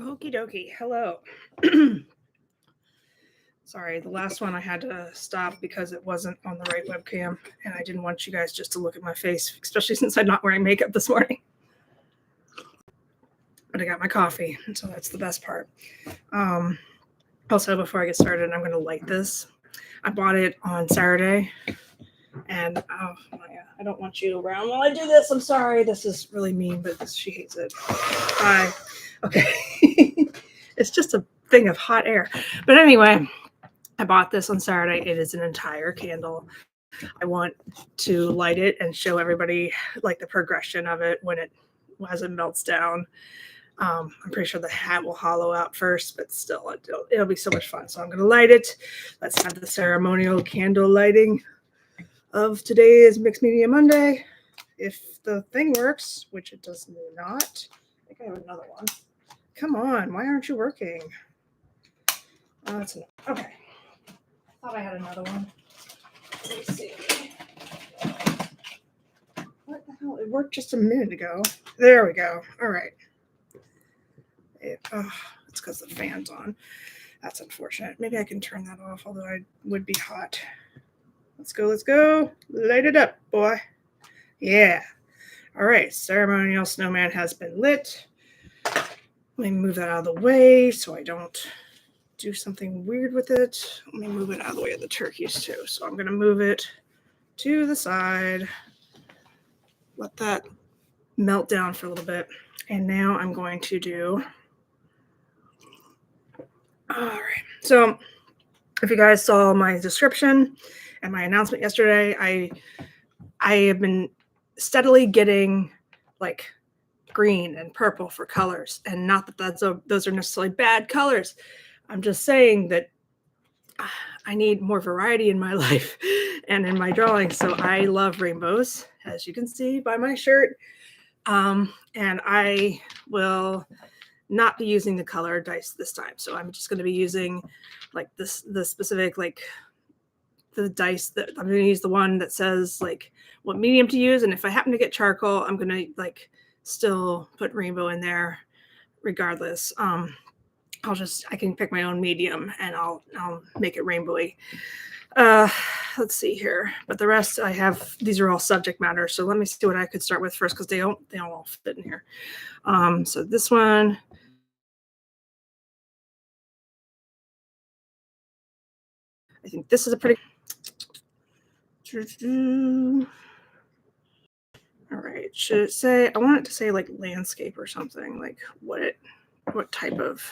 Okie dokie. Hello. Sorry, the last one I had to stop because it wasn't on the right webcam, and I didn't want you guys just to look at my face, especially since I'm not wearing makeup this morning. But I got my coffee, so that's the best part. Also, before I get started, I'm going to light this. I bought it on Saturday, and I don't want you around while I do this. I'm sorry. This is really mean, but she hates it. Bye. Okay. It's just a thing of hot air. But anyway, I bought this on Saturday. It is an entire candle. I want to light it and show everybody like the progression of it as it melts down. I'm pretty sure the hat will hollow out first, but still, it'll be so much fun. So I'm going to light it. Let's have the ceremonial candle lighting of today is Mixed Media Monday. If the thing works, which it does not. I think I have another one. Come on, why aren't you working? Oh, that's enough. Okay. I thought I had another one. Let's see. What the hell? It worked just a minute ago. There we go. All right. It's because the fan's on. That's unfortunate. Maybe I can turn that off, although I would be hot. Let's go. Let's go. Light it up, boy. Yeah. All right. Ceremonial snowman has been lit. Let me move that out of the way so I don't do something weird with it. Let me move it out of the way of the turkeys too. So I'm going to move it to the side. Let that melt down for a little bit. And now I'm going to do... All right. So if you guys saw my description and my announcement yesterday, I have been steadily getting like green and purple for colors, and not that those are necessarily bad colors. I'm just saying that I need more variety in my life and in my drawing. So I love rainbows, as you can see by my shirt. And I will not be using the color dice this time. So I'm just going to be using like the specific, like the dice that I'm going to use the one that says like what medium to use. And if I happen to get charcoal, I'm going to like still put rainbow in there regardless. I can pick my own medium and I'll make it rainbowy. Let's see here. But the rest these are all subject matter. So let me see what I could start with first, because they don't all fit in here. So this one. I think this is a pretty... All right. Should it say... I want it to say like landscape or something. Like what type of...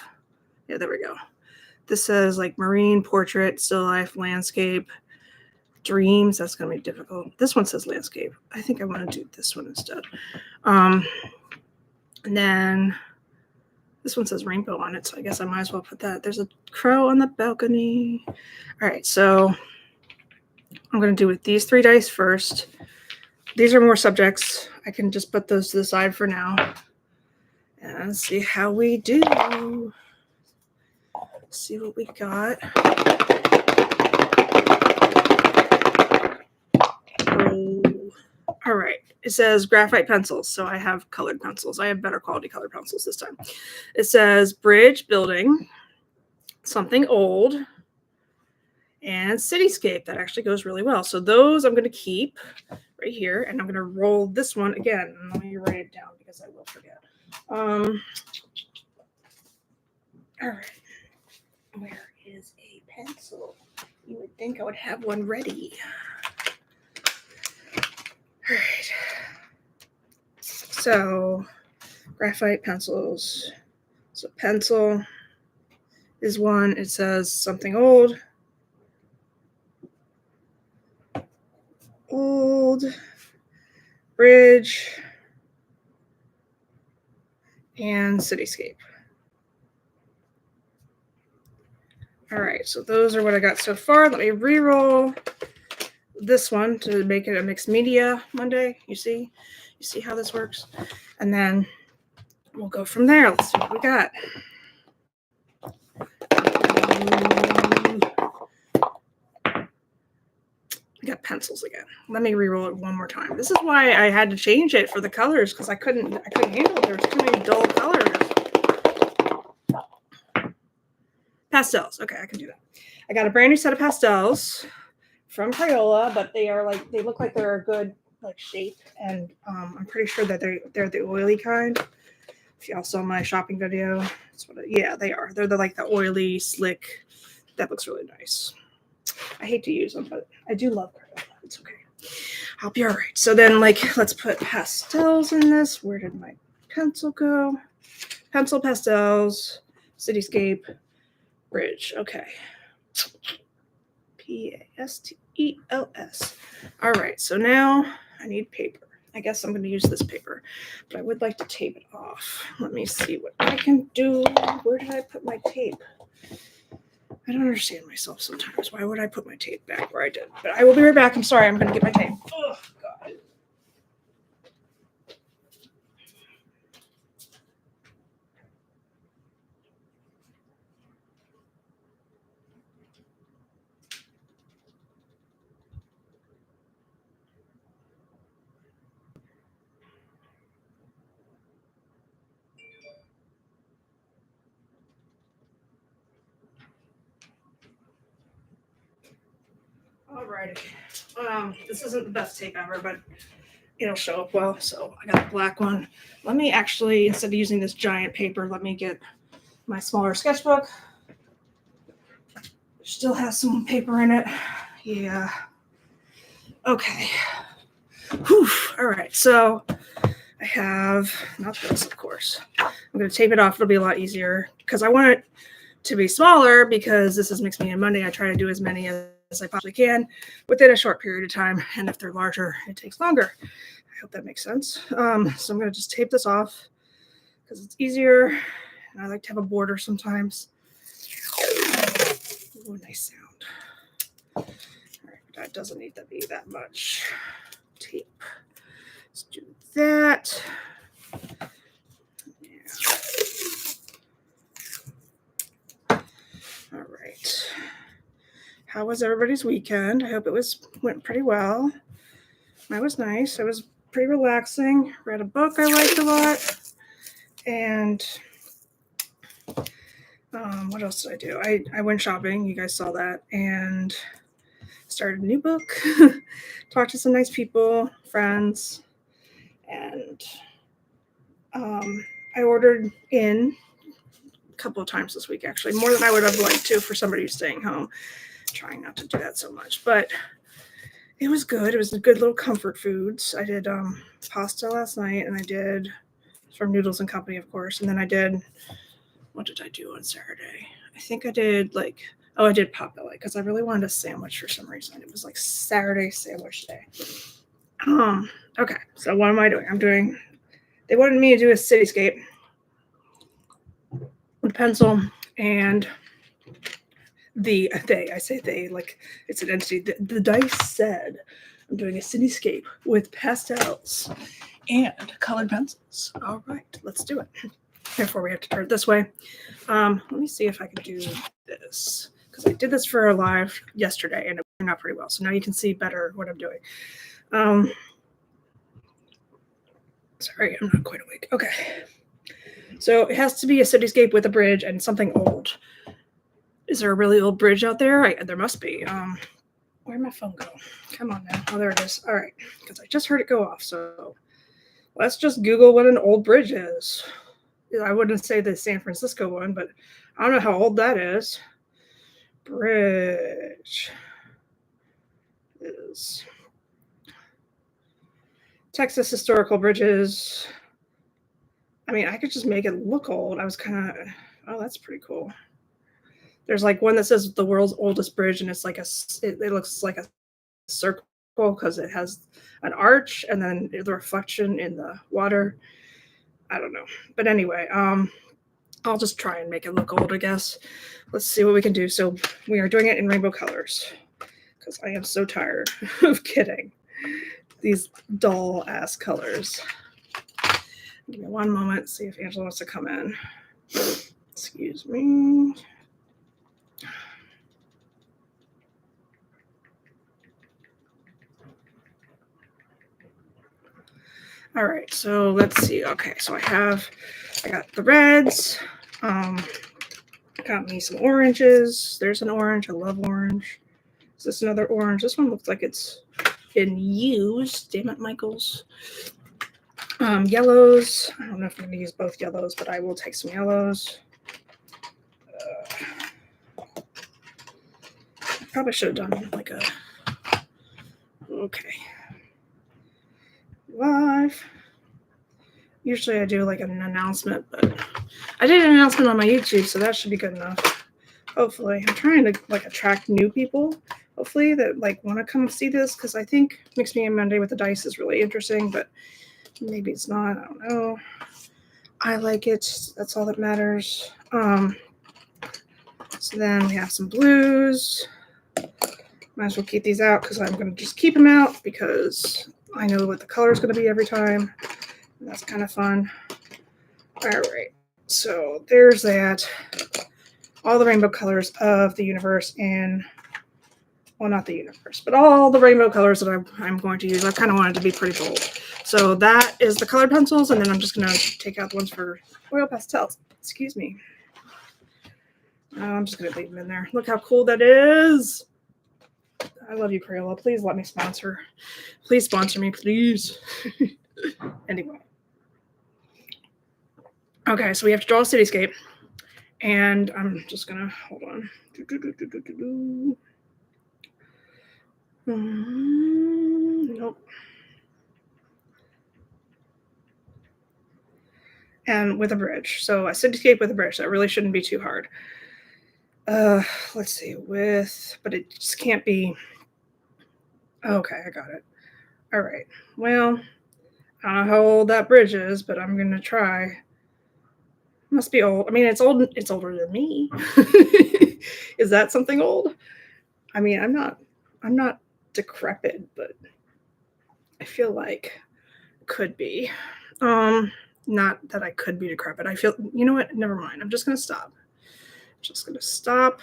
Yeah, there we go. This says like marine, portrait, still life, landscape, dreams. That's going to be difficult. This one says landscape. I think I want to do this one instead. And then this one says rainbow on it, so I guess I might as well put that. There's a crow on the balcony. All right, so I'm going to do with these 3 dice first. These are more subjects. I can just put those to the side for now and see how we do. See what we got. All right. It says graphite pencils. So I have colored pencils. I have better quality colored pencils this time. It says bridge, building, something old, and cityscape. That actually goes really well. So those I'm going to keep right here. And I'm going to roll this one again. Let me write it down because I will forget. All right. Where is a pencil? You would think I would have one ready. All right. So, graphite pencils. So, pencil is one. It says something old. Old. Bridge. And cityscape. All right, so those are what I got so far. Let me re-roll this one to make it a Mixed Media Monday. You see how this works? And then we'll go from there. Let's see what we got. I got pencils again. Let me re-roll it one more time. This is why I had to change it for the colors, because I couldn't handle it. There's too many dull colors. Pastels. Okay, I can do that. I got a brand new set of pastels from Crayola, but they look like they're a good like shape, and I'm pretty sure that they're the oily kind. If y'all saw my shopping video, that's what yeah, they are. They're like the oily, slick. That looks really nice. I hate to use them, but I do love Crayola. It's okay. I'll be all right. So then, like, let's put pastels in this. Where did my pencil go? Pencil, pastels, cityscape, bridge. Okay. Pastels. All right. So now I need paper. I guess I'm going to use this paper, but I would like to tape it off. Let me see what I can do. Where did I put my tape? I don't understand myself sometimes. Why would I put my tape back where I did? But I will be right back. I'm sorry. I'm going to get my tape. Oh, God. Alrighty. This isn't the best tape ever, but it'll show up well. So I got a black one. Let me actually, instead of using this giant paper, let me get my smaller sketchbook. Still has some paper in it. Yeah. Okay. Whew. All right. So I have, not this, of course. I'm going to tape it off. It'll be a lot easier because I want it to be smaller because this is Mix Me and Monday. I try to do as many as I possibly can within a short period of time. And if they're larger, it takes longer. I hope that makes sense. So I'm going to just tape this off because it's easier. And I like to have a border sometimes. Ooh, nice sound. All right, that doesn't need to be that much tape. Let's do that. Yeah. All right. How was everybody's weekend? I hope it went pretty well. Mine was nice. It was pretty relaxing. Read a book I liked a lot. And what else did I do? I went shopping. You guys saw that. And started a new book. Talked to some nice people, friends. And I ordered in a couple of times this week, actually. More than I would have liked to for somebody who's staying home. Trying not to do that so much. But it was good. It was a good little comfort foods. I did pasta last night, and I did from Noodles and Company, of course. And then I did, what did I do on Saturday? I think I did I did Potbelly because I really wanted a sandwich for some reason. It was like Saturday sandwich day. Okay, so what am I doing? They wanted me to do a cityscape with pencil, and I say they like it's an entity. The dice said I'm doing a cityscape with pastels and colored pencils. All right, let's do it. Therefore, we have to turn it this way. Let me see if I can do this because I did this for a live yesterday and it turned out pretty well. So now you can see better what I'm doing. Sorry, I'm not quite awake. Okay. So it has to be a cityscape with a bridge and something old. Is there a really old bridge out there? There must be. Where'd my phone go? Come on now. Oh, there it is. All right. Because I just heard it go off. So let's just Google what an old bridge is. I wouldn't say the San Francisco one, but I don't know how old that is. Bridge is Texas Historical Bridges. I mean, I could just make it look old. I was kind of, oh, that's pretty cool. There's like one that says the world's oldest bridge, and it's like it looks like a circle because it has an arch and then the reflection in the water. I don't know. But anyway, I'll just try and make it look old, I guess. Let's see what we can do. So we are doing it in rainbow colors because I am so tired of getting these dull ass colors. Give me one moment, see if Angela wants to come in. Excuse me. All right, so let's see. Okay, so I got the reds. Got me some oranges. There's an orange. I love orange. Is this another orange? This one looks like it's been used. Damn it, Michaels. Yellows. I don't know if I'm going to use both yellows, but I will take some yellows. I probably should have done like a... Okay. Live. Usually I do like an announcement, but I did an announcement on my YouTube, so that should be good enough. Hopefully. I'm trying to like attract new people, hopefully, that like want to come see this, because I think Mix Me and Monday with the Dice is really interesting, but maybe it's not. I don't know. I like it. That's all that matters. So then we have some blues. Might as well keep these out because I'm going to just keep them out because I know what the color is going to be every time. And that's kind of fun. All right. So there's that. All the rainbow colors of the universe in, well, not the universe, but all the rainbow colors that I'm going to use. I kind of wanted to be pretty bold. So that is the colored pencils, and then I'm just going to take out the ones for oil pastels. Excuse me. I'm just going to leave them in there. Look how cool that is. I love you, Crayola. Please let me sponsor. Please sponsor me, please. Anyway. Okay, so we have to draw a cityscape. And I'm just going to, hold on. Nope. And with a bridge. So a cityscape with a bridge. That really shouldn't be too hard. Let's see. But it just can't be. Okay, I got it. All right. Well, I don't know how old that bridge is, but I'm going to try. Must be old. I mean, it's old. It's older than me. Is that something old? I mean, I'm not decrepit, but I feel like it could be. Not that I could be decrepit. I feel, you know what? Never mind. I'm just going to stop. Just going to stop,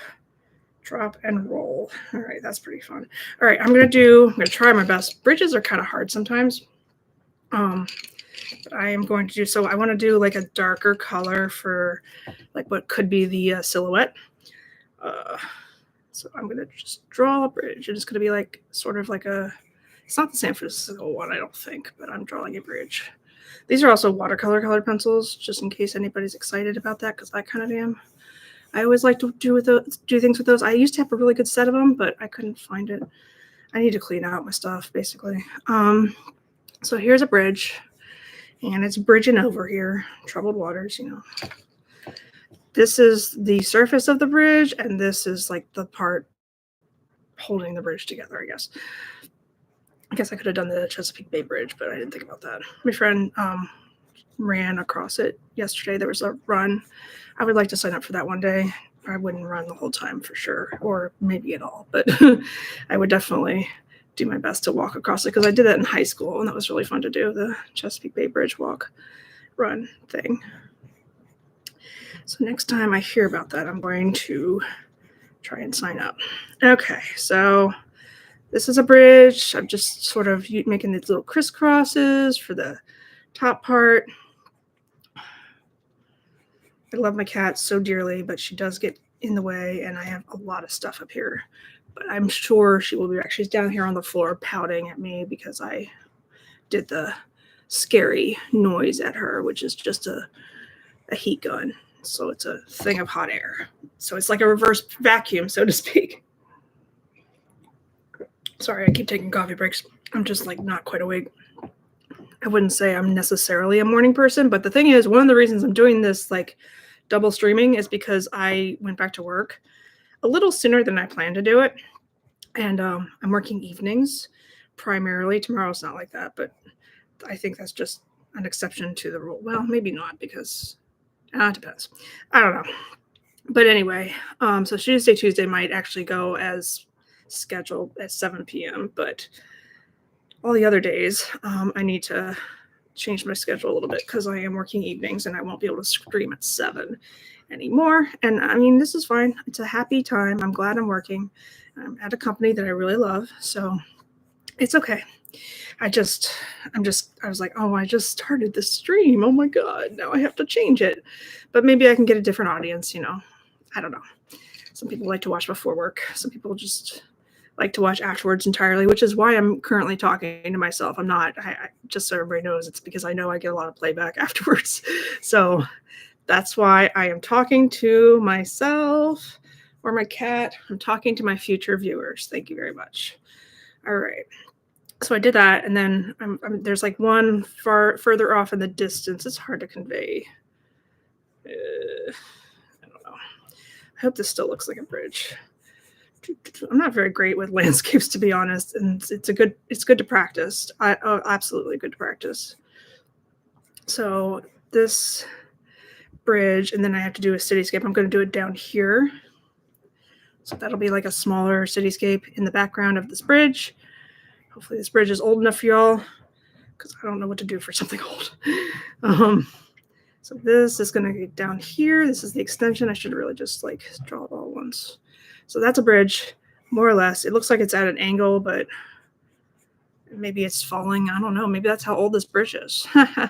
drop, and roll. All right, that's pretty fun. All right, I'm going to try my best. Bridges are kind of hard sometimes. But I am going to do, so I want to do like a darker color for like what could be the silhouette. So I'm going to just draw a bridge. It's going to be like sort of like it's not the San Francisco one, I don't think, but I'm drawing a bridge. These are also watercolor colored pencils, just in case anybody's excited about that, because I kind of am. I always like to do things with those. I used to have a really good set of them, but I couldn't find it. I need to clean out my stuff, basically. So here's a bridge, and it's bridging over here. Troubled waters, you know. This is the surface of the bridge, and this is like the part holding the bridge together, I guess. I guess I could have done the Chesapeake Bay Bridge, but I didn't think about that. My friend ran across it yesterday. There was a run. I would like to sign up for that one day. I wouldn't run the whole time for sure, or maybe at all, but I would definitely do my best to walk across it because I did that in high school, and that was really fun to do, the Chesapeake Bay Bridge walk run thing. So next time I hear about that, I'm going to try and sign up. Okay, so this is a bridge. I'm just sort of making these little crisscrosses for the top part. I love my cat so dearly, but she does get in the way, and I have a lot of stuff up here. But I'm sure she will be back. She's down here on the floor pouting at me because I did the scary noise at her, which is just a heat gun. So it's a thing of hot air. So it's like a reverse vacuum, so to speak. Sorry, I keep taking coffee breaks. I'm just like not quite awake. I wouldn't say I'm necessarily a morning person, but the thing is, one of the reasons I'm doing this like double streaming is because I went back to work a little sooner than I planned to do it. And I'm working evenings primarily. Tomorrow's not like that, but I think that's just an exception to the rule. Well, maybe not, because it depends. I don't know. But anyway, so Tuesday might actually go as scheduled at 7 p.m. But all the other days, I need to change my schedule a little bit because I am working evenings and I won't be able to stream at 7 anymore. And I mean, this is fine. It's a happy time. I'm glad I'm working. I'm at a company that I really love. So it's okay. I was like, oh, I just started the stream. Oh my God, now I have to change it. But maybe I can get a different audience, you know. I don't know. Some people like to watch before work. Some people just like to watch afterwards entirely, which is why I'm currently talking to myself. I'm not, just so everybody knows, it's because I know I get a lot of playback afterwards. So that's why I am talking to myself or my cat. I'm talking to my future viewers. Thank you very much. All right. So I did that, and then there's like one further off in the distance. It's hard to convey. I don't know. I hope this still looks like a bridge. I'm not very great with landscapes, to be honest, and it's good to practice. Absolutely good to practice. So this bridge, and then I have to do a cityscape. I'm going to do it down here. So that'll be like a smaller cityscape in the background of this bridge. Hopefully this bridge is old enough for y'all, because I don't know what to do for something old. So this is going to be down here. This is the extension. I should really just like draw it all once. So that's a bridge, more or less. It looks like it's at an angle, but maybe it's falling. I don't know. Maybe that's how old this bridge is. I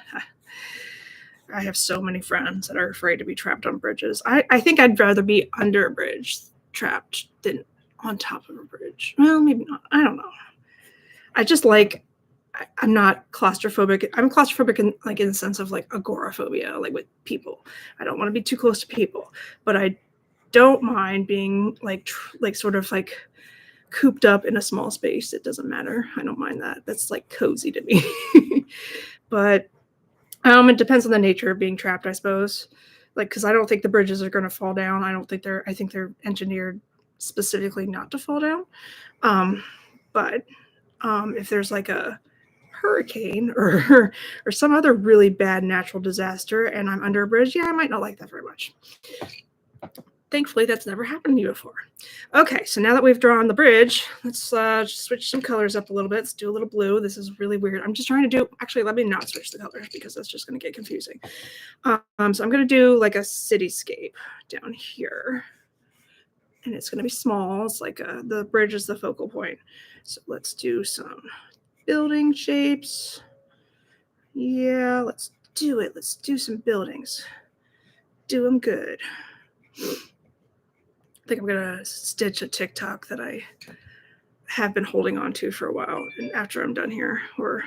have so many friends that are afraid to be trapped on bridges. I think I'd rather be under a bridge trapped than on top of a bridge. Well, maybe not. I don't know. I just like, I'm not claustrophobic. I'm claustrophobic in the sense of like agoraphobia, like with people. I don't want to be too close to people, but I don't mind being like sort of like cooped up in a small space. It doesn't matter. I don't mind that. That's like cozy to me. But it depends on the nature of being trapped, I suppose. Like, because I don't think the bridges are going to fall down. I think they're engineered specifically not to fall down. But if there's like a hurricane or some other really bad natural disaster and I'm under a bridge, yeah, I might not like that very much. Thankfully, that's never happened to me before. Okay, so now that we've drawn the bridge, let's just switch some colors up a little bit. Let's do a little blue. This is really weird. I'm just trying to do, actually, let me not switch the colors because that's just going to get confusing. So I'm going to do like a cityscape down here. And it's going to be small. It's like the bridge is the focal point. So let's do some building shapes. Yeah, let's do it. Let's do some buildings. Do them good. I think I'm going to stitch a TikTok that I have been holding on to for a while. And after I'm done here, or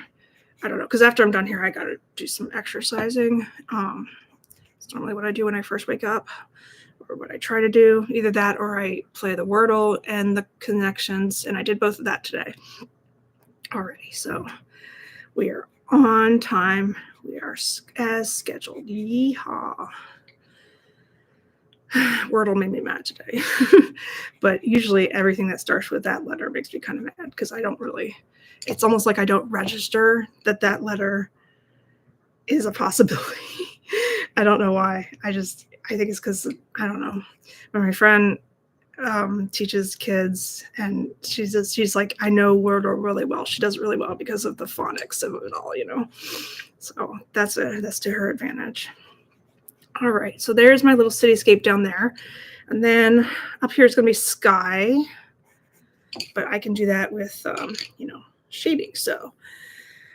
I don't know, because after I'm done here, I got to do some exercising. It's normally what I do when I first wake up, or what I try to do. Either that or I play the Wordle and the connections. And I did both of that today already. So we are on time. We are as scheduled. Yeehaw. Wordle made me mad today. But usually everything that starts with that letter makes me kind of mad because I don't really, it's almost like I don't register that letter is a possibility. I don't know why. I think it's because, I don't know. My friend teaches kids and she's like, I know Wordle really well. She does it really well because of the phonics of it all, So that's to her advantage. All right, so there's my little cityscape down there. And then up here is going to be sky. But I can do that with, shading. So,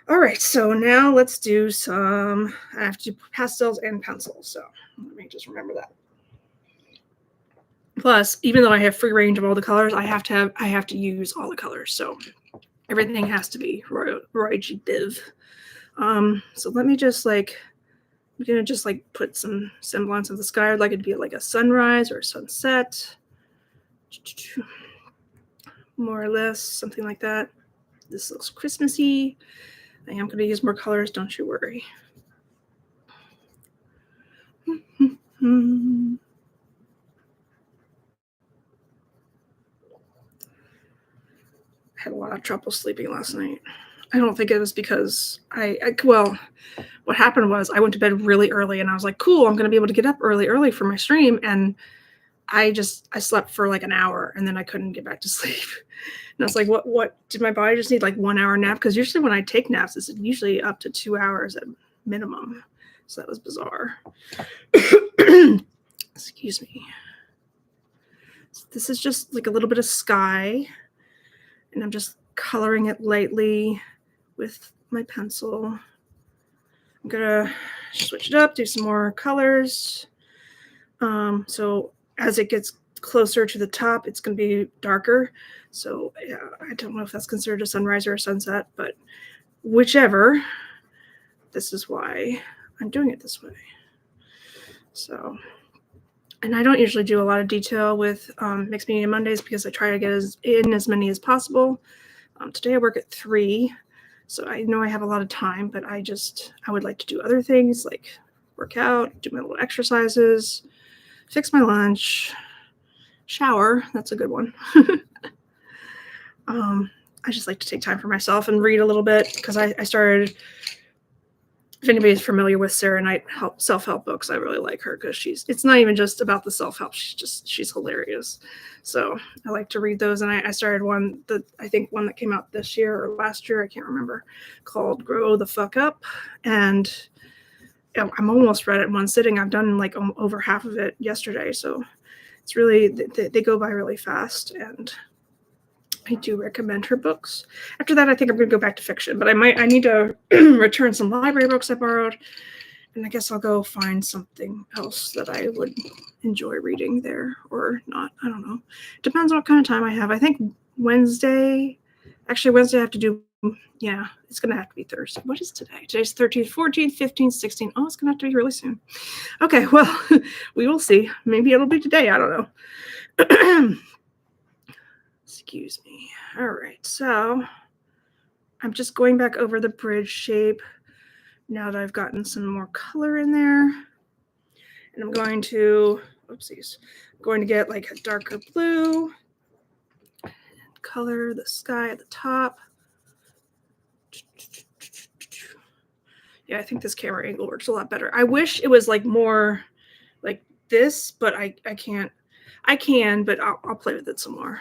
all right, so now let's do some, I have to do pastels and pencils. So let me just remember that. Plus, even though I have free range of all the colors, I have to use all the colors. So everything has to be ROYGBIV. So let me just I'm going to just put some semblance of the sky. I'd like it to be like a sunrise or a sunset. More or less, something like that. This looks Christmassy. I am going to use more colors, don't you worry. I had a lot of trouble sleeping last night. I don't think it was because well, what happened was I went to bed really early and I was like, cool, I'm going to be able to get up early for my stream. And I slept for like an hour and then I couldn't get back to sleep. And I was like, what did my body just need like 1 hour nap? Because usually when I take naps, it's usually up to 2 hours at minimum. So that was bizarre. Excuse me. So this is just like a little bit of sky. And I'm just coloring it lightly with my pencil. I'm gonna switch it up, do some more colors. So as it gets closer to the top, it's going to be darker. So yeah, I don't know if that's considered a sunrise or a sunset, but whichever, this is why I'm doing it this way. So, and I don't usually do a lot of detail with Mixed Media Mondays because I try to get in as many as possible. Today I work at 3, so I know I have a lot of time, but I would like to do other things like work out, do my little exercises, fix my lunch, shower. That's a good one. I just like to take time for myself and read a little bit because I started, if anybody's familiar with Sarah Knight self-help books, I really like her because it's not even just about the self-help. She's hilarious. So I like to read those. And I started one that came out this year or last year, I can't remember, called Grow the Fuck Up. And I'm almost read it in one sitting. I've done like over half of it yesterday. So it's really, they go by really fast. And I do recommend her books. After that, I think I'm going to go back to fiction, but I need to return some library books I borrowed, and I guess I'll go find something else that I would enjoy reading there or not. I don't know. Depends on what kind of time I have. I think Wednesday I have to do, yeah, it's going to have to be Thursday. What is today? Today's 13th, 14th, 15th, 16th. Oh, it's going to have to be really soon. Okay, well, we will see. Maybe it'll be today. I don't know. Excuse me. All right, so I'm just going back over the bridge shape now that I've gotten some more color in there. And I'm going to, get like a darker blue, color the sky at the top. Yeah, I think this camera angle works a lot better. I wish it was like more like this, but I can't. I can, but I'll play with it some more.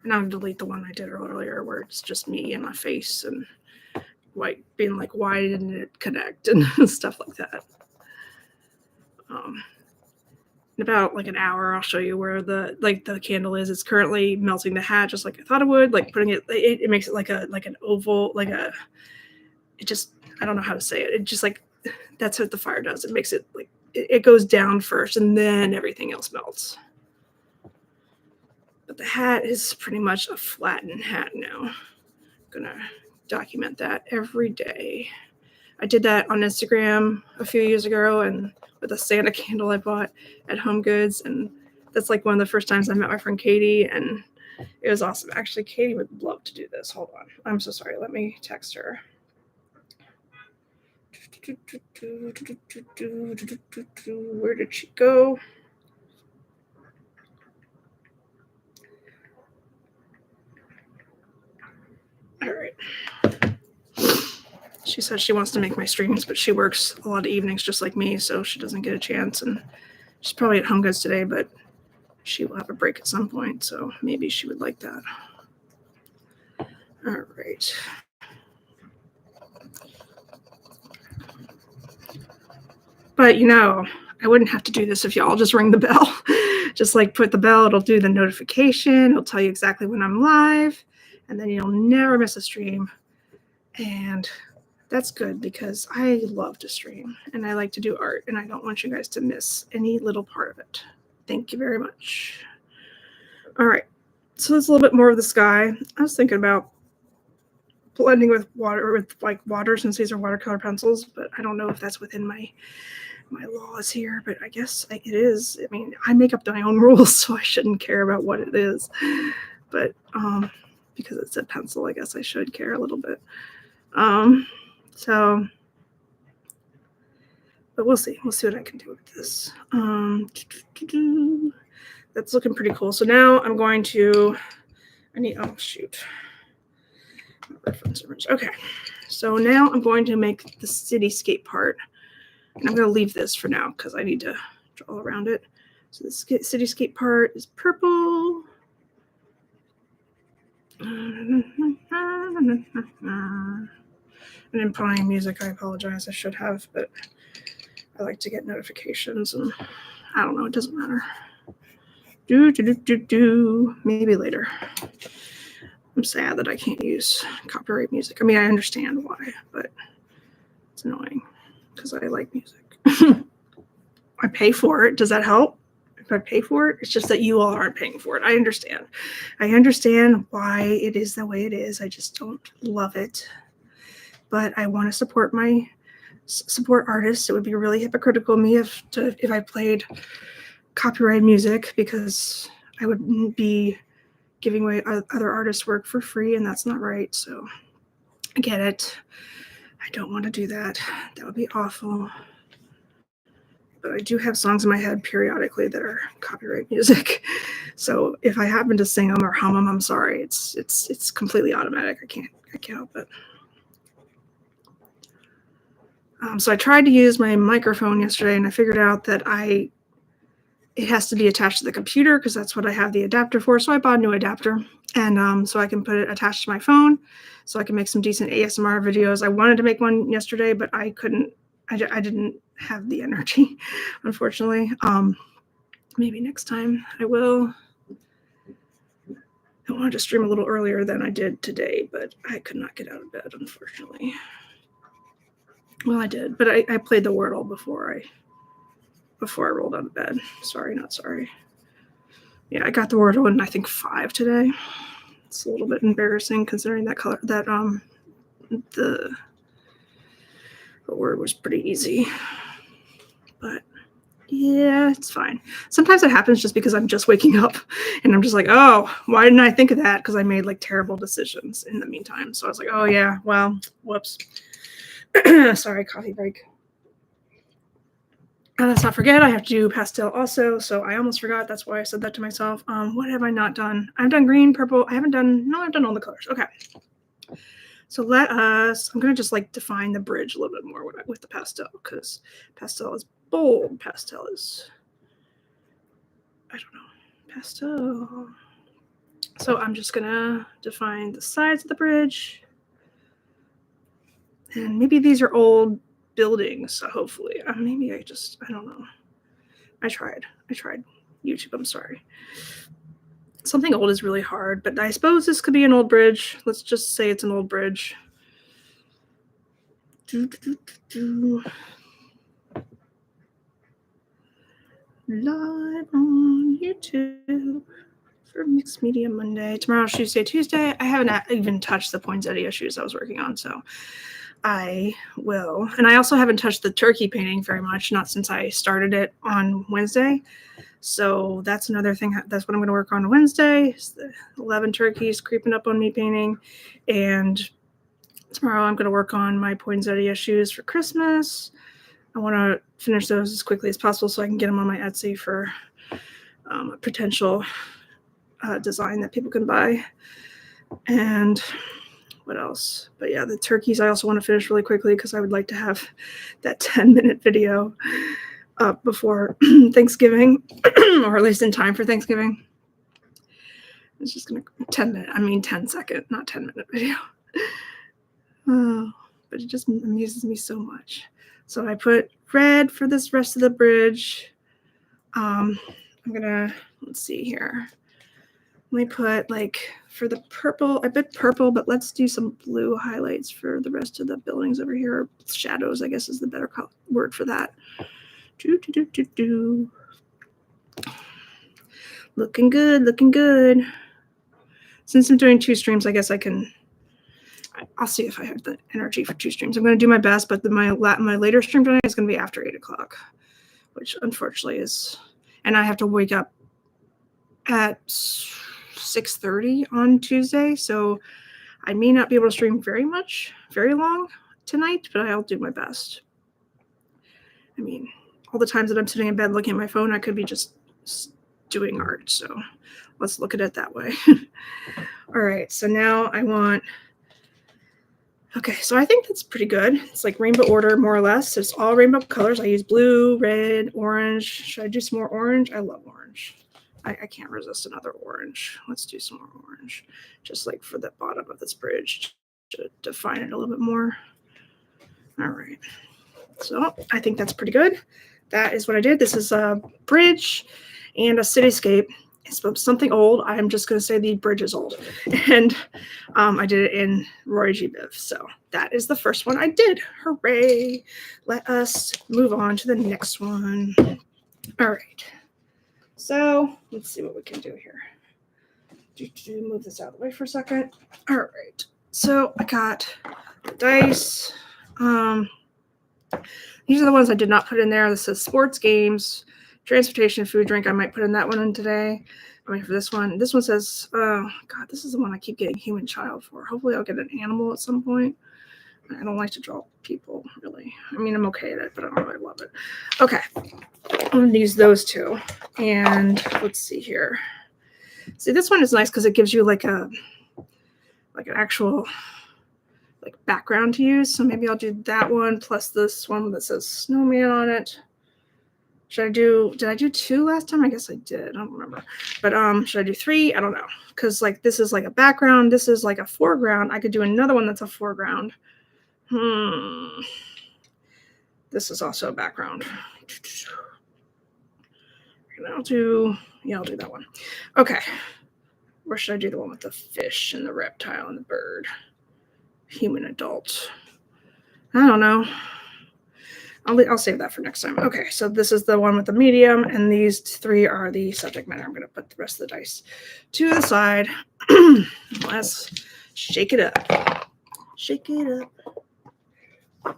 And I'll delete the one I did earlier where it's just me and my face and being like, why didn't it connect and stuff like that. In about like an hour, I'll show you where the candle is. It's currently melting the hat just like I thought it would. Like putting it makes it like an oval, I don't know how to say it. It just like, that's what the fire does. It makes it like, it goes down first and then everything else melts. But the hat is pretty much a flattened hat now. I'm gonna document that every day. I did that on Instagram a few years ago and with a Santa candle I bought at Home Goods. And that's like one of the first times I met my friend Katie, and it was awesome. Actually, Katie would love to do this. Hold on. I'm so sorry. Let me text her. Where did she go? All right. She says she wants to make my streams, but she works a lot of evenings just like me, so she doesn't get a chance. And she's probably at Home Goods today, but she will have a break at some point, so maybe she would like that. All right. But, I wouldn't have to do this if y'all just ring the bell. Just like put the bell, it'll do the notification. It'll tell you exactly when I'm live, and then you'll never miss a stream. And that's good because I love to stream and I like to do art, and I don't want you guys to miss any little part of it. Thank you very much. All right. So there's a little bit more of the sky. I was thinking about blending with water since these are watercolor pencils, but I don't know if that's within my laws here, but I guess it is. I mean, I make up my own rules, so I shouldn't care about what it is. But because it's a pencil, I guess I should care a little bit. But we'll see. We'll see what I can do with this. That's looking pretty cool. So now I'm going to, reference image. Okay. So now I'm going to make the cityscape part. And I'm going to leave this for now because I need to draw around it. So the cityscape part is purple. And then playing music, I apologize. I should have, but I like to get notifications, and I don't know. It doesn't matter. Maybe later. I'm sad that I can't use copyright music. I mean, I understand why, but it's annoying. because I like music. I pay for it. Does that help? If I pay for it, it's just that you all aren't paying for it. I understand. I understand why it is the way it is. I just don't love it. But I want to support artists. It would be really hypocritical of me if I played copyrighted music, because I would be giving away other artists' work for free, and that's not right. So I get it. I don't want to do that. That would be awful. But I do have songs in my head periodically that are copyright music. So if I happen to sing them or hum them, I'm sorry. It's completely automatic. I can't help it. So I tried to use my microphone yesterday, and I figured out that it has to be attached to the computer, because that's what I have the adapter for. So I bought a new adapter, and so I can put it attached to my phone, so I can make some decent ASMR videos. I wanted to make one yesterday, but I couldn't. I didn't have the energy, unfortunately. Maybe next time I will. I wanted to stream a little earlier than I did today, but I could not get out of bed, unfortunately. Well, I did, but I played the Wordle before I rolled out of bed. Sorry, not sorry. Yeah, I got the Wordle in, I think, 5 today. It's a little bit embarrassing considering the word was pretty easy. But yeah, it's fine. Sometimes it happens just because I'm just waking up and I'm just like, oh, why didn't I think of that? Because I made like terrible decisions in the meantime. So I was like, oh yeah, well, whoops. Sorry, coffee break. And let's not forget, I have to do pastel also. So I almost forgot. That's why I said that to myself. What have I not done? I've done green, purple. I've done all the colors. Okay. So I'm going to just like define the bridge a little bit more with the pastel, because pastel is bold. Pastel is, I don't know, pastel. So I'm just going to define the sides of the bridge. And maybe these are old buildings, so hopefully. Maybe I don't know. I tried YouTube, I'm sorry. Something old is really hard, but I suppose this could be an old bridge. Let's just say it's an old bridge. Live on YouTube for Mixed Media Monday. Tomorrow's Tuesday. I haven't even touched the poinsettia issues I was working on, so I will. And I also haven't touched the turkey painting very much, not since I started it on Wednesday. So that's another thing. That's what I'm going to work on Wednesday. Is the 11 turkeys creeping up on me painting. And tomorrow I'm going to work on my poinsettia shoes for Christmas. I want to finish those as quickly as possible so I can get them on my Etsy for a potential design that people can buy. And what else? But yeah, the turkeys I also want to finish really quickly, because I would like to have that 10-minute video up before Thanksgiving, or at least in time for Thanksgiving. It's just going to 10-second, not 10-minute video. Oh, but it just amuses me so much. So I put red for this rest of the bridge. I'm gonna, let's see here. Let me put, like, for the purple, I put purple, but let's do some blue highlights for the rest of the buildings over here. Shadows, I guess, is the better word for that. Looking good. Since I'm doing 2 streams, I guess I'll see if I have the energy for 2 streams. I'm going to do my best, but my later stream tonight is going to be after 8 o'clock, which unfortunately is, and I have to wake up at 6:30 on Tuesday, so I may not be able to stream very long tonight, but I'll do my best. I mean, all the times that I'm sitting in bed looking at my phone, I could be just doing art, so let's look at it that way. All right, so now okay, so I think that's pretty good. It's like rainbow order, more or less. It's all rainbow colors. I use blue, red, orange. Should I do some more orange? I love orange. I can't resist another orange. Let's do some more orange, just like for the bottom of this bridge to define it a little bit more. All right, so I think that's pretty good. That is what I did. This is a bridge and a cityscape, It's something old. I'm just going to say the bridge is old. And I did it in ROYGBIV. So that is the first one I did. Hooray. Let us move on to the next one. All right. So let's see what we can do here. Move this out of the way for a second. All right. So I got the dice. These are the ones I did not put in there. This says sports, games, transportation, food, drink. I might put in that one in today. I mean, for this one says, God, this is the one I keep getting human child for. Hopefully I'll get an animal at some point. I don't like to draw people, really. I mean, I'm okay at it, but I don't really love it. Okay. I'm going to use those two. And let's see here. See, this one is nice because it gives you like an actual like background to use. So maybe I'll do that one plus this one that says snowman on it. Did I do 2 last time? I guess I did. I don't remember. But should I do 3? I don't know. Because like this is like a background. This is like a foreground. I could do another one that's a foreground. This is also a background. And I'll do that one. Okay. Or should I do the one with the fish and the reptile and the bird? Human adult. I don't know. I'll save that for next time. Okay, so this is the one with the medium, and these 3 are the subject matter. I'm going to put the rest of the dice to the side. Let's shake it up. Shake it up. Oh,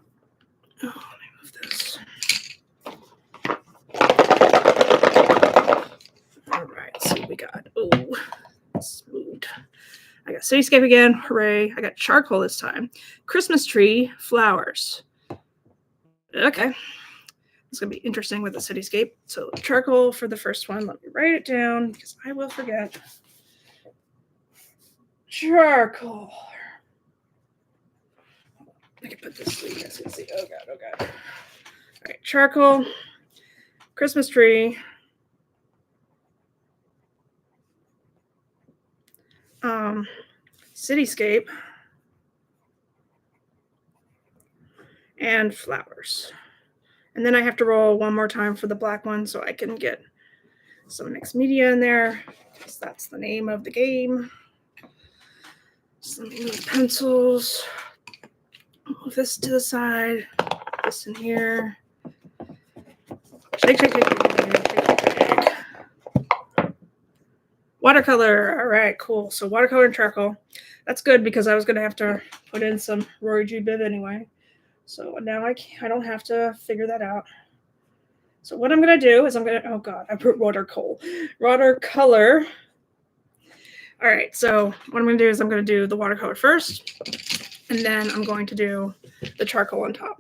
let me move this. All right, so we got, smooth. I got cityscape again. Hooray. I got charcoal this time. Christmas tree, flowers. Okay. It's going to be interesting with the cityscape. So charcoal for the first one. Let me write it down because I will forget. Charcoal. I can put this so you guys can see. Oh, God. All right. Charcoal. Christmas tree. Cityscape. And flowers. And then I have to roll one more time for the black one so I can get some mixed media in there, because that's the name of the game. So let me move pencils. Move this to the side. This in here. Shake. Watercolor. All right, cool. So watercolor and charcoal. That's good because I was going to have to put in some ROYGBIV anyway. So now I don't have to figure that out. So what I'm going to do is oh God, I put watercolor. All right, so what I'm going to do is I'm going to do the watercolor first, and then I'm going to do the charcoal on top.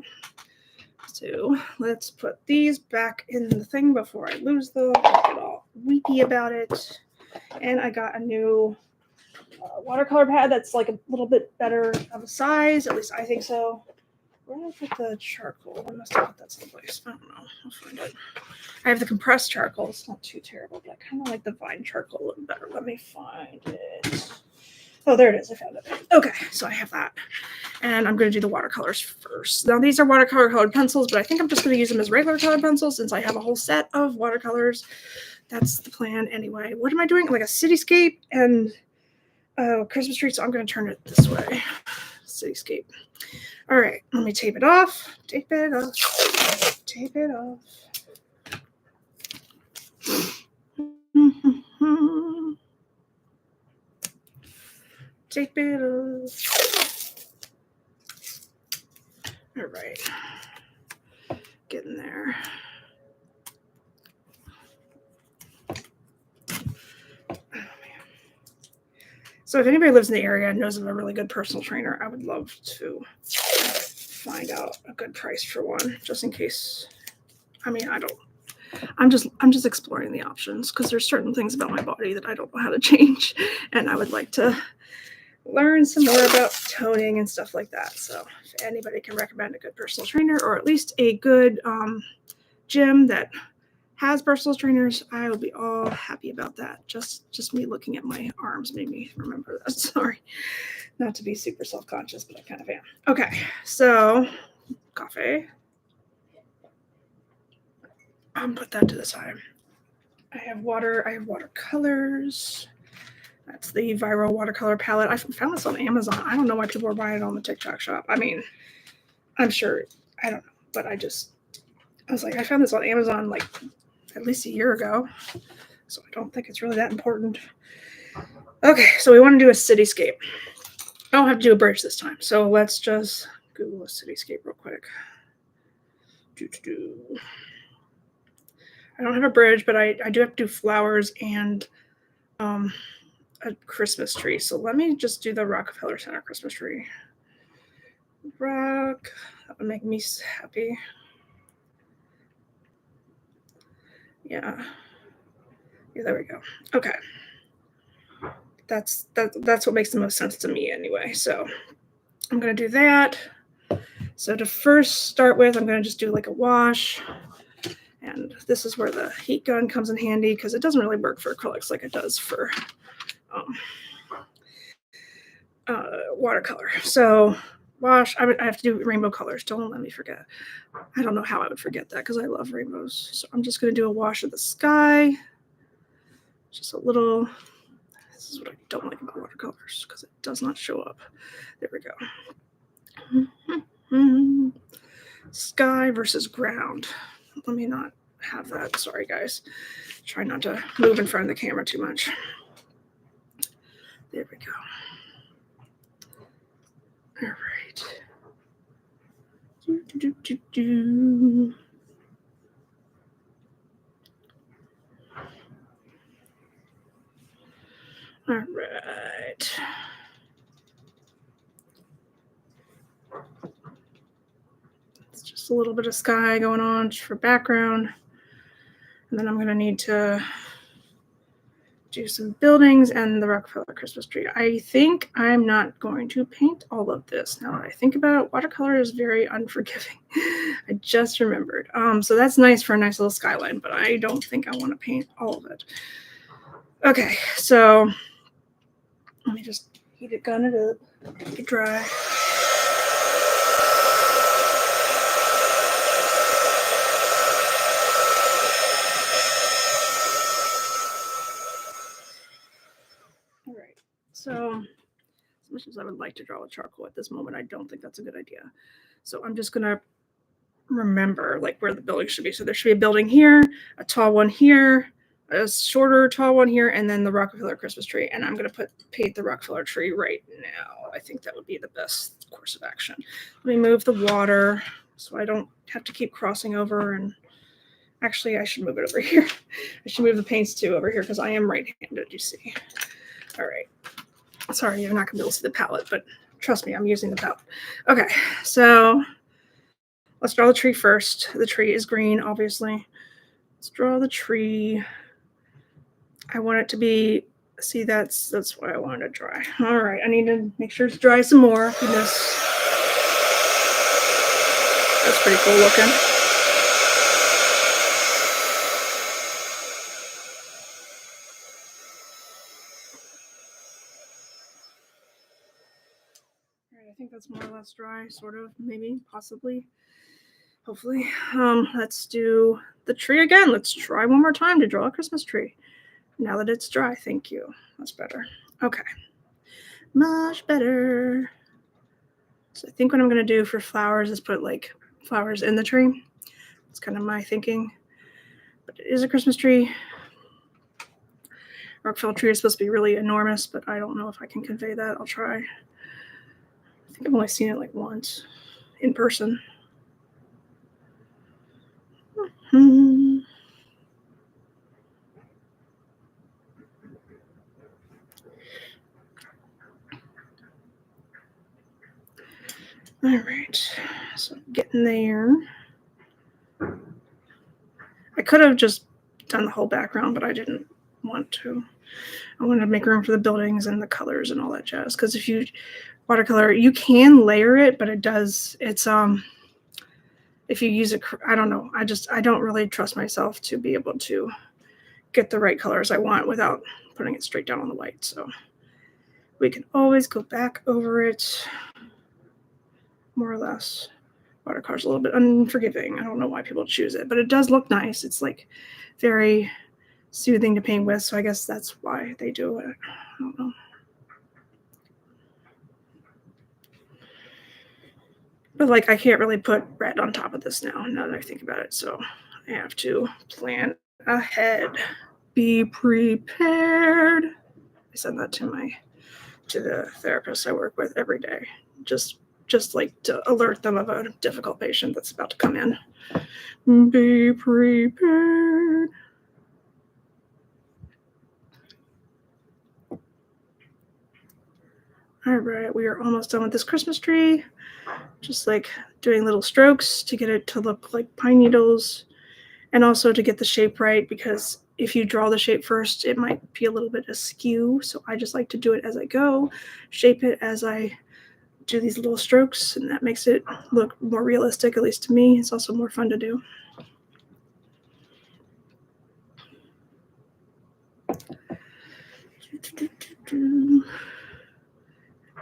So let's put these back in the thing before I lose them. I get all weepy about it. And I got a new watercolor pad that's like a little bit better of a size. At least I think so. Where did I put the charcoal? I must have put that someplace. I don't know. I'll find it. I have the compressed charcoal. It's not too terrible, but I kind of like the vine charcoal a little better. Let me find it. Oh, there it is. I found it. Okay, so I have that. And I'm going to do the watercolors first. Now, these are watercolor colored pencils, but I think I'm just going to use them as regular colored pencils since I have a whole set of watercolors. That's the plan anyway. What am I doing? Like a cityscape and Christmas tree. So I'm going to turn it this way. Cityscape. All right, let me tape it off. Tape it off. Tape it off. Tape it off. All right. Getting there. So if anybody lives in the area and knows of a really good personal trainer, I would love to find out a good price for one, just in case. I mean, I'm just exploring the options because there's certain things about my body that I don't know how to change, and I would like to learn some more about toning and stuff like that. So if anybody can recommend a good personal trainer or at least a good gym that has personal trainers, I will be all happy about that. Just me looking at my arms made me remember that. Sorry, not to be super self-conscious, but I kind of am. Okay, so coffee. Put that to the side. I have watercolors. That's the Viral watercolor palette. I found this on Amazon. I don't know why people are buying it on the TikTok shop. I mean, I'm sure, I don't know, but I was like, I found this on Amazon like at least a year ago, so I don't think it's really that important. Okay, so we want to do a cityscape. I don't have to do a bridge this time, so let's just Google a cityscape real quick. I don't have a bridge, but I do have to do flowers and a Christmas tree. So let me just do the Rockefeller Center Christmas tree. That would make me happy. Yeah, there we go. Okay. That's what makes the most sense to me anyway. So I'm going to do that. So to first start with, I'm going to just do like a wash. And this is where the heat gun comes in handy because it doesn't really work for acrylics like it does for watercolor. So wash, I have to do rainbow colors. Don't let me forget. I don't know how I would forget that because I love rainbows. So I'm just going to do a wash of the sky. Just a little. This is what I don't like about watercolors because it does not show up. There we go. Sky versus ground. Let me not have that. Sorry, guys. Try not to move in front of the camera too much. There we go. All right. All right. It's just a little bit of sky going on just for background. And then I'm going to need to do some buildings and the Rockefeller Christmas tree. I think I'm not going to paint all of this. Now that I think about it, watercolor is very unforgiving. I just remembered. So that's nice for a nice little skyline, but I don't think I want to paint all of it. Okay, so let me just heat it, gun it up, make it dry. All right, so as much as I would like to draw with charcoal at this moment, I don't think that's a good idea. So I'm just gonna remember like where the building should be. So there should be a building here, a tall one here, a shorter tall one here, and then the Rockefeller Christmas tree. And I'm going to paint the Rockefeller tree right now. I think that would be the best course of action. Let me move the water so I don't have to keep crossing over. And actually, I should move it over here. I should move the paints too over here because I am right-handed, you see. All right. Sorry, you're not going to be able to see the palette, but trust me, I'm using the palette. Okay, so let's draw the tree first. The tree is green, obviously. Let's draw the tree. I want it to be, see, that's what I wanted to dry. All right, I need to make sure it's dry some more. Goodness. That's pretty cool looking. All right, I think that's more or less dry, sort of, maybe, possibly, hopefully. Let's do the tree again. Let's try one more time to draw a Christmas tree. Now that it's dry, thank you. That's better. Okay. Much better. So I think what I'm going to do for flowers is put like flowers in the tree. It's kind of my thinking. But it is a Christmas tree. Rockefeller tree is supposed to be really enormous, but I don't know if I can convey that. I'll try. I think I've only seen it like once in person. Mm-hmm. All right, so getting there. I could have just done the whole background, but I didn't want to. I wanted to make room for the buildings and the colors and all that jazz. Because if you watercolor, you can layer it, but it does. It's if you use it, I don't know. I don't really trust myself to be able to get the right colors I want without putting it straight down on the white. So we can always go back over it, more or less. Watercolor's a little bit unforgiving. I don't know why people choose it, but it does look nice. It's like very soothing to paint with, so I guess that's why they do it. I don't know. But like, I can't really put red on top of this now that I think about it, so I have to plan ahead. Be prepared. I send that to the therapist I work with every day, just like to alert them of a difficult patient that's about to come in. Be prepared. All right, we are almost done with this Christmas tree. Just like doing little strokes to get it to look like pine needles, and also to get the shape right, because if you draw the shape first, it might be a little bit askew. So I just like to do it as I go, shape it as I do these little strokes, and that makes it look more realistic, at least to me. It's also more fun to do.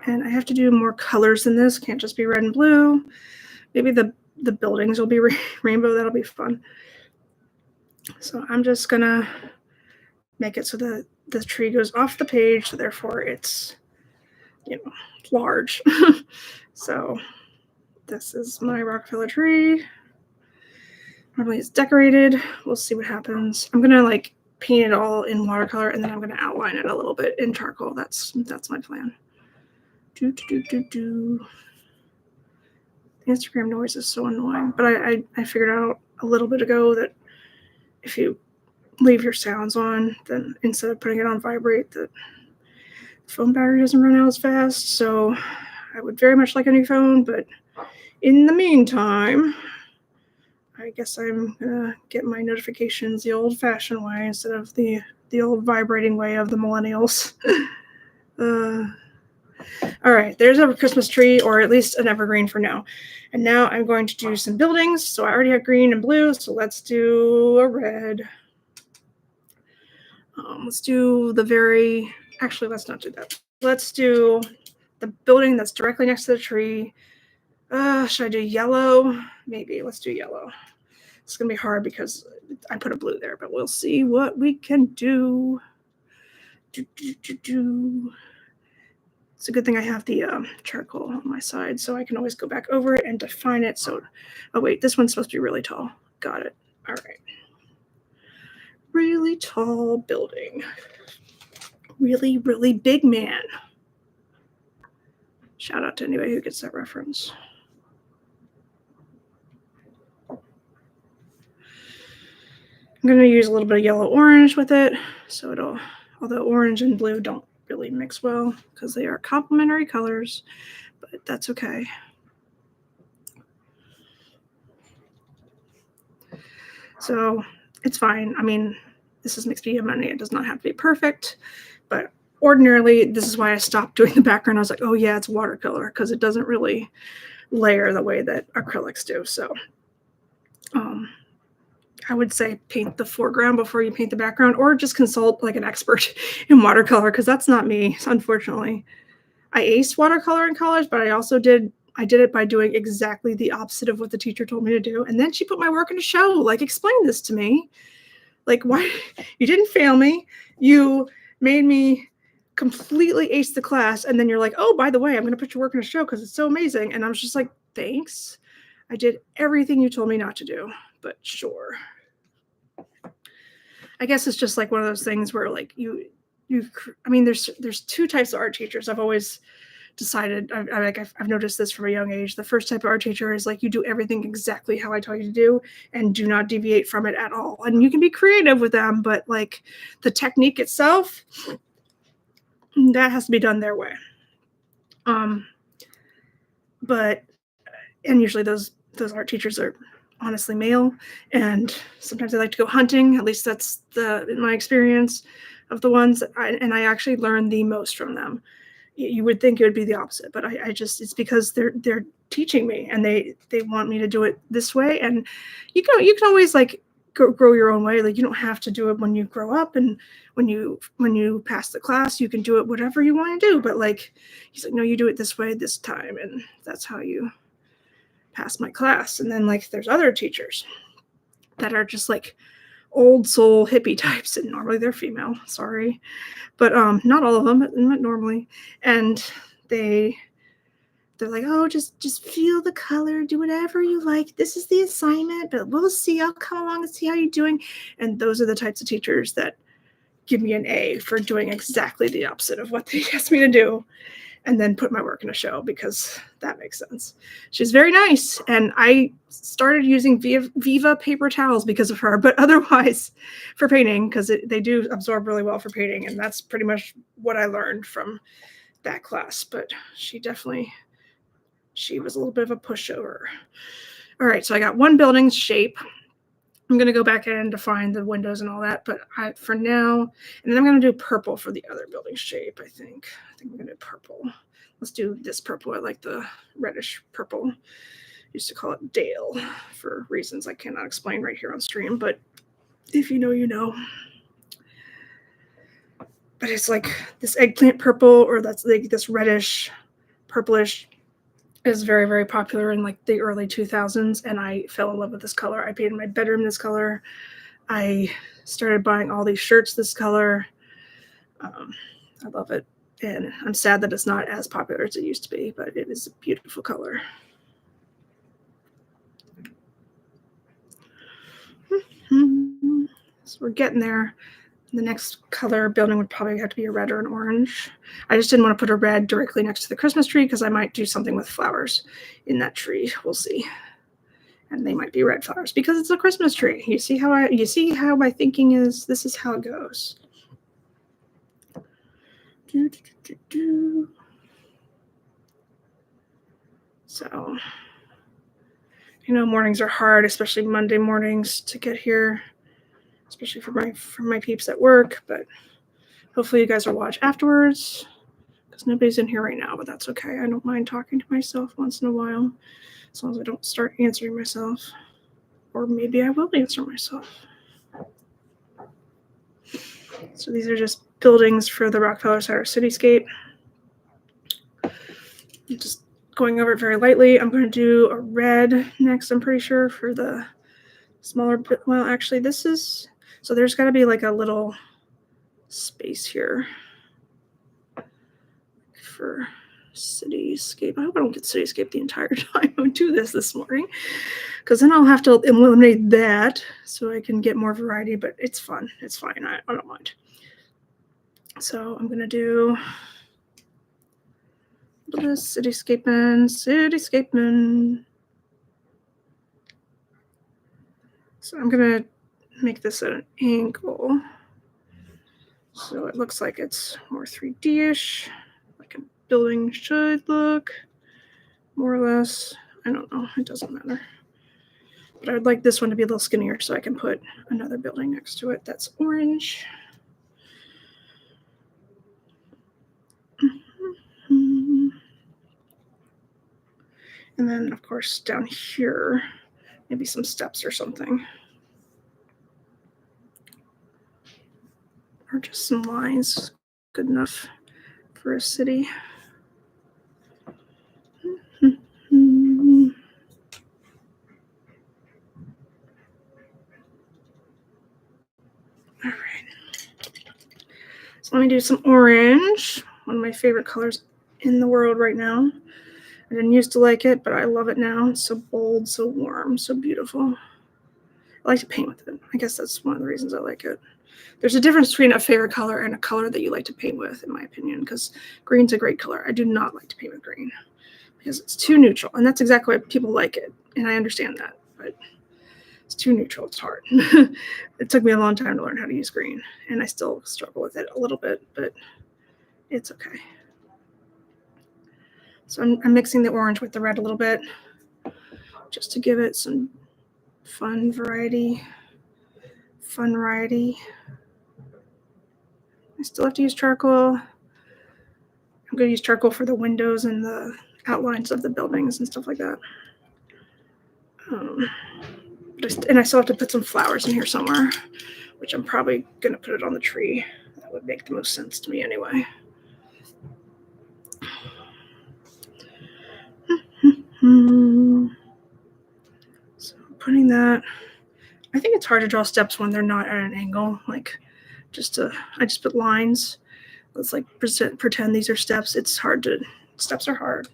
And I have to do more colors than this. Can't just be red and blue. Maybe the buildings will be rainbow. That'll be fun. So I'm just gonna make it so that the tree goes off the page, so therefore it's, large. So this is my Rockefeller tree. Normally it's decorated. We'll see what happens. I'm gonna like paint it all in watercolor, and then I'm gonna outline it a little bit in charcoal. That's my plan. Instagram noise is so annoying, but I figured out a little bit ago that if you leave your sounds on, then instead of putting it on vibrate, the phone battery doesn't run out as fast. So I would very much like a new phone, but in the meantime, I guess I'm gonna get my notifications the old-fashioned way instead of the old vibrating way of the millennials. All right, there's a Christmas tree, or at least an evergreen for now. And now I'm going to do some buildings. So I already have green and blue, so let's do a red. Let's do actually, let's not do that. Let's do the building that's directly next to the tree. Should I do yellow? Maybe. Let's do yellow. It's going to be hard because I put a blue there, but we'll see what we can do. It's a good thing I have the charcoal on my side, so I can always go back over it and define it. So, oh wait, this one's supposed to be really tall. Got it. All right. Really tall building. Really, really big man. Shout out to anybody who gets that reference. I'm going to use a little bit of yellow orange with it, so although orange and blue don't really mix well because they are complementary colors, but that's okay. So it's fine. I mean, this is mixed media money. It does not have to be perfect, but ordinarily, this is why I stopped doing the background. I was like, oh yeah, it's watercolor, because it doesn't really layer the way that acrylics do. So I would say paint the foreground before you paint the background, or just consult like an expert in watercolor, because that's not me, unfortunately. I aced watercolor in college, but I did it by doing exactly the opposite of what the teacher told me to do. And then she put my work in a show, like, explain this to me. Like, why? You didn't fail me. You made me completely ace the class. And then you're like, oh, by the way, I'm going to put your work in a show because it's so amazing. And I was just like, thanks. I did everything you told me not to do, but sure. I guess it's just like one of those things where like I mean, there's two types of art teachers. I've always decided, I've noticed this from a young age. The first type of art teacher is like, you do everything exactly how I tell you to do and do not deviate from it at all. And you can be creative with them, but like the technique itself, that has to be done their way. And usually those art teachers are honestly male, and sometimes they like to go hunting. At least that's in my experience of the ones and I actually learned the most from them. You would think it would be the opposite, but I just, it's because they're teaching me, and they want me to do it this way. And you can always like grow your own way. Like, you don't have to do it when you grow up, and when you pass the class, you can do it whatever you want to do. But like, he's like, no, you do it this way this time, and that's how you pass my class. And then like, there's other teachers that are just like old soul hippie types, and normally they're female, sorry. But not all of them, but normally. And they're like, oh, just feel the color, do whatever you like. This is the assignment, but we'll see. I'll come along and see how you're doing. And those are the types of teachers that give me an A for doing exactly the opposite of what they asked me to do, and then put my work in a show, because that makes sense. She's very nice, and I started using Viva paper towels because of her, but otherwise for painting, because they do absorb really well for painting, and that's pretty much what I learned from that class. But she was a little bit of a pushover. All right, so I got one building's shape. I'm going to go back in to find the windows and all that, but for now, and then I'm going to do purple for the other building shape, I think. I'm going to do purple. Let's do this purple. I like the reddish purple. Used to call it Dale for reasons I cannot explain right here on stream, but if you know, you know. But it's like this eggplant purple, or that's like this reddish, purplish, is very, very popular in like the early 2000s, and I fell in love with this color. I painted my bedroom this color. I started buying all these shirts this color. I love it, and I'm sad that it's not as popular as it used to be, but it is a beautiful color. So we're getting there. The next color building would probably have to be a red or an orange. I just didn't want to put a red directly next to the Christmas tree, because I might do something with flowers in that tree. We'll see. And they might be red flowers because it's a Christmas tree. You see how my thinking is? This is how it goes. So, mornings are hard, especially Monday mornings to get here, especially for my peeps at work. But hopefully you guys will watch afterwards, because nobody's in here right now, but that's okay. I don't mind talking to myself once in a while, as long as I don't start answering myself. Or maybe I will answer myself. So these are just buildings for the Rockefeller Center cityscape. I'm just going over it very lightly. I'm going to do a red next, I'm pretty sure, for the smaller, well, actually so there's got to be like a little space here for cityscape. I hope I don't get cityscape the entire time I do this morning, because then I'll have to eliminate that so I can get more variety, but it's fun. It's fine. I don't mind. So I'm going to do this cityscaping. So I'm going to make this at an angle, so it looks like it's more 3D-ish, like a building should look, more or less. I don't know. It doesn't matter. But I would like this one to be a little skinnier, so I can put another building next to it that's orange. And then, of course, down here, maybe some steps or something. Or just some lines. Good enough for a city. All right. So let me do some orange, one of my favorite colors in the world right now. I didn't used to like it, but I love it now. It's so bold, so warm, so beautiful. I like to paint with it. I guess that's one of the reasons I like it. There's a difference between a favorite color and a color that you like to paint with, in my opinion, because green's a great color. I do not like to paint with green because it's too neutral, and that's exactly why people like it, and I understand that, but it's too neutral. It's hard. It took me a long time to learn how to use green, and I still struggle with it a little bit, but it's okay. So I'm mixing the orange with the red a little bit just to give it some fun variety. I still have to use charcoal. I'm going to use charcoal for the windows and the outlines of the buildings and stuff like that. And I still have to put some flowers in here somewhere, which I'm probably going to put it on the tree. That would make the most sense to me anyway. So putting that, I think it's hard to draw steps when they're not at an angle. Like, I just put lines. Let's like pretend these are steps. It's hard to, steps are hard.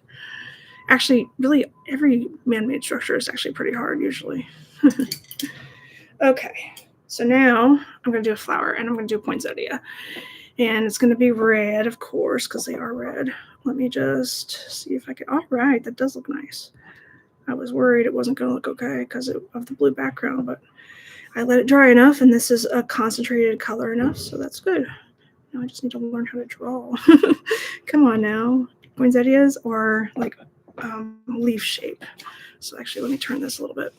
Actually, really, every man-made structure is actually pretty hard usually. Okay, so now I'm going to do a flower, and I'm going to do a poinsettia. And it's going to be red, of course, because they are red. Let me just see if I can. All right, that does look nice. I was worried it wasn't going to look okay because of the blue background, but I let it dry enough, and this is a concentrated color enough, so that's good. Now I just need to learn how to draw. Come on now. Poinsettias are like leaf shape. So actually, let me turn this a little bit.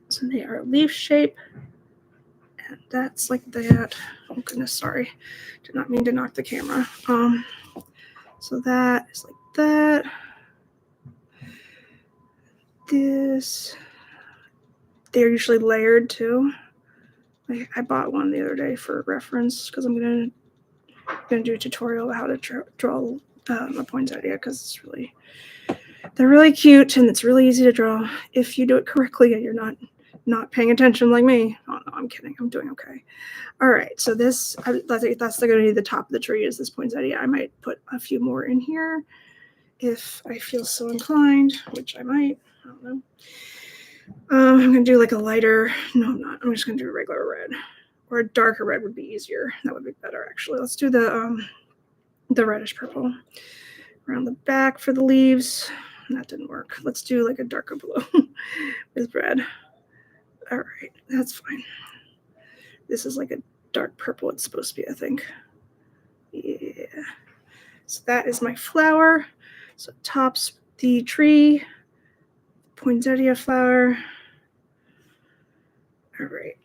So they are leaf shape. And that's like that. Oh goodness, sorry. Did not mean to knock the camera. So that is like that. This, they're usually layered too. I bought one the other day for reference because I'm gonna do a tutorial about how to draw a poinsettia because they're really cute and it's really easy to draw if you do it correctly and you're not paying attention like me. Oh no, I'm kidding. I'm doing okay. All right, so that's going to be the top of the tree is this poinsettia. I might put a few more in here if I feel so inclined, which I might. I don't know. I'm going to do like a lighter. No, I'm not. I'm just going to do a regular red, or a darker red would be easier. That would be better actually. Let's do the reddish purple around the back for the leaves. That didn't work. Let's do like a darker blue with red. All right, that's fine. This is like a dark purple it's supposed to be, I think. Yeah. So that is my flower. So it tops the tree, poinsettia flower. All right.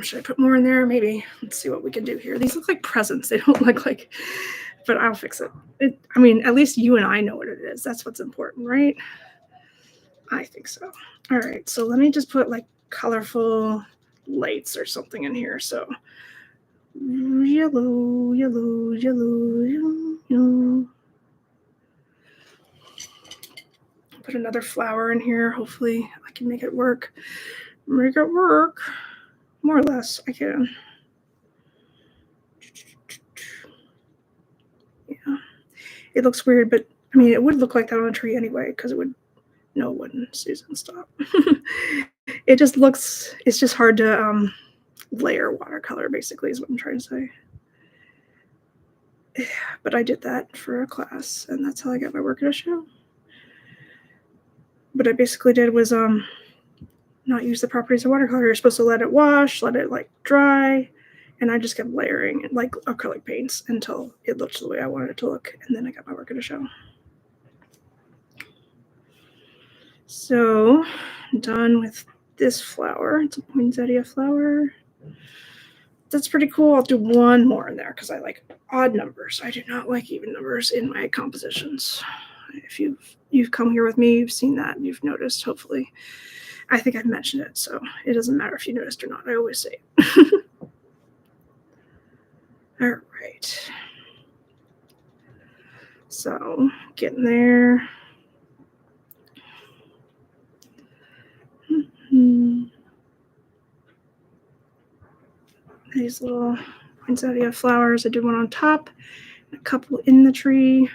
Should I put more in there? Maybe. Let's see what we can do here. These look like presents. They don't look like, but I'll fix it. I mean, at least you and I know what it is. That's what's important, right? I think so. All right. So let me just put like colorful lights or something in here. So yellow, yellow, yellow, yellow, yellow. Put another flower in here. Hopefully I can make it work. Make it work. More or less, I can. Yeah. It looks weird, but I mean, it would look like that on a tree anyway, because it would. No, it wouldn't. Susan, stop. It just looks, it's just hard to layer watercolor, basically, is what I'm trying to say. But I did that for a class, and that's how I got my work at a show. What I basically did was not use the properties of watercolor. You're supposed to let it wash, let it like dry, and I just kept layering it like acrylic paints until it looked the way I wanted it to look, and then I got my work at a show. So, done with this flower. It's a poinsettia flower. That's pretty cool. I'll do one more in there because I like odd numbers. I do not like even numbers in my compositions. If you've come here with me, you've seen that, you've noticed, hopefully. I think I've mentioned it, so it doesn't matter if you noticed or not. I always say it. All right. So, getting there. These little poinsettia flowers. I did one on top, a couple in the tree,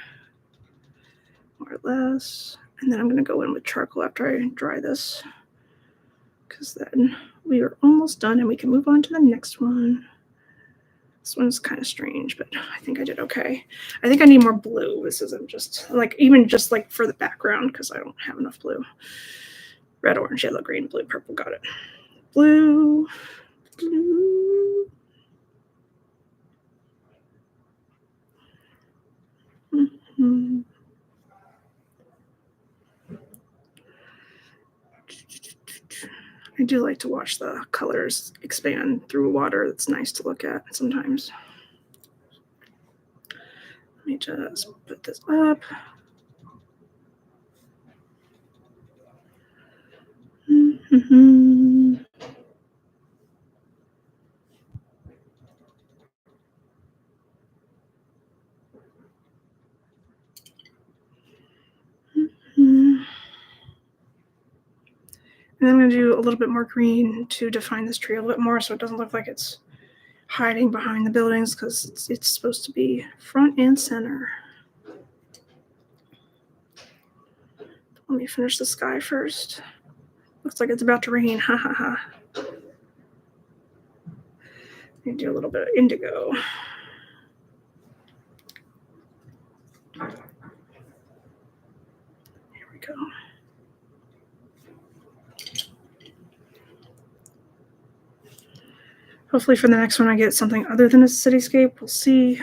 more or less. And then I'm going to go in with charcoal after I dry this, because then we are almost done and we can move on to the next one. This one's kind of strange, but I think I did okay. I think I need more blue. This isn't just like, even just like for the background, because I don't have enough blue. Red, orange, yellow, green, blue, purple. Got it. Blue, blue. Mm-hmm. I do like to watch the colors expand through water. It's nice to look at sometimes. Let me just put this up. Mm-hmm. And I'm going going to do a little bit more green to define this tree a little bit more so it doesn't look like it's hiding behind the buildings, because it's supposed to be front and center. Let me finish the sky first. Looks like it's about to rain. Ha ha ha. Let me do a little bit of indigo. Here we go. Hopefully for the next one I get something other than a cityscape. We'll see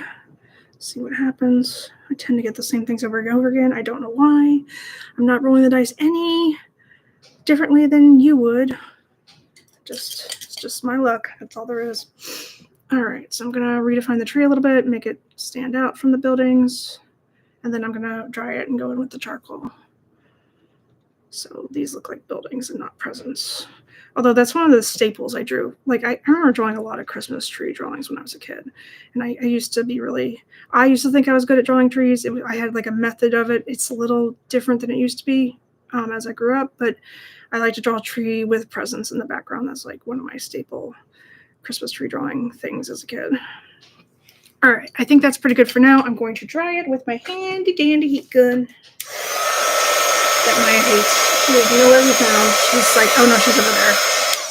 what happens. I tend to get the same things over and over again. I don't know why. I'm not rolling the dice any differently than you would. It's just my luck. That's all there is. All right, so I'm going to redefine the tree a little bit, make it stand out from the buildings, and then I'm going to dry it and go in with the charcoal. So these look like buildings and not presents. Although that's one of the staples I drew. Like I remember drawing a lot of Christmas tree drawings when I was a kid. And I used to think I was good at drawing trees. I had like a method of it. It's a little different than it used to be as I grew up. But I like to draw a tree with presents in the background. That's like one of my staple Christmas tree drawing things as a kid. All right, I think that's pretty good for now. I'm going to dry it with my handy dandy heat gun that Maya hates. She is nowhere to be found. She's like, oh no, she's over there.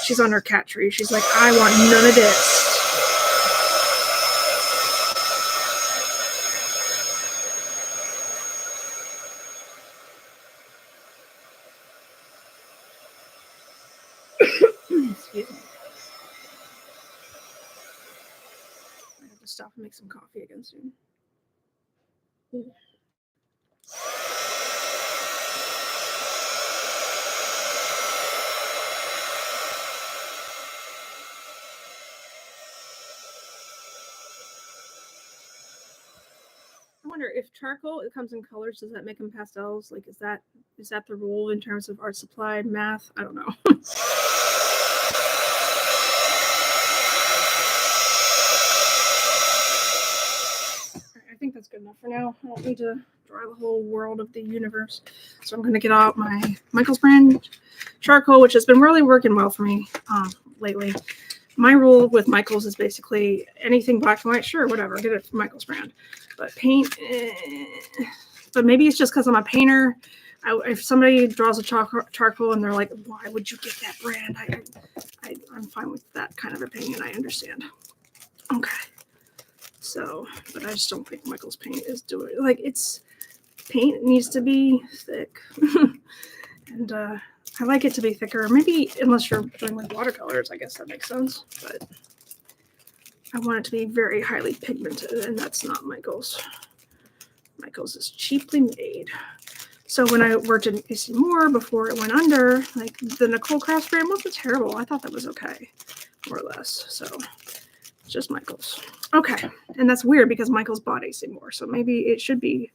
She's on her cat tree. She's like, I want none of this. Excuse me. I have to stop and make some coffee again soon. I wonder if charcoal, it comes in colors, does that make them pastels? Like, is that the rule in terms of art supply math? I don't know. I think that's good enough for now. I don't need to draw the whole world of the universe. So I'm going to get out my Michael's brand charcoal, which has been really working well for me lately. My rule with Michael's is basically anything black and white, sure, whatever, get it from Michael's brand. But paint, but maybe it's just because I'm a painter. If somebody draws a charcoal and they're like, why would you get that brand? I'm fine with that kind of opinion. I understand. Okay. So, but I just don't think Michael's paint is doing, like, paint needs to be thick. And I like it to be thicker. Maybe unless you're doing like watercolors, I guess that makes sense. But I want it to be very highly pigmented, and that's not Michael's. Michael's is cheaply made. So when I worked in AC Moore before it went under, like the Nicole Crafts brand wasn't terrible. I thought that was okay, more or less. So it's just Michael's. Okay, and that's weird because Michael's bought AC Moore, so maybe it should be,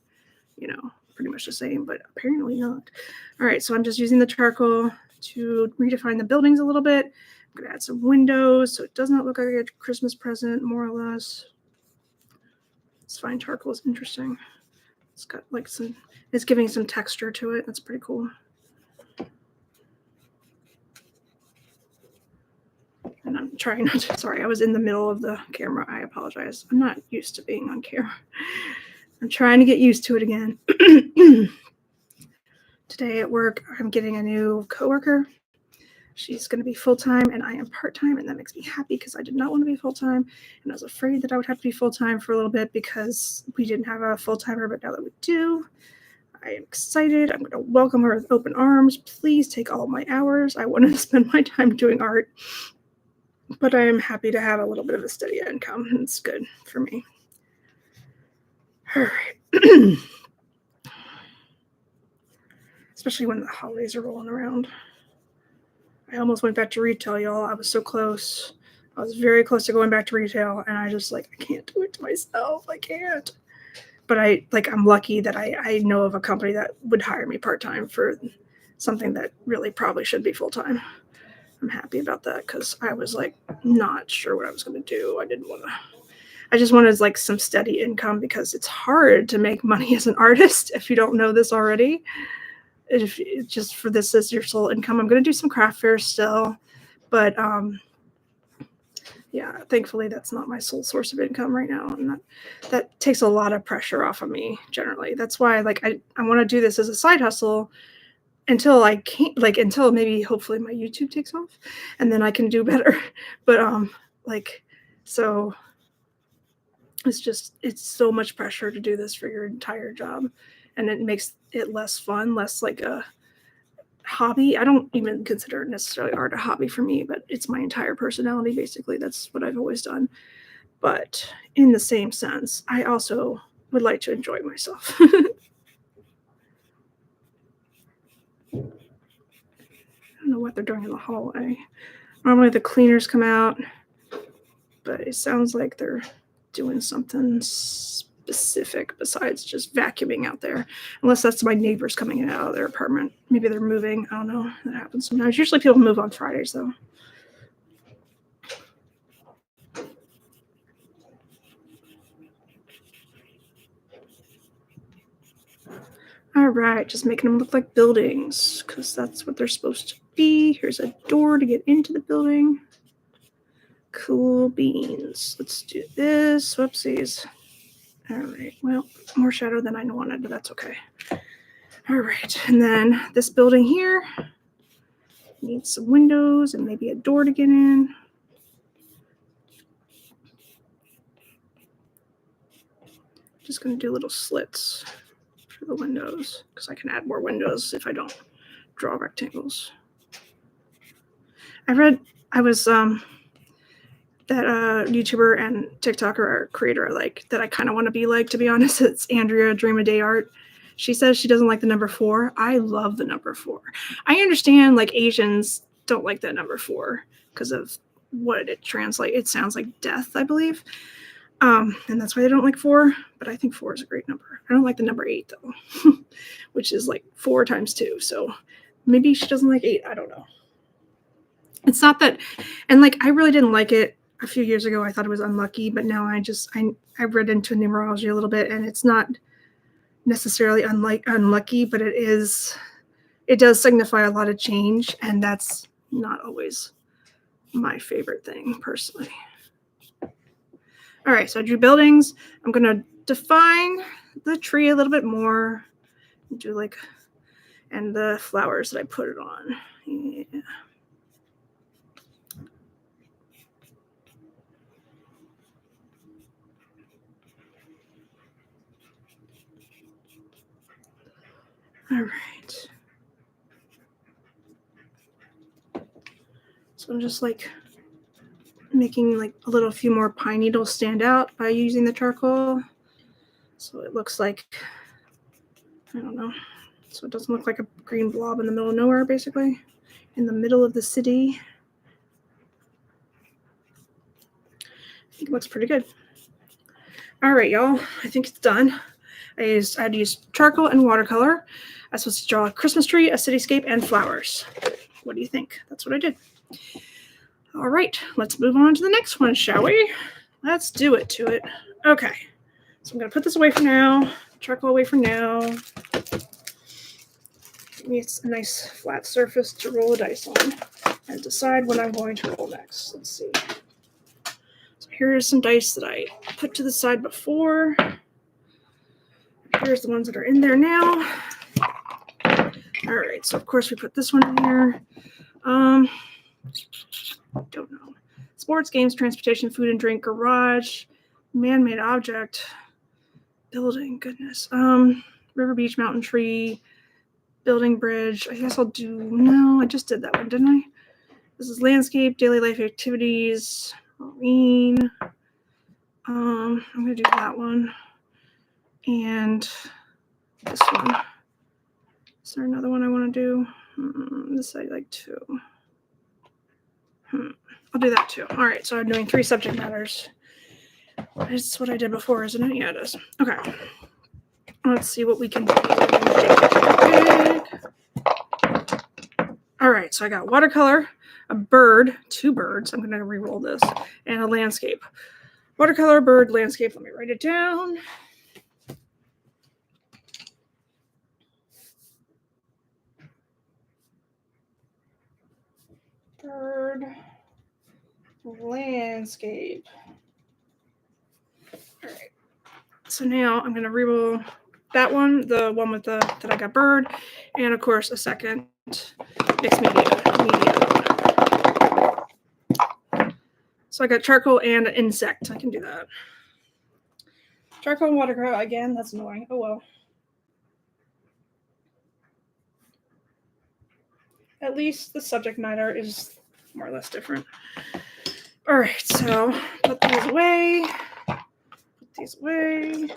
you know, pretty much the same, but apparently not. All right, so I'm just using the charcoal to redefine the buildings a little bit. I'm gonna add some windows so it does not look like a Christmas present, more or less. It's fine, charcoal is interesting. It's got like it's giving some texture to it. That's pretty cool. And I'm trying not to, sorry, I was in the middle of the camera. I apologize. I'm not used to being on camera. I'm trying to get used to it again. Today at work, I'm getting a new coworker. She's going to be full-time and I am part-time, and that makes me happy because I did not want to be full-time, and I was afraid that I would have to be full-time for a little bit because we didn't have a full-timer, but now that we do, I am excited. I'm going to welcome her with open arms. Please take all my hours. I want to spend my time doing art, but I am happy to have a little bit of a steady income. It's good for me. All right. Especially when the holidays are rolling around. I almost went back to retail, y'all. I was so close. I was very close to going back to retail, and I just like, I can't do it to myself. I can't. But I'm lucky that I know of a company that would hire me part-time for something that really probably should be full-time. I'm happy about that because I was like not sure what I was going to do. I just wanted like some steady income because it's hard to make money as an artist if you don't know this already. if just for this as your sole income. I'm going to do some craft fairs still, but yeah, thankfully that's not my sole source of income right now, and that takes a lot of pressure off of me generally. That's why like I want to do this as a side hustle until I can't, like until maybe hopefully my YouTube takes off and then I can do better. But like so it's so much pressure to do this for your entire job, and it makes it less fun, less like a hobby. I don't even consider it necessarily art a hobby for me, but it's my entire personality basically. That's what I've always done. But in the same sense, I also would like to enjoy myself. I don't know what they're doing in the hallway. Normally the cleaners come out, but it sounds like they're doing something specific besides just vacuuming out there. Unless that's my neighbors coming in and out of their apartment. Maybe they're moving. I don't know. That happens sometimes. Usually people move on Fridays though. All right, just making them look like buildings because that's what they're supposed to be. Here's a door to get into the building. Cool beans. Let's do this. Whoopsies. All right, well, more shadow than I wanted, but that's okay. All right, and then this building here needs some windows and maybe a door to get in. Just gonna do little slits for the windows because I can add more windows if I don't draw rectangles. I was that YouTuber and TikToker or creator that I kind of want to be like, to be honest. It's Andrea Dream a Day Art. She says she doesn't like the number 4. I love the number 4. I understand like Asians don't like that number 4 because of what it translates. It sounds like death, I believe. And that's why they don't like 4, but I think 4 is a great number. I don't like the number 8 though, which is like 4 times 2. So maybe she doesn't like 8. I don't know. It's not that, and like I really didn't like it a few years ago. I thought it was unlucky, but now I read into numerology a little bit, and it's not necessarily unlucky, but it does signify a lot of change, and that's not always my favorite thing personally. All right, so I drew buildings. I'm gonna define the tree a little bit more. Do like, and the flowers that I put it on. Yeah. All right. So I'm just like making like a few more pine needles stand out by using the charcoal. So it looks like, I don't know. So it doesn't look like a green blob in the middle of nowhere, basically. In the middle of the city. I think it looks pretty good. All right, y'all. I think it's done. I had to use charcoal and watercolor. I was supposed to draw a Christmas tree, a cityscape, and flowers. What do you think? That's what I did. All right, let's move on to the next one, shall we? Let's do it to it. Okay, so I'm going to put this away for now. Charcoal away for now. It's a nice flat surface to roll the dice on and decide what I'm going to roll next. Let's see. So here's some dice that I put to the side before. Here's the ones that are in there now. All right, so of course we put this one in here. Don't know. Sports, games, transportation, food and drink, garage, man-made object, building, goodness. River, beach, mountain, tree, building, bridge. I guess I'll do, no, I just did that one, didn't I? This is landscape, daily life activities, marine. I'm gonna do that one. And this one. Is there another one I want to do? This I like too. I'll do that too. All right, so I'm doing 3 subject matters. That's what I did before, isn't it? Yeah, it is. Okay. Let's see what we can do. All right, so I got watercolor, a bird, 2 birds. I'm going to re-roll this, and a landscape. Watercolor, bird, landscape. Let me write it down. Bird landscape. All right. So now I'm going to reroll that one, the one with the that I got bird, and of course a second mixed media. So I got charcoal and an insect. I can do that. Charcoal and watercolor again. That's annoying. Oh well. At least the subject matter is more or less different. All right, so put these away. Put these away.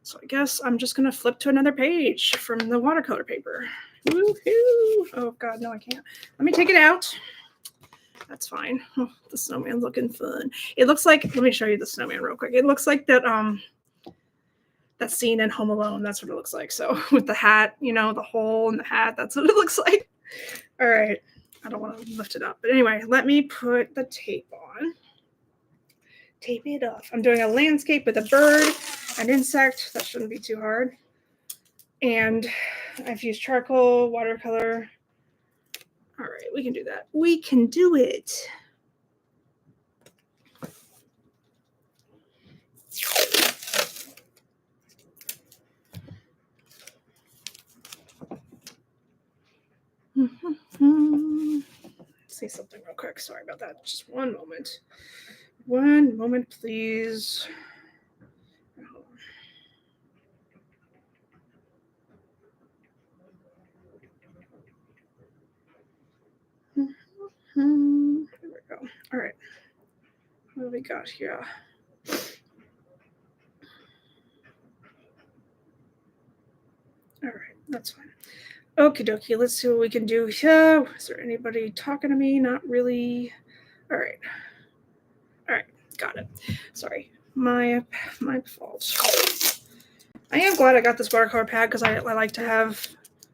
So I guess I'm just gonna flip to another page from the watercolor paper. Woohoo! Oh God, no, I can't. Let me take it out. That's fine. Oh, the snowman's looking fun. It looks like. Let me show you the snowman real quick. It looks like that. That scene in Home Alone. That's what it looks like. So with the hat, you know, the hole in the hat. That's what it looks like. All right. I don't want to lift it up, but anyway, let me put the tape on. Tape it off. I'm doing a landscape with a bird, an insect. That shouldn't be too hard. And I've used charcoal, watercolor. All right, we can do that. We can do it. Let's see something real quick. Sorry about that. Just one moment. One moment, please. Here we go. All right. What do we got here? All right, that's fine. Okie dokie, let's see what we can do here. Is there anybody talking to me? Not really. All right. All right, got it. Sorry, my fault. I am glad I got this watercolor pad because I like to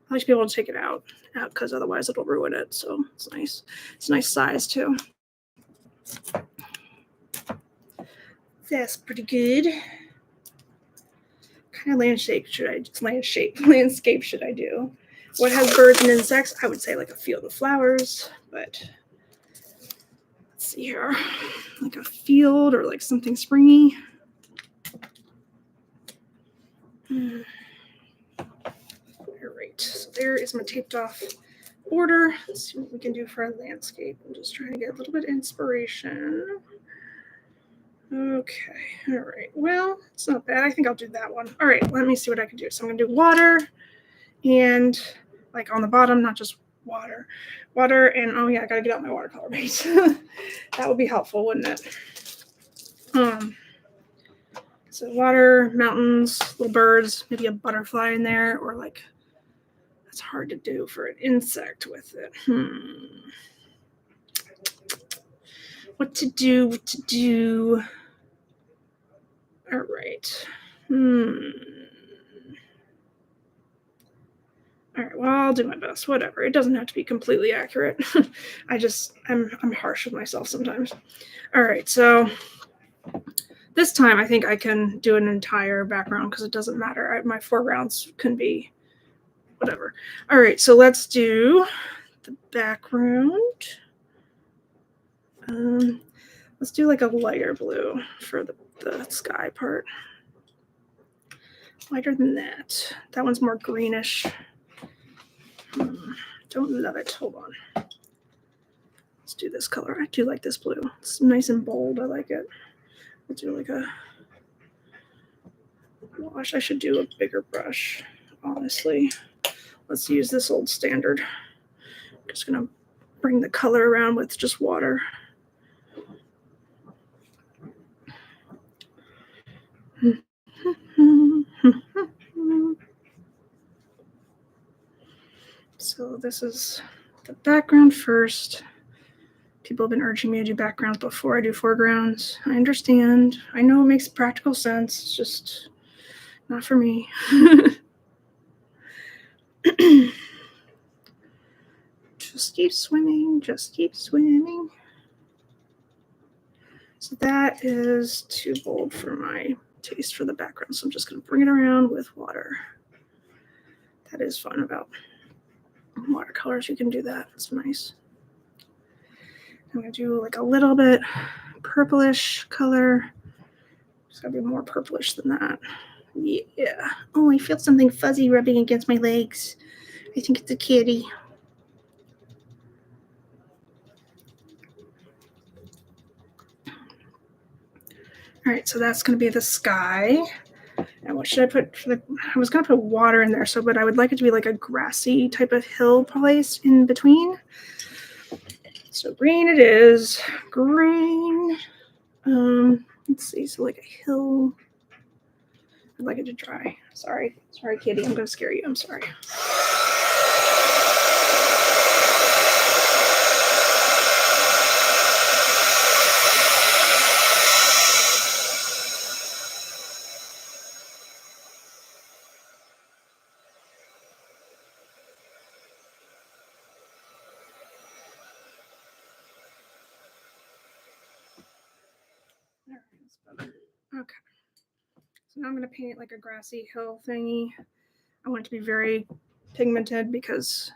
be able to take it out because otherwise it'll ruin it. So it's nice. It's a nice size too. That's pretty good. What kind of landscape should I do? What has birds and insects? I would say like a field of flowers, but let's see here. Like a field or like something springy. All right, so there is my taped off border. Let's see what we can do for a landscape. I'm just trying to get a little bit of inspiration. Okay, all right. Well, it's not bad. I think I'll do that one. All right, let me see what I can do. So I'm gonna do water and like on the bottom, not just water, and oh yeah, I gotta get out my watercolor base. That would be helpful, wouldn't it? So water, mountains, little birds, maybe a butterfly in there, or like that's hard to do for an insect with it. What to do? All right. All right, well, I'll do my best. Whatever. It doesn't have to be completely accurate. I'm harsh with myself sometimes. All right, so this time I think I can do an entire background because it doesn't matter. My foregrounds can be whatever. All right, so let's do the background. Let's do like a lighter blue for the sky part. Lighter than that. That one's more greenish. Don't love it. Hold on. Let's do this color. I do like this blue. It's nice and bold. I like it. Let's do like a wash. I should do a bigger brush, honestly. Let's use this old standard. I'm just going to bring the color around with just water. So this is the background first. People have been urging me to do backgrounds before I do foregrounds. I understand. I know it makes practical sense. It's just not for me. Just keep swimming. Just keep swimming. So that is too bold for my taste for the background. So I'm just going to bring it around with water. That is fun about watercolors. You can do that. It's nice. I'm going to do like a little bit purplish color. It's got to be more purplish than that. Yeah. Oh, I feel something fuzzy rubbing against my legs. I think it's a kitty. All right, so that's going to be the sky. And what should I put for the, I was going to put water in there, but I would like it to be like a grassy type of hill place in between. So green it is. Green. Let's see, so like a hill. I'd like it to dry. Sorry, kitty, I'm going to scare you. I'm sorry. Okay. So now I'm going to paint like a grassy hill thingy. I want it to be very pigmented because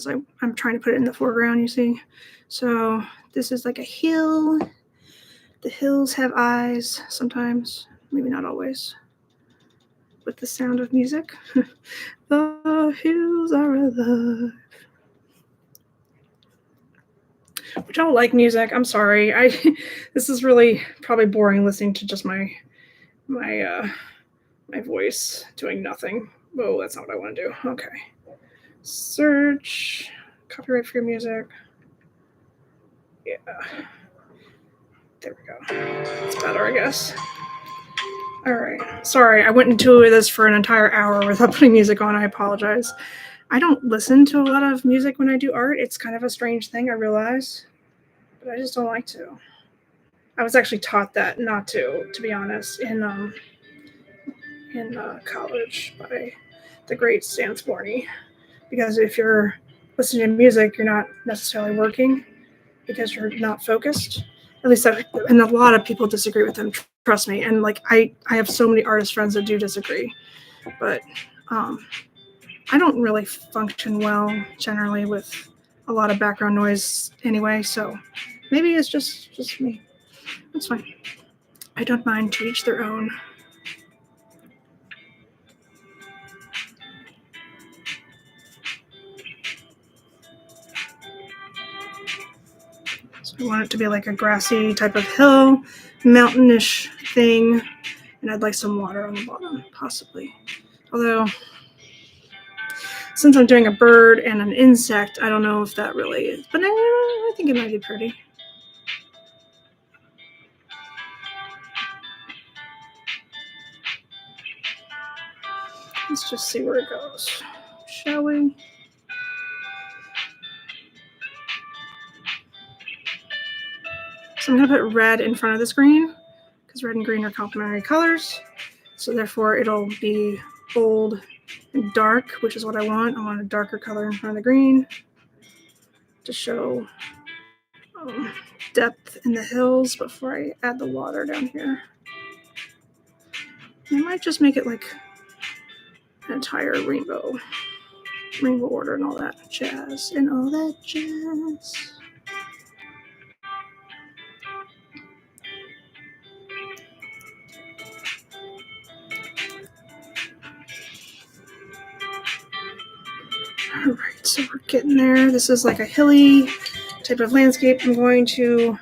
I'm trying to put it in the foreground, you see. So this is like a hill. The hills have eyes sometimes, maybe not always. With the sound of music. The hills are alive. Which I don't like music. I'm sorry. This is really probably boring listening to just my voice doing nothing. Oh, that's not what I want to do. Okay. Search. Copyright free music. Yeah. There we go. It's better, I guess. All right. Sorry, I went into this for an entire hour without putting music on. I apologize. I don't listen to a lot of music when I do art. It's kind of a strange thing, I realize. But I just don't like to. I was actually taught that not to be honest, in college by the great Stan Sporny. Because if you're listening to music, you're not necessarily working because you're not focused. At least and a lot of people disagree with them, trust me. And like I have so many artist friends that do disagree. But I don't really function well generally with a lot of background noise anyway, so maybe it's just me. That's fine. I don't mind, to each their own. So I want it to be like a grassy type of hill, mountainish thing, and I'd like some water on the bottom, possibly. Although, since I'm doing a bird and an insect, I don't know if that really is, but I think it might be pretty. Let's just see where it goes, shall we? So I'm going to put red in front of this green because red and green are complementary colors. So therefore it'll be bold and dark, which is what I want. I want a darker color in front of the green to show depth in the hills before I add the water down here. I might just make it like an entire rainbow order and all that jazz. All right, so we're getting there. This is like a hilly type of landscape. I'm going to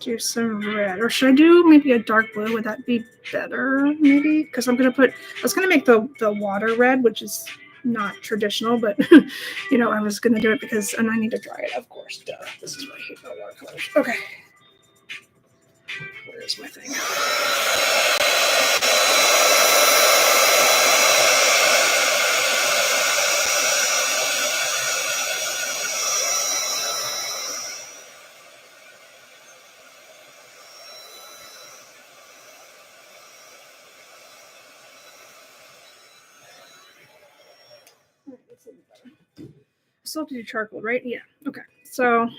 do some red, or should I do maybe a dark blue? Would that be better? Maybe because I was gonna make the water red, which is not traditional, but I was gonna do it because, and I need to dry it, of course. Duh. This is what I hate about watercolors. Okay, where's my thing? Still have to do charcoal, right? Yeah. Okay. So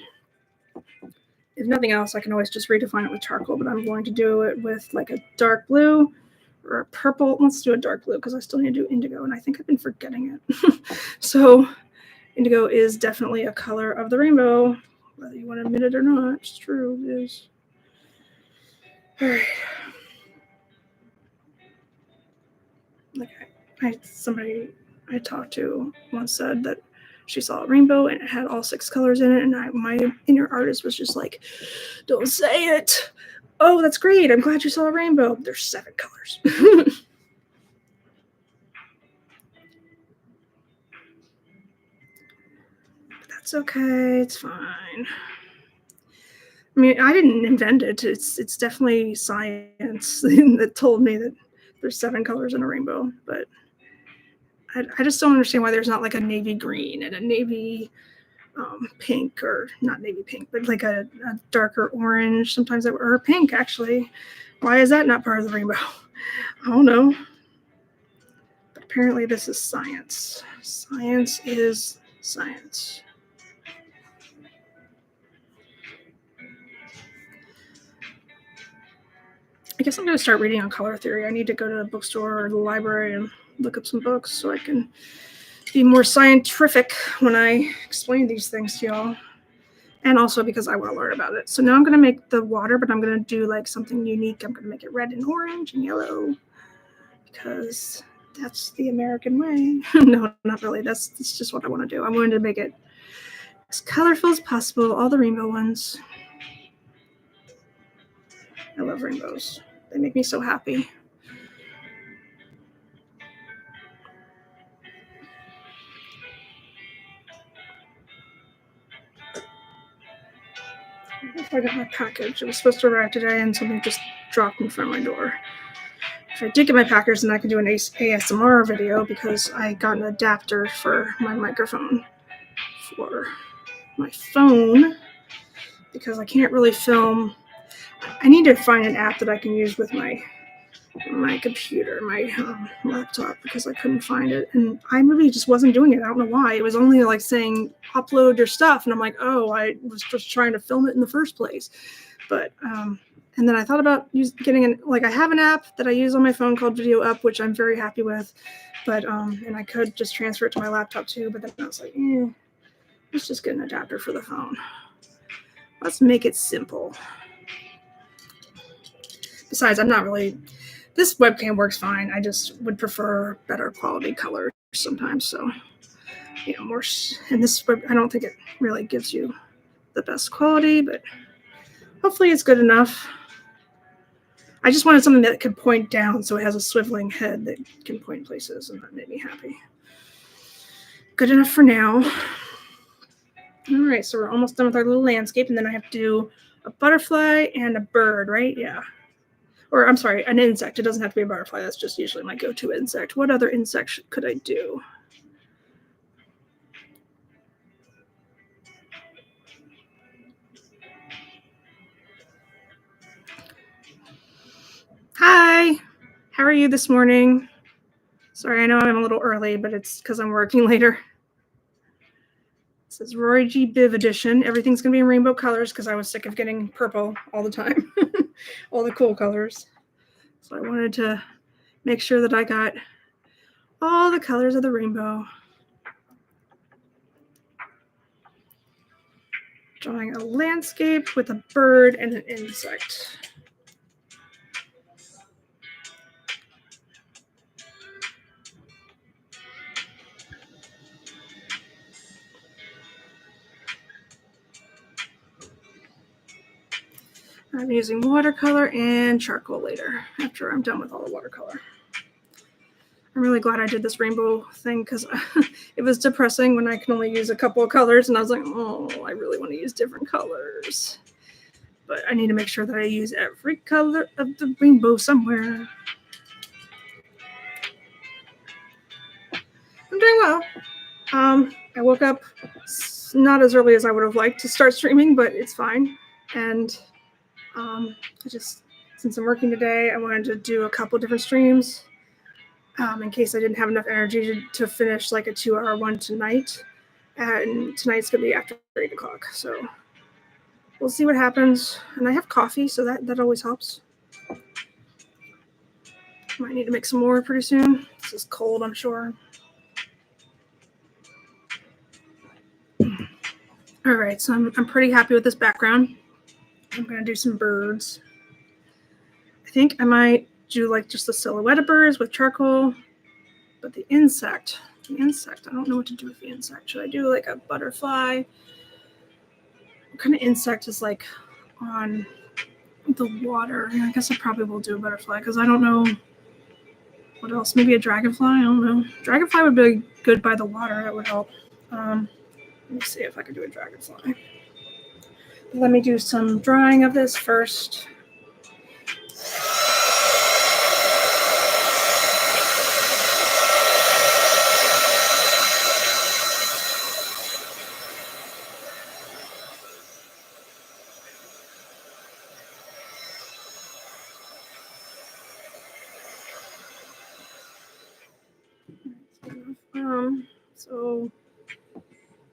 if nothing else, I can always just redefine it with charcoal, but I'm going to do it with like a dark blue or a purple. Let's do a dark blue because I still need to do indigo, and I think I've been forgetting it. So indigo is definitely a color of the rainbow, Whether you want to admit it or not, it's true. It is. All right. Like somebody I talked to once said that she saw a rainbow and it had all 6 colors in it, and my inner artist was just like, "Don't say it." Oh, that's great. I'm glad you saw a rainbow. There's 7 colors. That's okay. It's fine. I mean, I didn't invent it. It's definitely science that told me that there's 7 colors in a rainbow. But I just don't understand why there's not like a navy green and a navy pink, or not navy pink, but like a darker orange. Sometimes or pink actually. Why is that not part of the rainbow? I don't know. But apparently this is science. Science is science. I guess I'm going to start reading on color theory. I need to go to the bookstore or the library and look up some books so I can be more scientific when I explain these things to y'all. And also because I want to learn about it. So now I'm going to make the water, but I'm going to do like something unique. I'm going to make it red and orange and yellow because that's the American way. No, not really. That's just what I want to do. I wanted to make it as colorful as possible, all the rainbow ones. I love rainbows. They make me so happy. If I got my package, it was supposed to arrive today and something just dropped in front of my door. If I did get my package, then I can do an ASMR video because I got an adapter for my microphone for my phone because I can't really film. I need to find an app that I can use with my computer, my laptop, because I couldn't find it. And iMovie just wasn't doing it. I don't know why. It was only like saying upload your stuff. And I'm like, oh, I was just trying to film it in the first place. But, and then I thought about getting I have an app that I use on my phone called Video Up, which I'm very happy with. But, and I could just transfer it to my laptop too. But then I was like, let's just get an adapter for the phone. Let's make it simple. Besides, I'm not really... This webcam works fine. I just would prefer better quality colors sometimes. So, more. And this, I don't think it really gives you the best quality, but hopefully it's good enough. I just wanted something that could point down, so it has a swiveling head that can point places, and that made me happy. Good enough for now. All right, so we're almost done with our little landscape, and then I have to do a butterfly and a bird, right? Yeah. Or I'm sorry, an insect. It doesn't have to be a butterfly. That's just usually my go-to insect. What other insect could I do? Hi, how are you this morning? Sorry, I know I'm a little early, but it's because I'm working later. It says ROYGBIV edition. Everything's going to be in rainbow colors because I was sick of getting purple all the time. All the cool colors. So I wanted to make sure that I got all the colors of the rainbow. Drawing a landscape with a bird and an insect. I'm using watercolor and charcoal later after I'm done with all the watercolor. I'm really glad I did this rainbow thing because it was depressing when I can only use a couple of colors, and I was like, oh, I really want to use different colors. But I need to make sure that I use every color of the rainbow somewhere. I'm doing well. I woke up not as early as I would have liked to start streaming, but it's fine. And since I'm working today, I wanted to do a couple different streams in case I didn't have enough energy to finish like a 2-hour one tonight. And tonight's going to be after 8 o'clock. So we'll see what happens. And I have coffee, so that always helps. Might need to make some more pretty soon. This is cold, I'm sure. All right, so I'm pretty happy with this background. I'm going to do some birds. I think I might do like just the silhouette of birds with charcoal, but the insect, I don't know what to do with the insect. Should I do like a butterfly? What kind of insect is like on the water? I guess I probably will do a butterfly because I don't know what else. Maybe a dragonfly? I don't know. Dragonfly would be good by the water. That would help. Let me see if I can do a dragonfly. Let me do some drawing of this first. So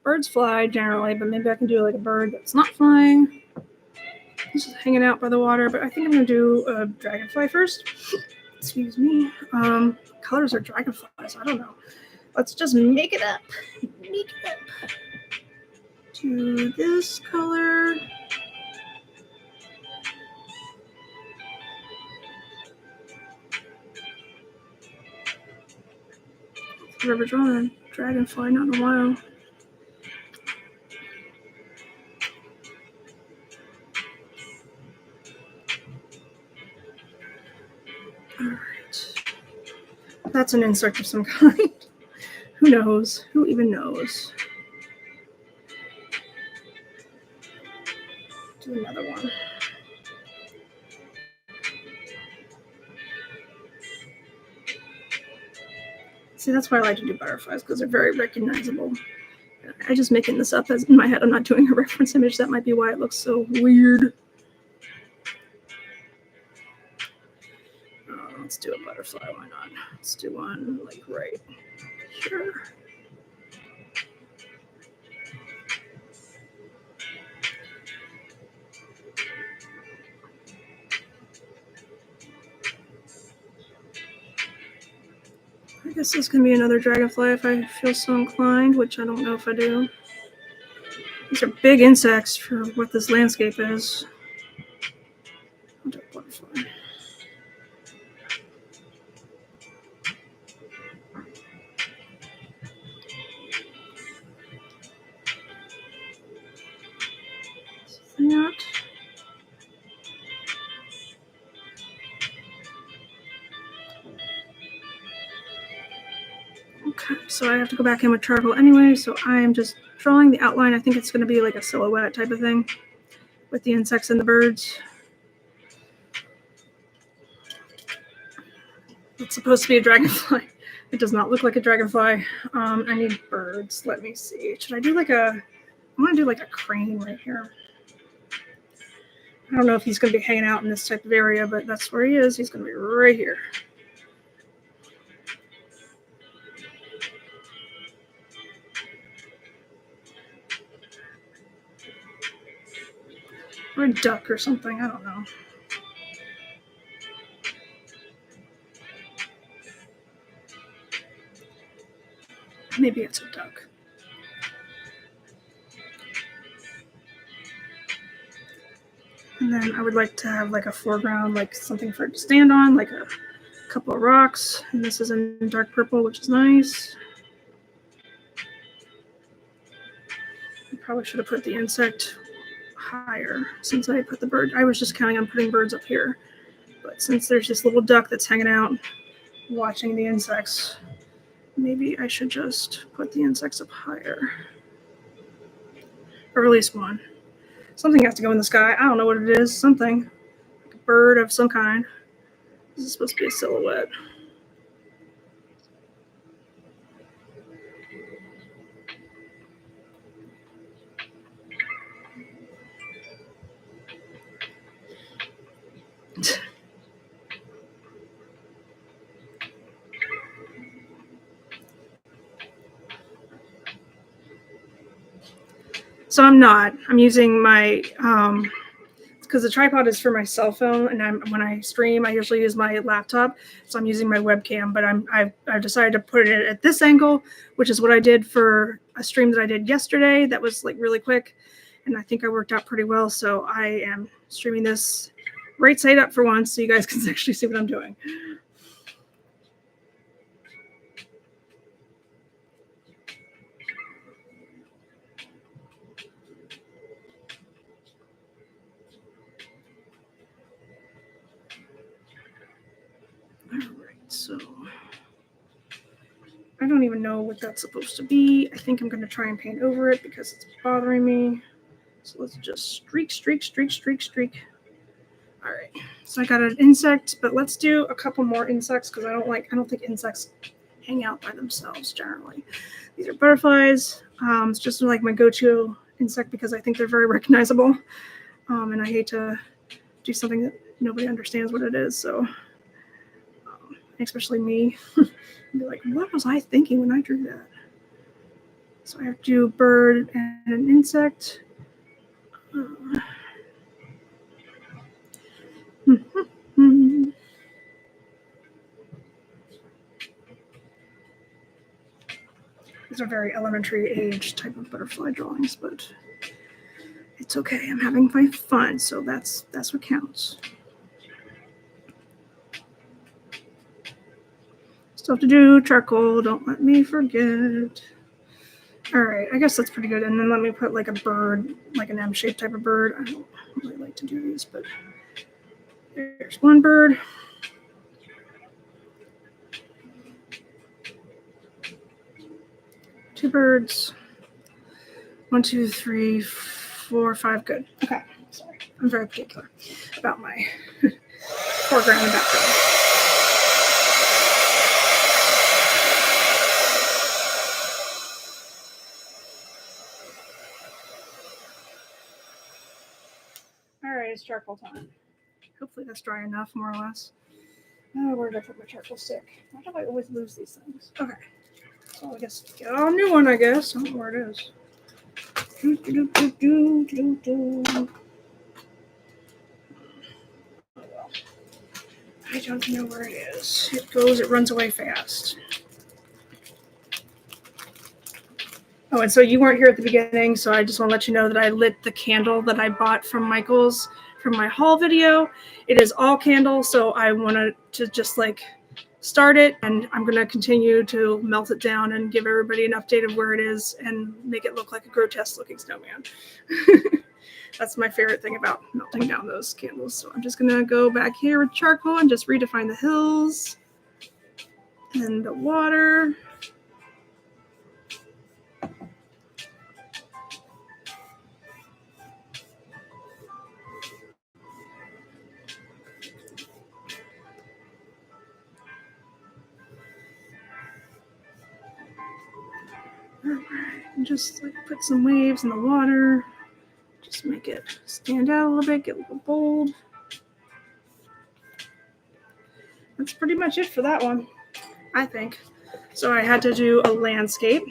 birds fly generally, but maybe I can do like a bird that's not flying. It's just hanging out by the water, but I think I'm gonna do a dragonfly first. Excuse me. Colors are dragonflies. I don't know. Let's just make it up. Make it up. Do this color. I've never drawn a dragonfly, not in a while. Alright. That's an insect of some kind. Who knows? Who even knows? Do another one. See, that's why I like to do butterflies, because they're very recognizable. I'm just making this up as in my head. I'm not doing a reference image. That might be why it looks so weird. Let's do a butterfly. Why not? Let's do one like right here. I guess this can be another dragonfly if I feel so inclined, which I don't know if I do. These are big insects for what this landscape is. I'll do a butterfly. That. Okay, so I have to go back in with charcoal anyway, so I am just drawing the outline. I think it's going to be like a silhouette type of thing with the insects and the birds. It's supposed to be a dragonfly. It does not look like a dragonfly. I need birds. Let me see. Should I do like a... I want to do like a crane right here. I don't know if he's going to be hanging out in this type of area, but that's where he is. He's going to be right here. Or a duck or something. I don't know. Maybe it's a duck. And then I would like to have like a foreground, like something for it to stand on, like a couple of rocks. And this is in dark purple, which is nice. I probably should have put the insect higher since I put the bird. I was just counting on putting birds up here. But since there's this little duck that's hanging out watching the insects, maybe I should just put the insects up higher. Or at least one. Something has to go in the sky. I don't know what it is. Something. Like a bird of some kind. This is supposed to be a silhouette. So I'm not. I'm using my because the tripod is for my cell phone, and when I stream, I usually use my laptop, so I'm using my webcam. But I've decided to put it at this angle, which is what I did for a stream that I did yesterday. That was like really quick, and I think I worked out pretty well. So I am streaming this right side up for once, so you guys can actually see what I'm doing. All right, so I don't even know what that's supposed to be. I think I'm going to try and paint over it because it's bothering me. So let's just streak. All right, so I got an insect, but let's do a couple more insects because I don't think insects hang out by themselves generally. These are butterflies. It's just like my go-to insect because I think they're very recognizable. And I hate to do something that nobody understands what it is. So, especially me, be like, what was I thinking when I drew that? So I have to do a bird and an insect. These are very elementary age type of butterfly drawings, but it's okay. I'm having my fun, so that's what counts. Still have to do charcoal. Don't let me forget. All right, I guess that's pretty good. And then let me put like a bird, like an M-shaped type of bird. I don't really like to do these, but there's one bird. Two birds. 1, 2, 3, 4, 5. Good. Okay. Sorry. I'm very particular about my foreground and background. All right, it's charcoal time. Hopefully that's dry enough, more or less. Oh, where did I put my charcoal stick? Why do I always lose these things? Okay. So I guess get a new one, I guess. I don't know where it is. Oh, well. I don't know where it is. It runs away fast. Oh, and so you weren't here at the beginning, so I just want to let you know that I lit the candle that I bought from Michael's from my haul video. It is all candle, so I wanted to just like start it, and I'm going to continue to melt it down and give everybody an update of where it is and make it look like a grotesque looking snowman. That's my favorite thing about melting down those candles. So I'm just going to go back here with charcoal and just redefine the hills and the water. And just like put some waves in the water. Just make it stand out a little bit, get a little bold. That's pretty much it for that one, I think. So I had to do a landscape.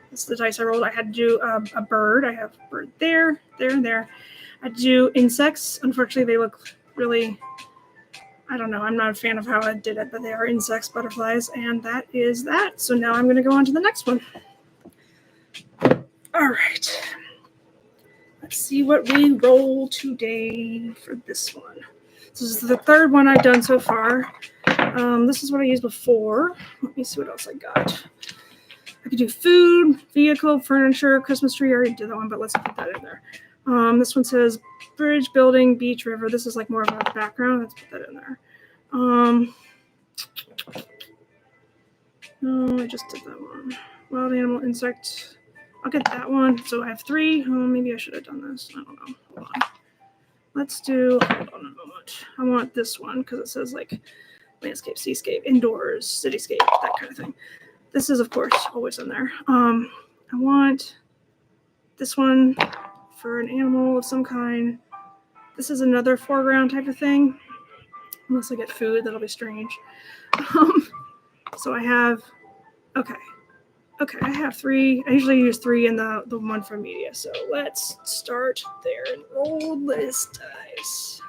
That's the dice I rolled. I had to do a bird. I have a bird there, and there. I had to do insects. Unfortunately, they look really, I don't know. I'm not a fan of how I did it, but they are insects, butterflies, and that is that. So now I'm going to go on to the next one. All right. Let's see what we roll today for this one. This is the third one I've done so far. This is what I used before. Let me see what else I got. I could do food, vehicle, furniture, Christmas tree. I already did that one, but let's put that in there. This one says bridge, building, beach, river. This is like more of a background. Let's put that in there. No, I just did that one. Wild animal, insect. I'll get that one. So I have 3. Maybe I should have done this. I don't know. Hold on. Let's do, hold on a moment. I want this one because it says like landscape, seascape, indoors, cityscape, that kind of thing. This is, of course, always in there. I want this one for an animal of some kind. This is another foreground type of thing. Unless I get food, that'll be strange. So I have, okay, I have 3. I usually use 3 in the one from media. So let's start there and roll this die. Nice.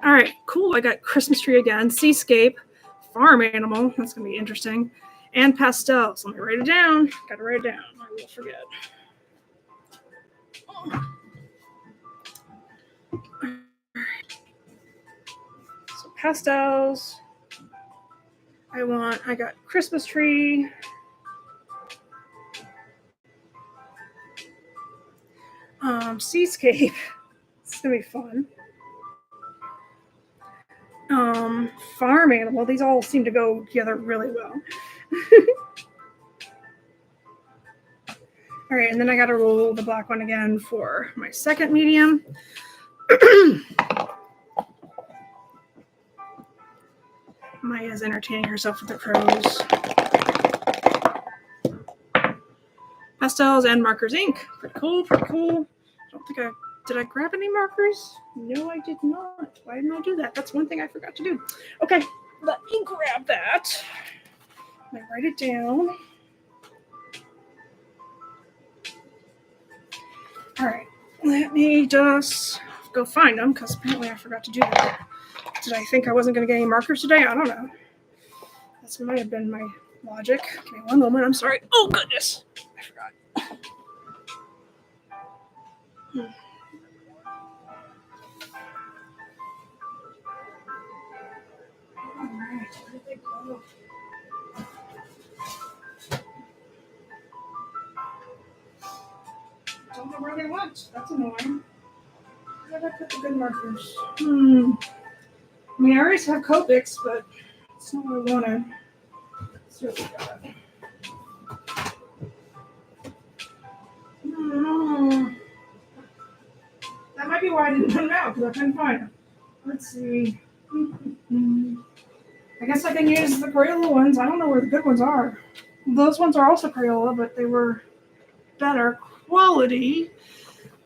All right, cool. I got Christmas tree again, seascape, farm animal. That's going to be interesting. And pastels. Let me write it down. Got to write it down. I will forget. So pastels. I got Christmas tree. Seascape. It's going to be fun. Farm animal. These all seem to go together really well. All right, and then I got to roll the black one again for my second medium. Maya's entertaining herself with the crows. Pastels and markers ink. Pretty cool, pretty cool. Did I grab any markers? No, I did not. Why didn't I do that? That's one thing I forgot to do. Okay, let me grab that. Let me write it down. All right, let me just go find them because apparently I forgot to do that. Did I think I wasn't going to get any markers today? I don't know. That might have been my logic. Give me one moment. I'm sorry. Oh, goodness. I forgot. All right. Where did they go? Don't know where they went. That's annoying. Where did I put the good markers? I mean, I always have Copics, but it's not what I wanted. Let's see what we got. That might be why I didn't put them out, because I couldn't find them. Let's see. I guess I can use the Crayola ones. I don't know where the good ones are. Those ones are also Crayola, but they were better quality.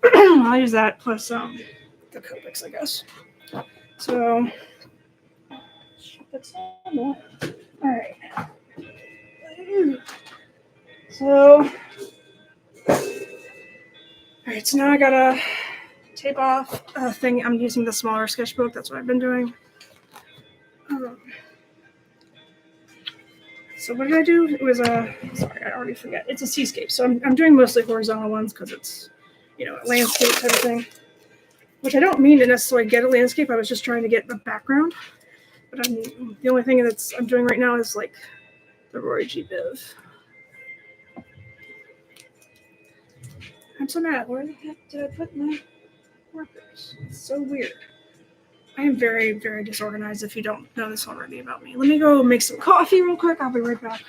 I'll use that plus the Copics, I guess. So, all right. So, all right. So now I gotta tape off a thing. I'm using the smaller sketchbook. That's what I've been doing. So what did I do? It was sorry, I already forget. It's a seascape. So I'm doing mostly horizontal ones because it's, a landscape type of thing. Which I don't mean to necessarily get a landscape. I was just trying to get the background. But the only thing I'm doing right now is like the ROYGBIV. I'm so mad. Where the heck did I put my markers? It's so weird. I am very, very disorganized if you don't know this already about me. Let me go make some coffee real quick. I'll be right back.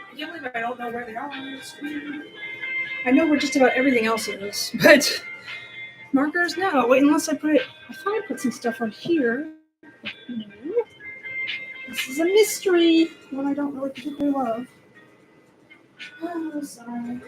I can't believe I don't know where they are on the screen. I know where just about everything else is, but markers, no. Wait, unless I thought I put some stuff on here. No. This is a mystery, one I don't really particularly love. Oh, sorry.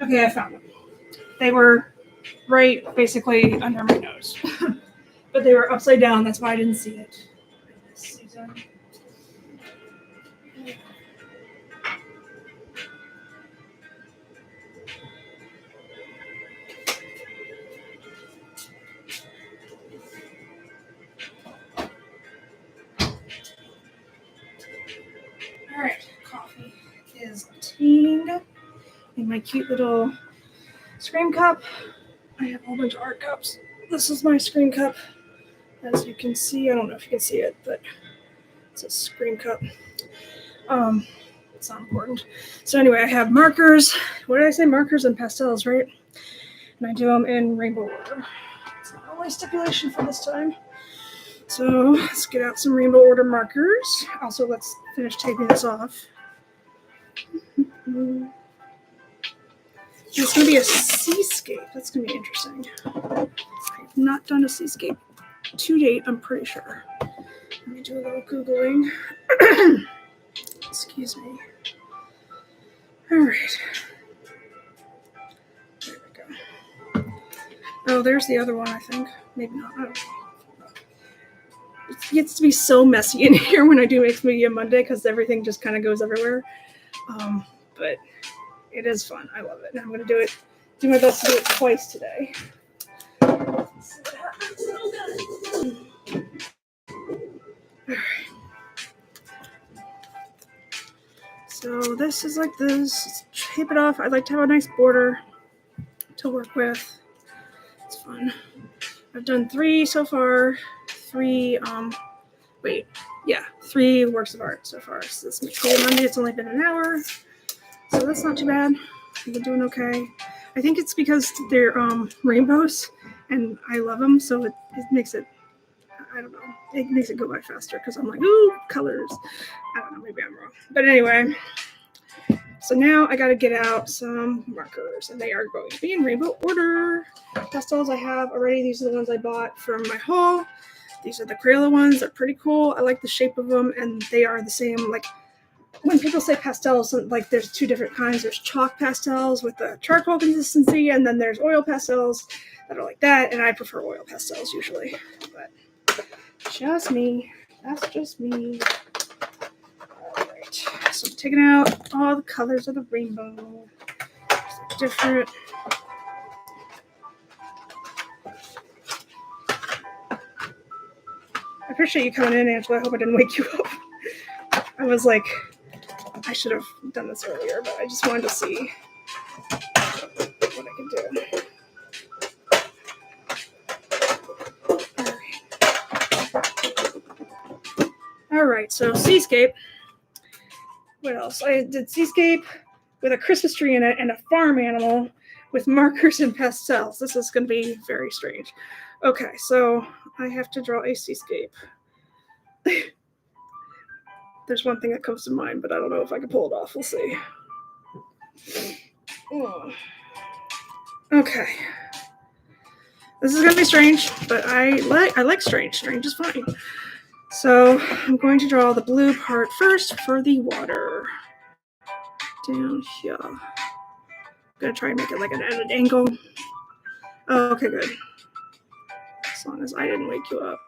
Okay, I found them. They were right basically under my nose. But they were upside down, that's why I didn't see it. Alright, coffee is obtained in my cute little scream cup. I have a whole bunch of art cups. This is my scream cup. As you can see, I don't know if you can see it, but it's a scream cup. It's not important. So anyway, I have markers. What did I say? Markers and pastels, right? And I do them in rainbow order. It's not only stipulation for this time. So let's get out some rainbow order markers. Also, let's finish taping this off. It's going to be a seascape. That's going to be interesting. I've not done a seascape to date, I'm pretty sure. Let me do a little Googling. Excuse me. All right. There we go. Oh, there's the other one, I think. Maybe not. I don't know. It gets to be so messy in here when I do Mixed Media Monday because everything just kind of goes everywhere. But it is fun. I love it. And I'm going to do my best to do it twice today. Let's see what happens. All right. So this is like this. Let's tape it off. I like to have a nice border to work with. It's fun. I've done 3 so far. 3 works of art so far. So this Mixed Media Monday, it's only been an hour. So that's not too bad. I've been doing okay. I think it's because they're rainbows and I love them, so it makes it, I don't know, it makes it go by faster because I'm like, ooh, colors. I don't know, maybe I'm wrong. But anyway, so now I got to get out some markers, and they are going to be in rainbow order. Pastels I have already. These are the ones I bought from my haul. These are the Crayola ones. They're pretty cool. I like the shape of them, and they are the same. Like when people say pastels, like there's 2 different kinds. There's chalk pastels with the charcoal consistency, and then there's oil pastels that are like that, and I prefer oil pastels usually. But just me. That's just me. All right. So I'm taking out all the colors of the rainbow. It's different. I appreciate you coming in, Angela. I hope I didn't wake you up. I was like, I should have done this earlier, but I just wanted to see what I could do. All right, so seascape. What else? I did seascape with a Christmas tree in it and a farm animal with markers and pastels. This is going to be very strange. Okay, so I have to draw a seascape. There's one thing that comes to mind, but I don't know if I can pull it off. We'll see. Okay. This is going to be strange, but I like strange. Strange is fine. So I'm going to draw the blue part first for the water. Down here. I'm going to try and make it like an angle. Oh, okay, good. As long as I didn't wake you up.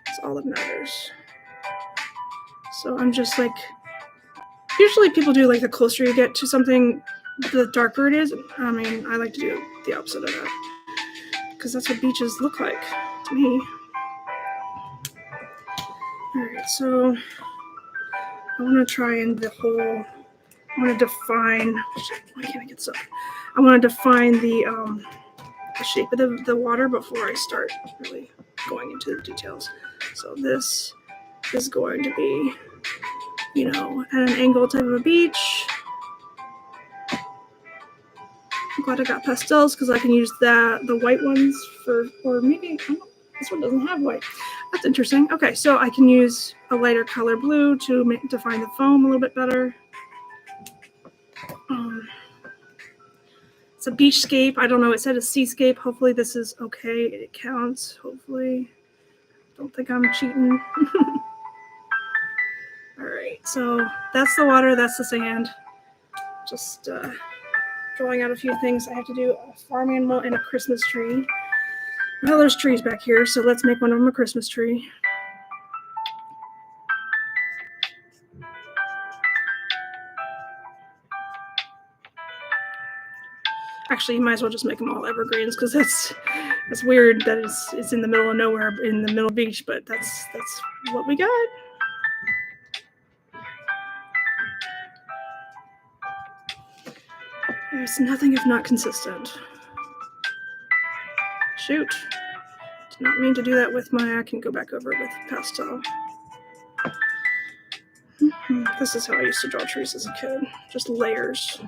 That's all that matters. So I'm just like, usually people do like the closer you get to something, the darker it is. I mean, I like to do the opposite of that. Because that's what beaches look like to me. Alright, so I want to try and I want to define, why can't I get stuck? I want to define the shape of the water before I start really going into the details. So this is going to be, you know, at an angle type of a beach. I'm glad I got pastels because I can use the white ones or maybe, this one doesn't have white. That's interesting. Okay, so I can use a lighter color blue to define the foam a little bit better. It's a beachscape. I don't know. It said a seascape. Hopefully this is okay. It counts. Hopefully. Don't think I'm cheating. All right. So that's the water. That's the sand. Just drawing out a few things. I have to do a farm animal and a Christmas tree. Well, there's trees back here, so let's make one of them a Christmas tree. Actually, you might as well just make them all evergreens because that's weird that it's in the middle of nowhere, in the middle of the beach, but that's what we got. There's nothing if not consistent. Shoot. Did not mean to do that with I can go back over it with pastel. This is how I used to draw trees as a kid. Just layers.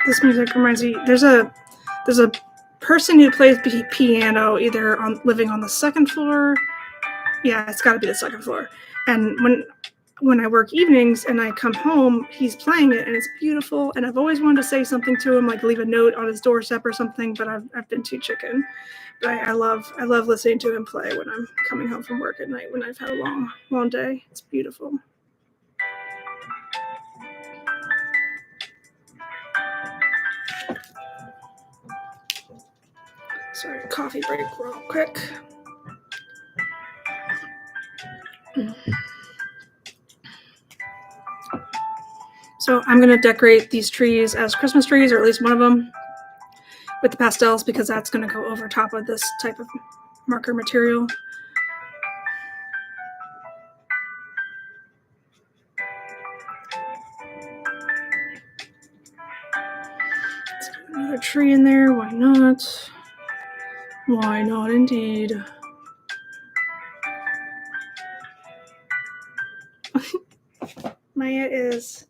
This music reminds me. There's a person who plays piano either living on the second floor. Yeah, it's got to be the second floor. And when I work evenings and I come home, he's playing it and it's beautiful. And I've always wanted to say something to him, like leave a note on his doorstep or something, but I've been too chicken. But I love listening to him play when I'm coming home from work at night when I've had a long day. It's beautiful. Sorry, coffee break real quick. So I'm going to decorate these trees as Christmas trees, or at least one of them, with the pastels because that's going to go over top of this type of marker material. Let's get another tree in there. Why not? Why not indeed? Maya is...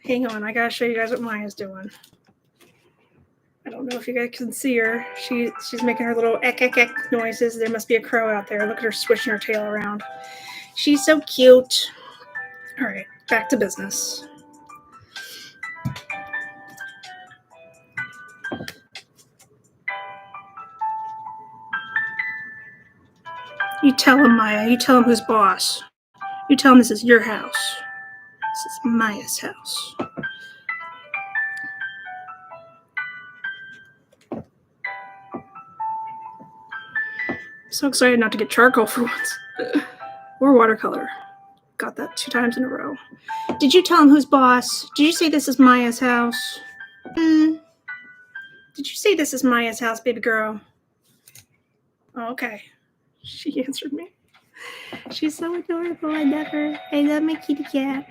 Hang on, I gotta show you guys what Maya's doing. I don't know if you guys can see her. She's making her little ek ek ek noises. There must be a crow out there. Look at her swishing her tail around. She's so cute. All right, back to business. You tell him, Maya. You tell him who's boss. You tell him this is your house. This is Maya's house. So excited not to get charcoal for once. Or watercolor. Got that 2 times in a row. Did you tell him who's boss? Did you say this is Maya's house? Did you say this is Maya's house, baby girl? Oh, okay. She answered me. She's so adorable. I love her. I love my kitty cat.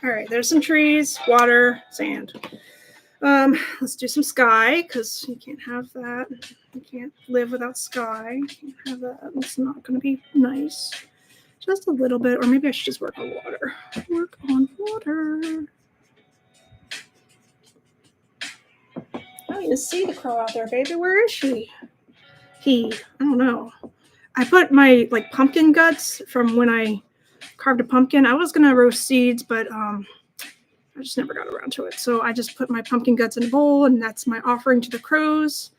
All right, there's some trees, water, sand. Let's do some sky because you can't have that. You can't live without sky. You can't have that. It's not going to be nice. Just a little bit, or maybe I should just work on water. Work on water. I don't even see the crow out there, baby. Where is she? I don't know. I put my pumpkin guts from when I carved a pumpkin. I was gonna roast seeds, but I just never got around to it. So I just put my pumpkin guts in a bowl, and that's my offering to the crows.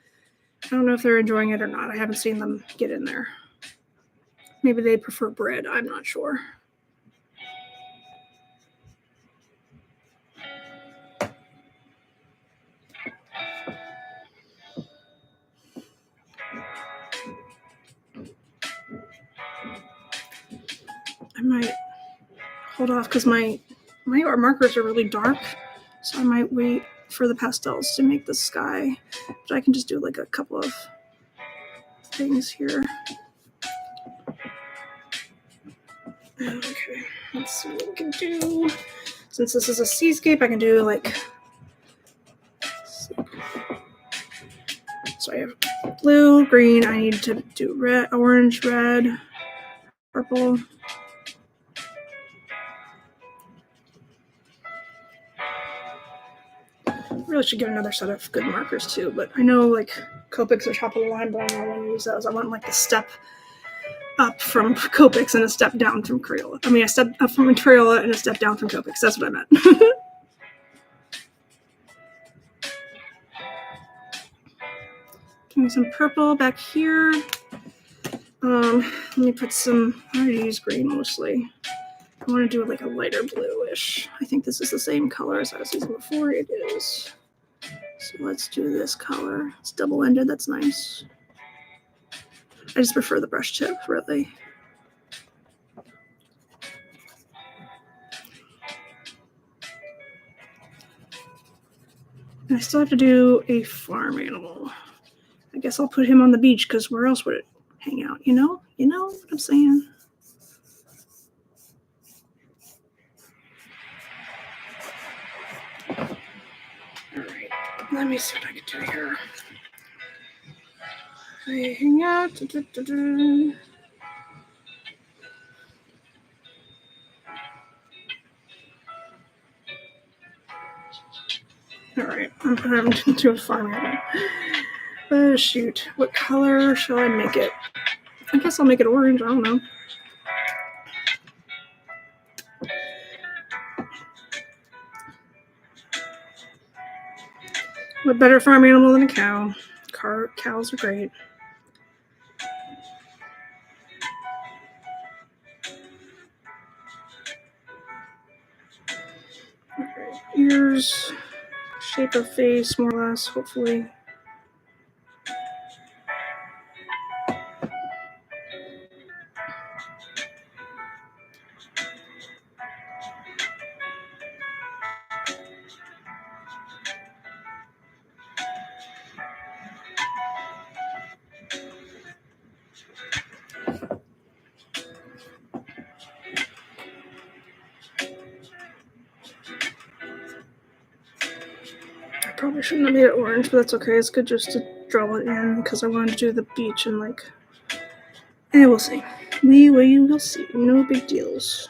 I don't know if they're enjoying it or not. I haven't seen them get in there. Maybe they prefer bread. I'm not sure. I might hold off because my markers are really dark, so I might wait for the pastels to make the sky. But I can just do a couple of things here. Okay, let's see what we can do. Since this is a seascape, I can do so I have blue, green. I need to do red, orange, red, purple. probably should get another set of good markers too, but I know like Copics are top of the line, but I don't want to use those. I want like the step up from Copics and a step down from Crayola. I mean, a step up from Crayola and a step down from Copics. That's what I meant. Give me some purple back here. Let me put some, I already use green mostly. I want to do like a lighter bluish. I think this is the same color as I was using before. It is. So let's do this color. It's double-ended. That's nice. I just prefer the brush tip, really. And I still have to do a farm animal. I guess I'll put him on the beach because where else would it hang out? You know? You know what I'm saying? All right. Let me see what I can do here. I hang out. All right, I'm going to do a farm animal. Oh, shoot. What color shall I make it? I guess I'll make it orange. I don't know. What better farm animal than a cow? Cows are great. Okay, ears, shape of face, more or less, hopefully. Probably shouldn't have made it orange, but that's okay. It's good just to draw it in because I wanted to do the beach and like, and we'll see. We will see. No big deals.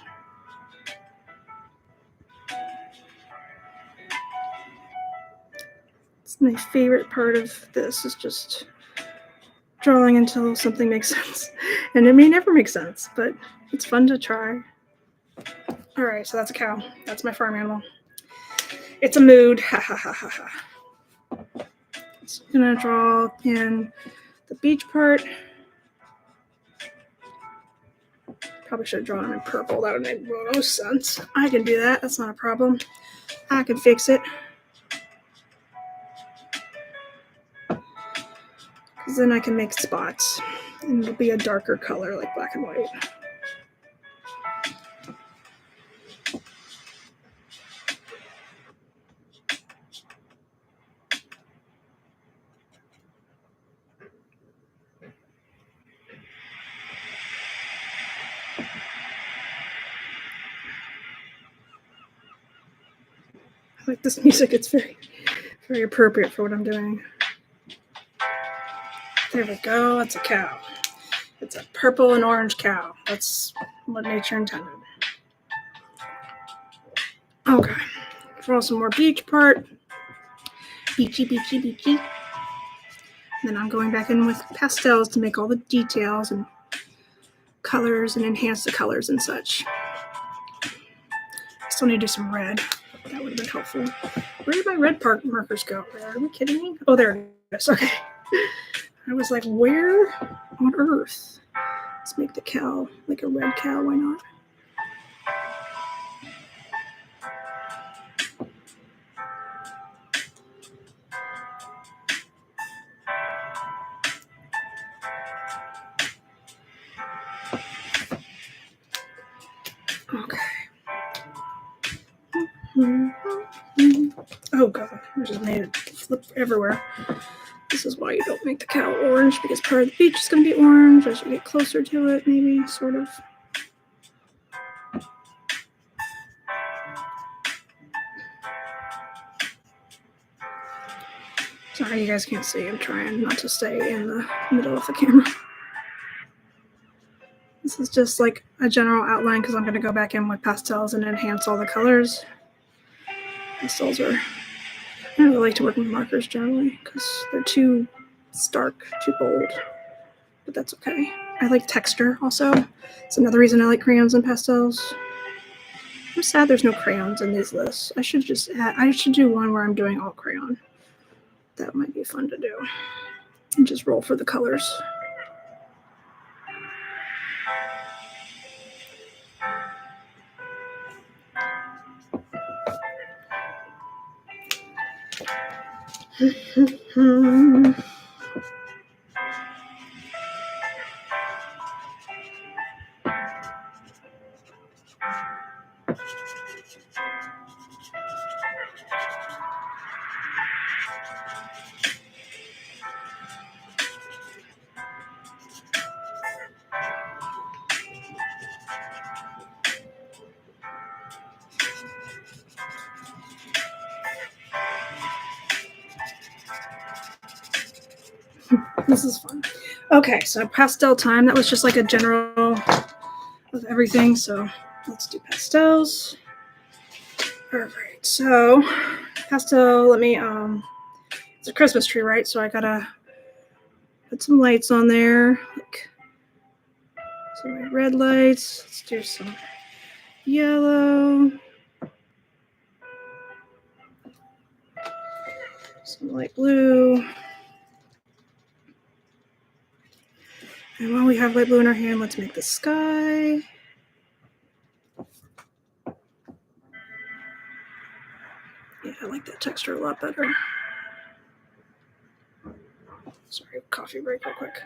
It's my favorite part of this is just drawing until something makes sense. And it may never make sense, but it's fun to try. All right, so that's a cow. That's my farm animal. It's a mood. Ha ha ha ha ha. So I'm gonna draw in the beach part. Probably should have drawn him in purple. That would make the most sense. I can do that. That's not a problem. I can fix it. Because then I can make spots. And it'll be a darker color like black and white. I like this music. It's very, very appropriate for what I'm doing. There we go. It's a cow. It's a purple and orange cow. That's what nature intended. Okay. Draw some more beach part. Beachy, beachy, beachy. And then I'm going back in with pastels to make all the details and colors and enhance the colors and such. I still need to do some red. That would have been helpful. Where did my red markers go? Are we kidding me? Oh, there it is. Okay. I was like, where on earth? Let's make the cow like a red cow. Why not? Okay. Oh god, I just made it flip everywhere. This is why you don't make the cow orange, because part of the beach is going to be orange. I should get closer to it, maybe, sort of. Sorry, you guys can't see. I'm trying not to stay in the middle of the camera. This is just like a general outline because I'm going to go back in with pastels and enhance all the colors. Pastels are I don't really like to work with markers generally because they're too stark, too bold, but that's okay. I like texture also. It's another reason I like crayons and pastels. I'm sad there's no crayons in these lists. I should do one where I'm doing all crayon. That might be fun to do. And just roll for the colors. This is fun. Okay, so pastel time. That was just like a general of everything. So let's do pastels. All right. So pastel. Let me. It's a Christmas tree, right? So I gotta put some lights on there. Like some red lights. Let's do some yellow. Some light blue. And while we have light blue in our hand, let's make the sky. Yeah, I like that texture a lot better. Sorry, coffee break real quick.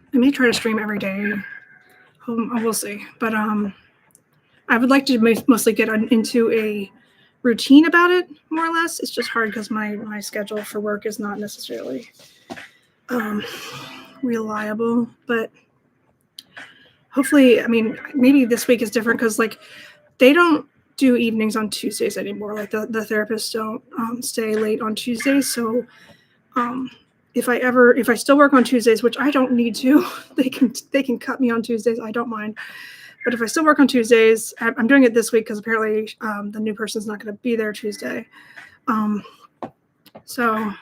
I may try to stream every day. We'll see. But I would like to mostly get into a routine about it, more or less. It's just hard because my schedule for work is not necessarily reliable. But hopefully, I mean, maybe this week is different because like they don't do evenings on Tuesdays anymore. Like the therapists don't stay late on Tuesdays. So if I still work on Tuesdays, which I don't need to, they can cut me on Tuesdays. I don't mind. But if I still work on Tuesdays, I'm doing it this week because apparently the new person's not going to be there Tuesday. So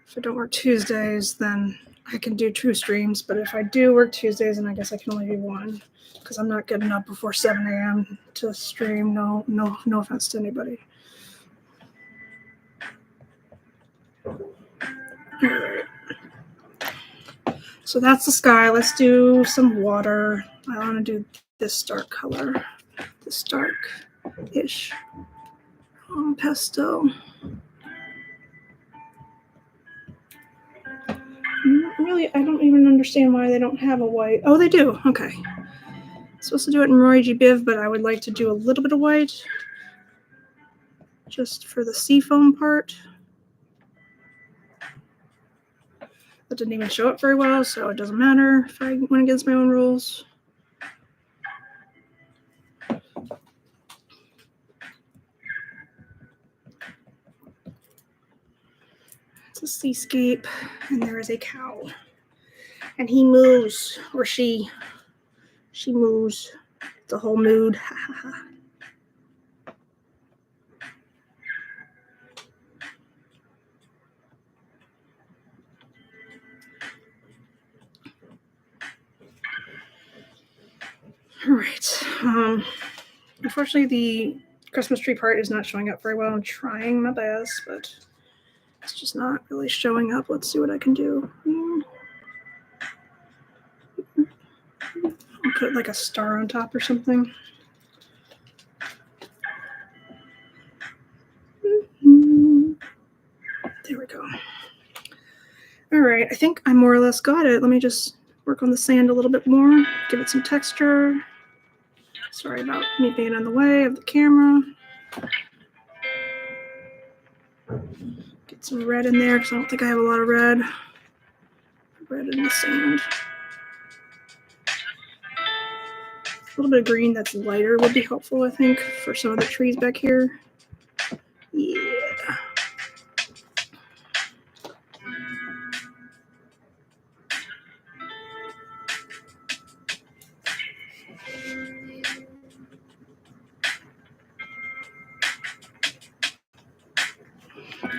if I don't work Tuesdays, then I can do 2 streams. But if I do work Tuesdays, then I guess I can only do 1 because I'm not getting up before 7 a.m. to stream. No offense to anybody. All right. So that's the sky. Let's do some water. I want to do this dark color, this dark-ish pastel. Really, I don't even understand why they don't have a white. Oh, they do. Okay. I'm supposed to do it in ROYGBIV, but I would like to do a little bit of white just for the seafoam part. That didn't even show up very well, so it doesn't matter if I went against my own rules. It's a seascape, and there is a cow. And he moves, or she moves. It's a whole mood. All right. Unfortunately, the Christmas tree part is not showing up very well. I'm trying my best, but it's just not really showing up. Let's see what I can do. I'll put like a star on top or something. There we go. All right, I think I more or less got it. Let me just work on the sand a little bit more, give it some texture. Sorry about me being in the way of the camera. Get some red in there because I don't think I have a lot of red. Red in the sand. little bit of green that's lighter would be helpful, I think, for some of the trees back here. Yeah.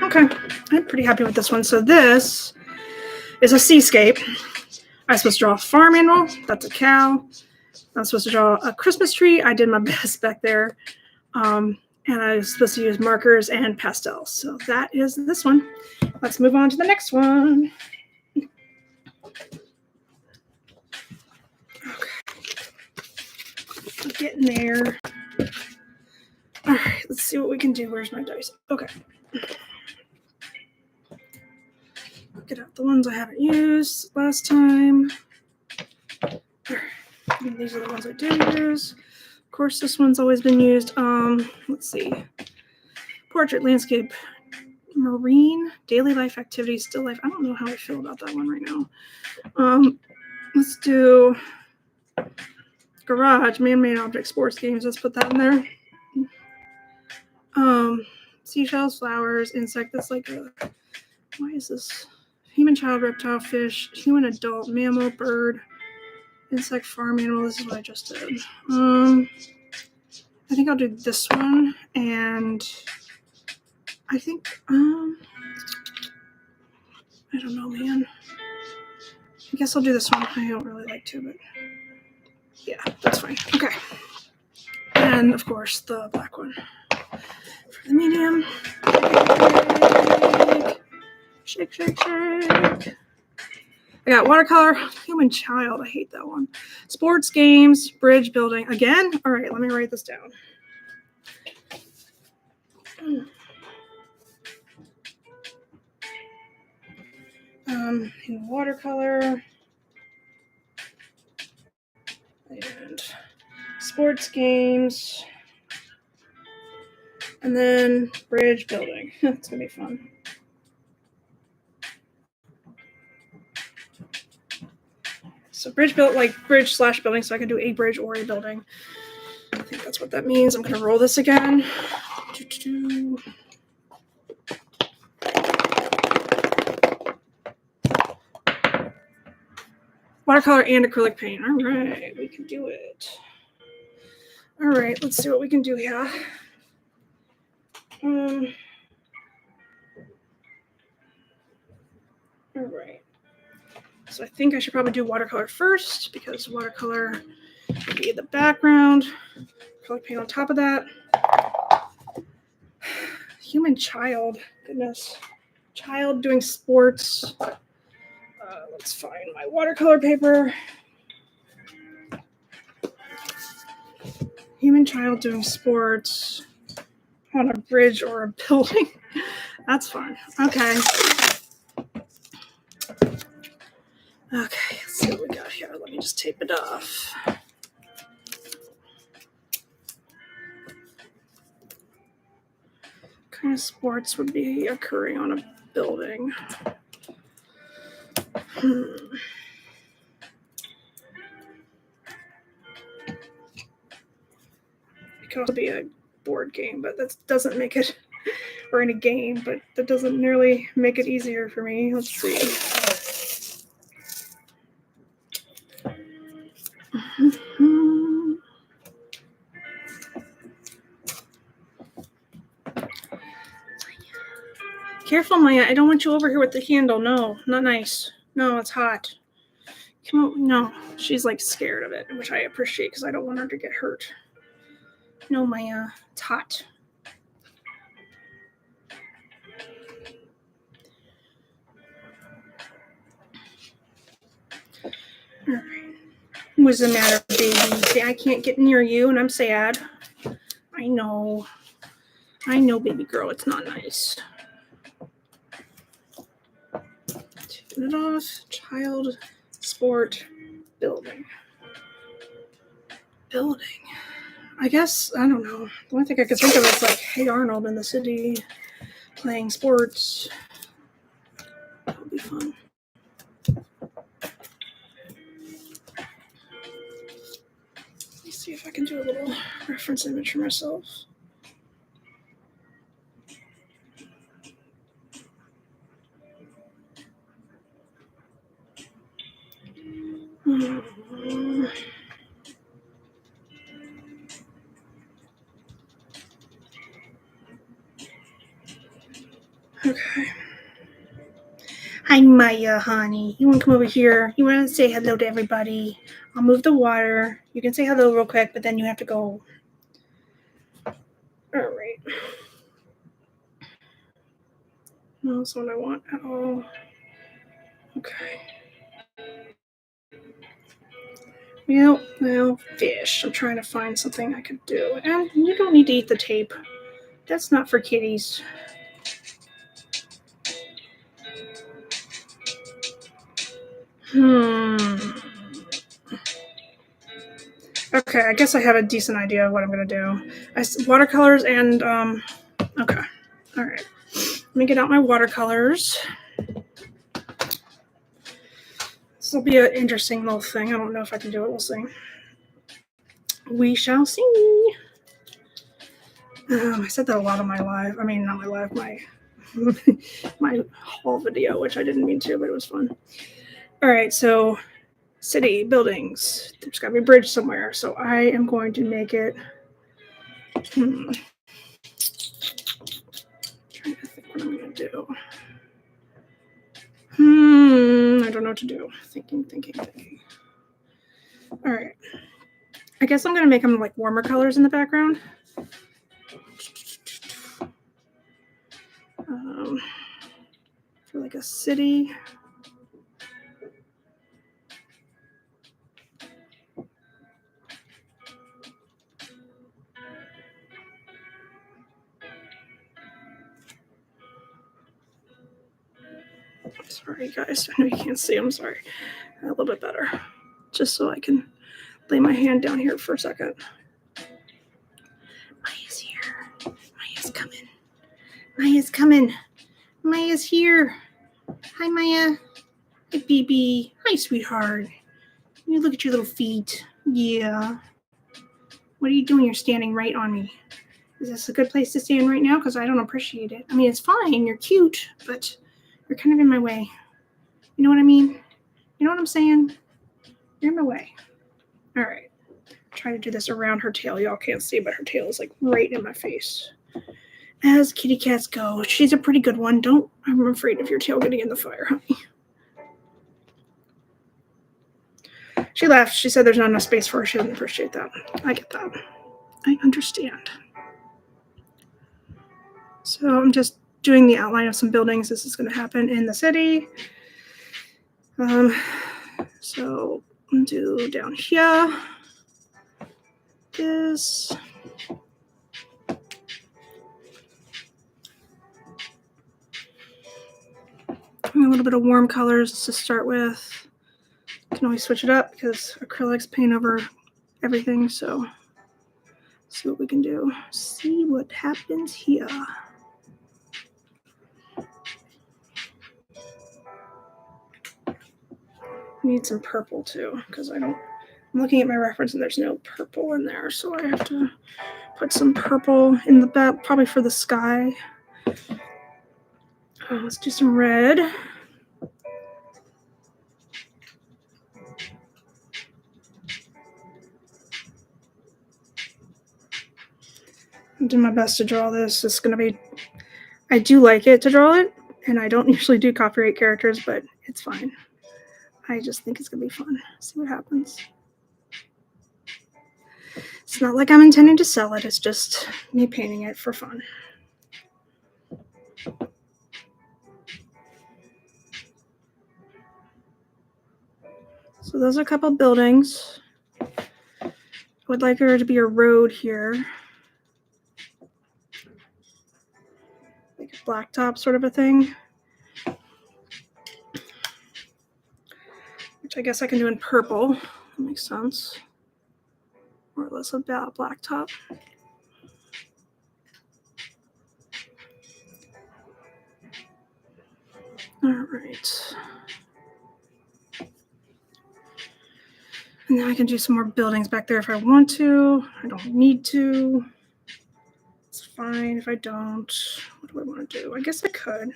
Okay, I'm pretty happy with this one. So this is a seascape. I'm supposed to draw a farm animal. That's a cow. I'm supposed to draw a Christmas tree. I did my best back there. And I was supposed to use markers and pastels. So that is this one. Let's move on to the next one. Okay. I'm getting there. All right, let's see what we can do. Where's my dice? Okay. Get out the ones I haven't used last time. And these are the ones I did use. Of course, this one's always been used. Let's see. Portrait, landscape, marine, daily life activities, still life. I don't know how I feel about that one right now. Let's do garage, man-made object, sports games. Let's put that in there. Seashells, flowers, insect. That's like a, why is this? Human, child, reptile, fish, human, adult, mammal, bird, insect, farm animal. This is what I just did. I think I'll do this one, and I think I don't know, man. I guess I'll do this one. I don't really like to, but yeah, that's fine. Okay. And of course the black one for the medium. Shake, shake, shake. I got watercolor, human child. I hate that one. Sports games, bridge building. Again? All right, let me write this down. In watercolor and sports games, and then bridge building. It's gonna be fun. So bridge built, like bridge / building, so I can do a bridge or a building. I think that's what that means. I'm gonna roll this again. Watercolor and acrylic paint. All right, we can do it. All right, let's see what we can do here. All right. So I think I should probably do watercolor first because watercolor would be the background. Acrylic paint on top of that. Human child. Goodness. Child doing sports. Let's find my watercolor paper. Human child doing sports on a bridge or a building. That's fun. Okay. Okay, let's see what we got here. Let me just tape it off. What kind of sports would be occurring on a building? It could also be a board game, but that doesn't make it, or in a game, but that doesn't nearly make it easier for me. Let's see. Careful, Maya. I don't want you over here with the candle. No, not nice. No, it's hot. Come on. No, she's like scared of it, which I appreciate because I don't want her to get hurt. No, Maya. It's hot. All right. What's the matter, baby? See, I can't get near you, and I'm sad. I know, baby girl. It's not nice. Turn it off. Child, sport, building. Building. I guess, I don't know. The only thing I could think of is like, Hey Arnold in the city playing sports. That would be fun. Let me see see if I can do a little reference image for myself. Okay. Hi, Maya, honey. You want to come over here? You want to say hello to everybody? I'll move the water. You can say hello real quick, but then you have to go. All right. No, that's what I want at all. Okay. Well, fish. I'm trying to find something I could do. And you don't need to eat the tape. That's not for kitties. Okay, I guess I have a decent idea of what I'm going to do. Watercolors and, okay. All right. Let me get out my watercolors. This will be an interesting little thing. I don't know if I can do it. We'll see. We shall see. I said that a lot on my live. I mean, not my live, my my whole video, which I didn't mean to, but it was fun. All right, so city, buildings. There's got to be a bridge somewhere. So I am going to make it. Trying to think what I'm going to do. I don't know what to do. Thinking. All right. I guess I'm going to make them like warmer colors in the background. For like a city. Sorry, guys. I know you can't see. I'm sorry. A little bit better. Just so I can lay my hand down here for a second. Maya's here. Maya's coming. Maya's coming. Maya's here. Hi, Maya. Hi, baby. Hi, sweetheart. You look at your little feet. Yeah. What are you doing? You're standing right on me. Is this a good place to stand right now? Because I don't appreciate it. I mean, it's fine. You're cute, but you're kind of in my way. You know what I mean? You know what I'm saying? You're in my way. All right. Try to do this around her tail. Y'all can't see, but her tail is like right in my face. As kitty cats go, she's a pretty good one. I'm afraid of your tail getting in the fire, honey. She laughed. She said there's not enough space for her. She doesn't appreciate that. I get that. I understand. So I'm just doing the outline of some buildings. This is going to happen in the city. So I'll do down here. This. A little bit of warm colors to start with. You can always switch it up because acrylics paint over everything. So see what we can do. See what happens here. I need some purple too because I'm looking at my reference and there's no purple in there. So I have to put some purple in the back, probably for the sky. Let's do some red. I'll do my best to draw this. It's going to be, I do like it to draw it, and I don't usually do copyright characters, but it's fine. I just think it's going to be fun. See what happens. It's not like I'm intending to sell it. It's just me painting it for fun. So those are a couple buildings. I would like there to be a road here. Like a blacktop sort of a thing. Which I guess I can do in purple. That makes sense. More or less about blacktop. All right. And then I can do some more buildings back there if I want to. I don't need to. It's fine if I don't. What do I want to do? I guess I could.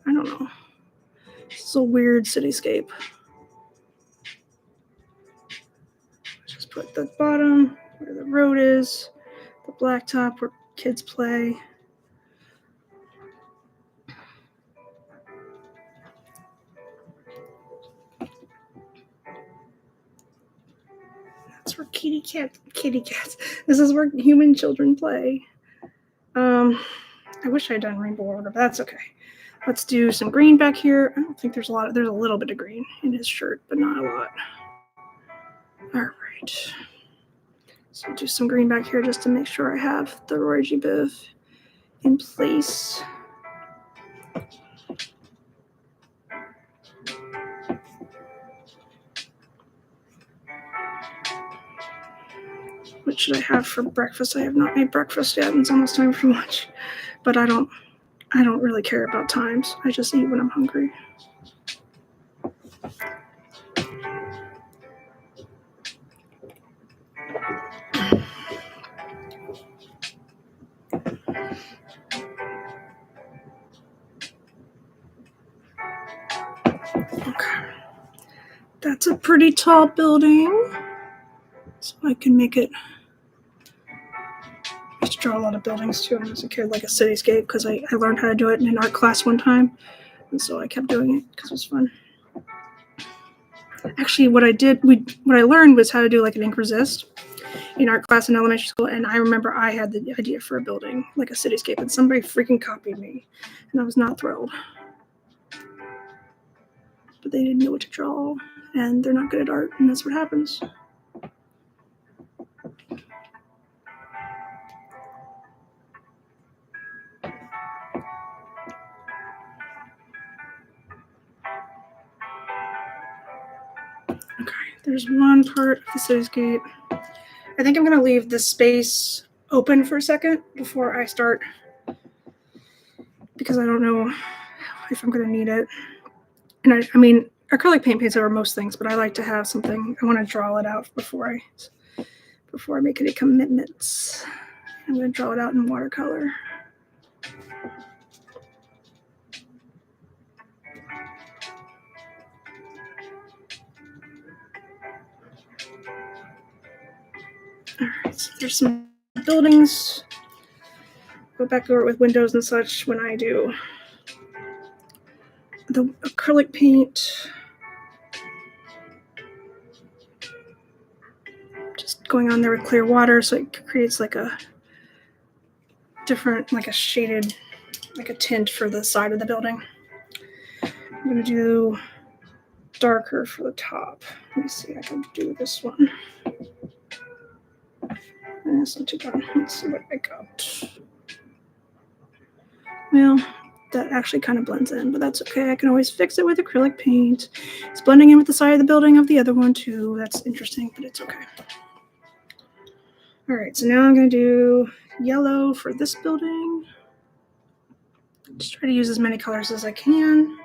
I don't know. It's a weird cityscape. Just put the bottom where the road is, the blacktop where kids play. That's where kitty cats. This is where human children play. I wish I'd done rainbow order, but that's okay. Let's do some green back here. I don't think there's a lot. There's a little bit of green in his shirt, but not a lot. All right. So do some green back here just to make sure I have the ROYGBIV in place. What should I have for breakfast? I have not made breakfast yet, and it's almost time for lunch. But I don't really care about times. I just eat when I'm hungry. Okay. That's a pretty tall building. So I can make it. I used to draw a lot of buildings too when I was a kid, like a cityscape, because I learned how to do it in an art class one time. And so I kept doing it because it was fun. Actually, what I learned was how to do like an ink resist in art class in elementary school. And I remember I had the idea for a building, like a cityscape, and somebody freaking copied me. And I was not thrilled. But they didn't know what to draw, and they're not good at art, and that's what happens. Okay, there's one part of the cityscape. I think I'm going to leave this space open for a second before I start, because I don't know if I'm going to need it. And I mean, acrylic paint pays over most things, but I like to have something. I want to draw it out before I make any commitments. I'm going to draw it out in watercolor. All right, so there's some buildings. Go back over it with windows and such when I do the acrylic paint. Just going on there with clear water so it creates like a different, like a shaded, like a tint for the side of the building. I'm going to do darker for the top. Let me see, I can do this one. And it's not too bad. Let's see what I got. Well, that actually kind of blends in, but that's okay. I can always fix it with acrylic paint. It's blending in with the side of the building of the other one too. That's interesting, but it's okay. All right, so now I'm going to do yellow for this building. Just try to use as many colors as I can.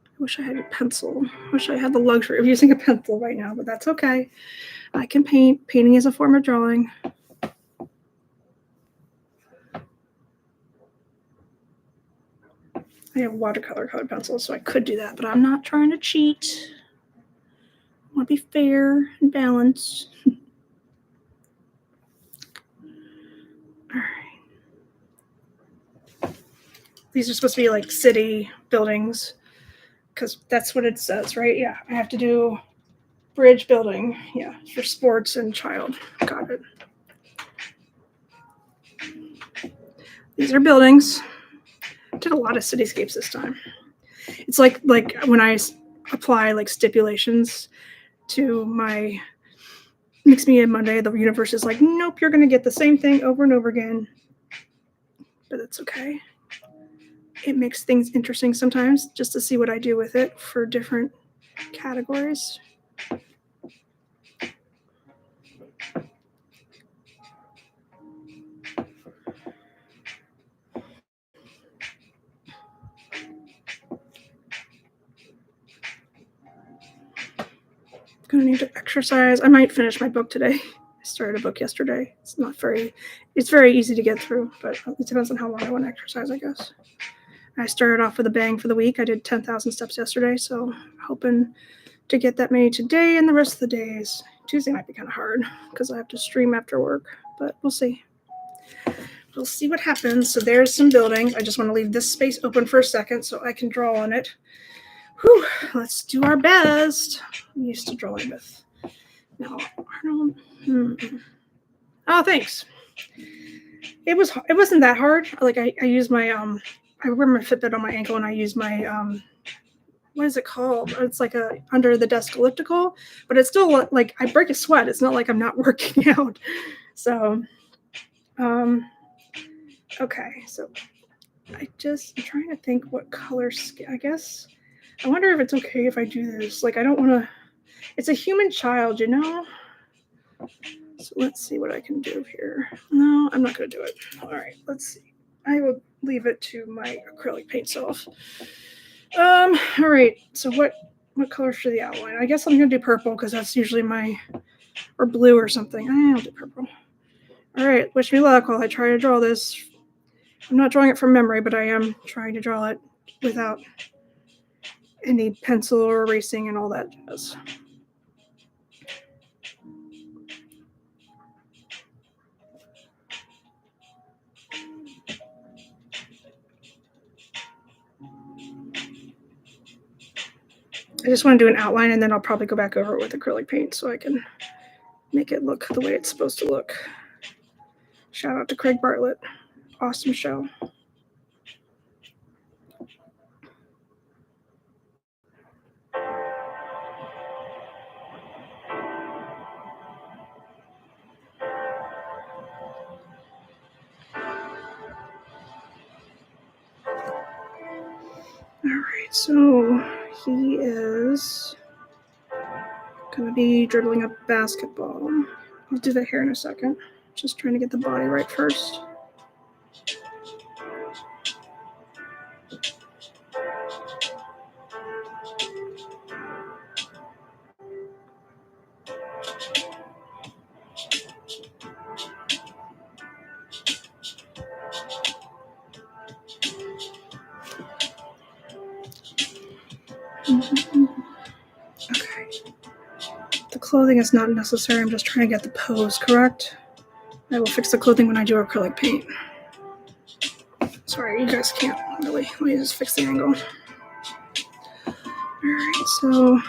I wish I had a pencil. I wish I had the luxury of using a pencil right now, but that's okay. I can paint. Painting is a form of drawing. I have watercolor colored pencils, so I could do that, but I'm not trying to cheat. I want to be fair and balanced. All right. These are supposed to be like city buildings, because that's what it says, right? Yeah, I have to do bridge building. Yeah, for sports and child. Got it. These are buildings. I did a lot of cityscapes this time. It's like when I apply like stipulations to my Mixed Media Monday, the universe is like, nope, you're going to get the same thing over and over again. But that's okay. It makes things interesting sometimes just to see what I do with it for different categories. Gonna need to exercise. I might finish my book today. I started a book yesterday. It's very easy to get through, but it depends on how long I want to exercise, I guess. I started off with a bang for the week. I did 10,000 steps yesterday, so hoping to get that many today and the rest of the days. Tuesday might be kind of hard because I have to stream after work, but we'll see. We'll see what happens. So there's some building. I just want to leave this space open for a second so I can draw on it. Whew, let's do our best. I'm used to drawing with. No, Arnold. Oh, thanks. It wasn't that hard. Like I use my I wear my Fitbit on my ankle and I use my what is it called? It's like a under the desk elliptical, but it's still like I break a sweat. It's not like I'm not working out. So okay, so I'm trying to think what color skin. I guess I wonder if it's okay if I do this. Like I don't want to. It's a human child, you know. So let's see what I can do here. No, I'm not going to do it. All right, let's see. I will leave it to my acrylic paint self. All right. So what color should the outline? I guess I'm going to do purple because that's usually or blue or something. I'll do purple. All right. Wish me luck while I try to draw this. I'm not drawing it from memory, but I am trying to draw it without any pencil or erasing and all that jazz. I just want to do an outline and then I'll probably go back over it with acrylic paint so I can make it look the way it's supposed to look. Shout out to Craig Bartlett. Awesome show. All right, so he is going to be dribbling a basketball. I'll do the hair in a second. Just trying to get the body right first. Okay. The clothing is not necessary. I'm just trying to get the pose correct. I will fix the clothing when I do acrylic paint. Sorry, you guys can't really. Let me just fix the angle. Alright, so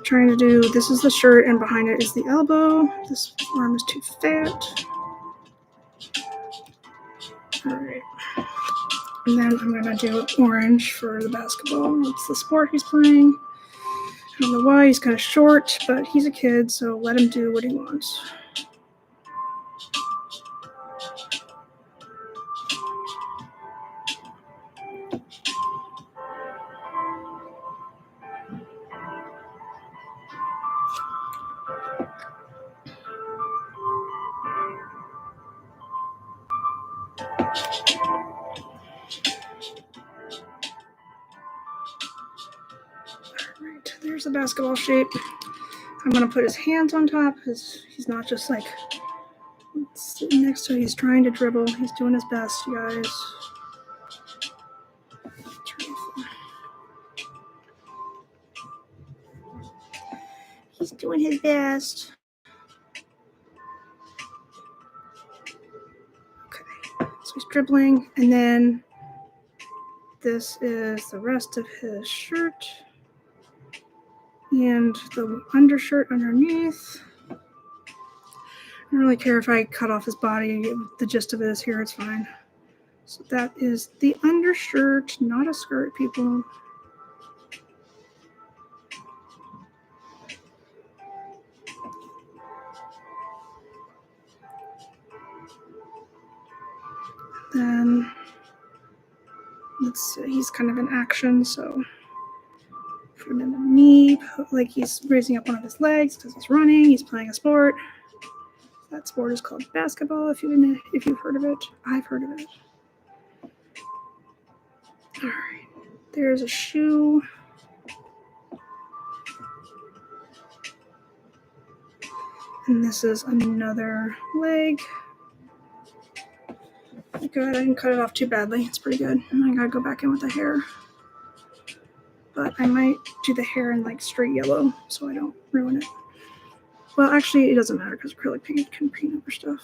trying to do, this is the shirt and behind it is the elbow. This arm is too fat. Alright. And then I'm going to do orange for the basketball. It's the sport he's playing. I don't know why, he's kind of short, but he's a kid, so let him do what he wants. Alright, there's the basketball shape. I'm going to put his hands on top because he's not just like sitting next to it. He's trying to dribble. He's doing his best, you guys. He's doing his best. Okay, so he's dribbling, and then this is the rest of his shirt and the undershirt underneath. I don't really care if I cut off his body. The gist of it is here, it's fine. So that is the undershirt, not a skirt, people. Then let's see, he's kind of in action, so put him in the knee, like he's raising up one of his legs because he's running, he's playing a sport. That sport is called basketball, if you've heard of it. I've heard of it. All right, there's a shoe. And this is another leg. Good, I didn't cut it off too badly. It's pretty good. And I gotta go back in with the hair. But I might do the hair in like straight yellow so I don't ruin it. Well, actually, it doesn't matter because acrylic paint can paint over stuff.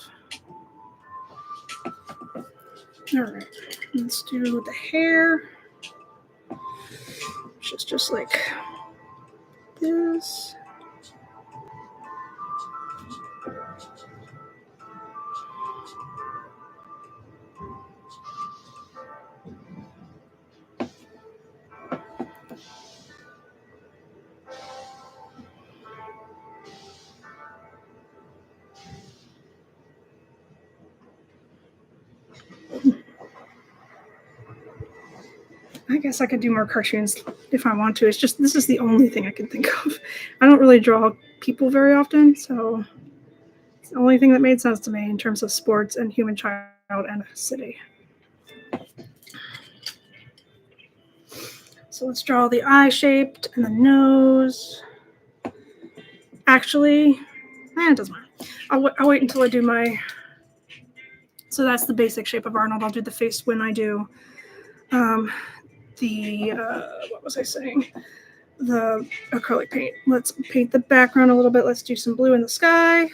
All right, let's do the hair. Which is just like this. I guess I could do more cartoons if I want to. It's just this is the only thing I can think of. I don't really draw people very often, so it's the only thing that made sense to me in terms of sports and human child and a city. So let's draw the eye shaped and the nose. Actually, it doesn't matter. I'll wait until I do my. So that's the basic shape of Arnold. I'll do the face when I do what was I saying? The acrylic paint. Let's paint the background a little bit. Let's do some blue in the sky.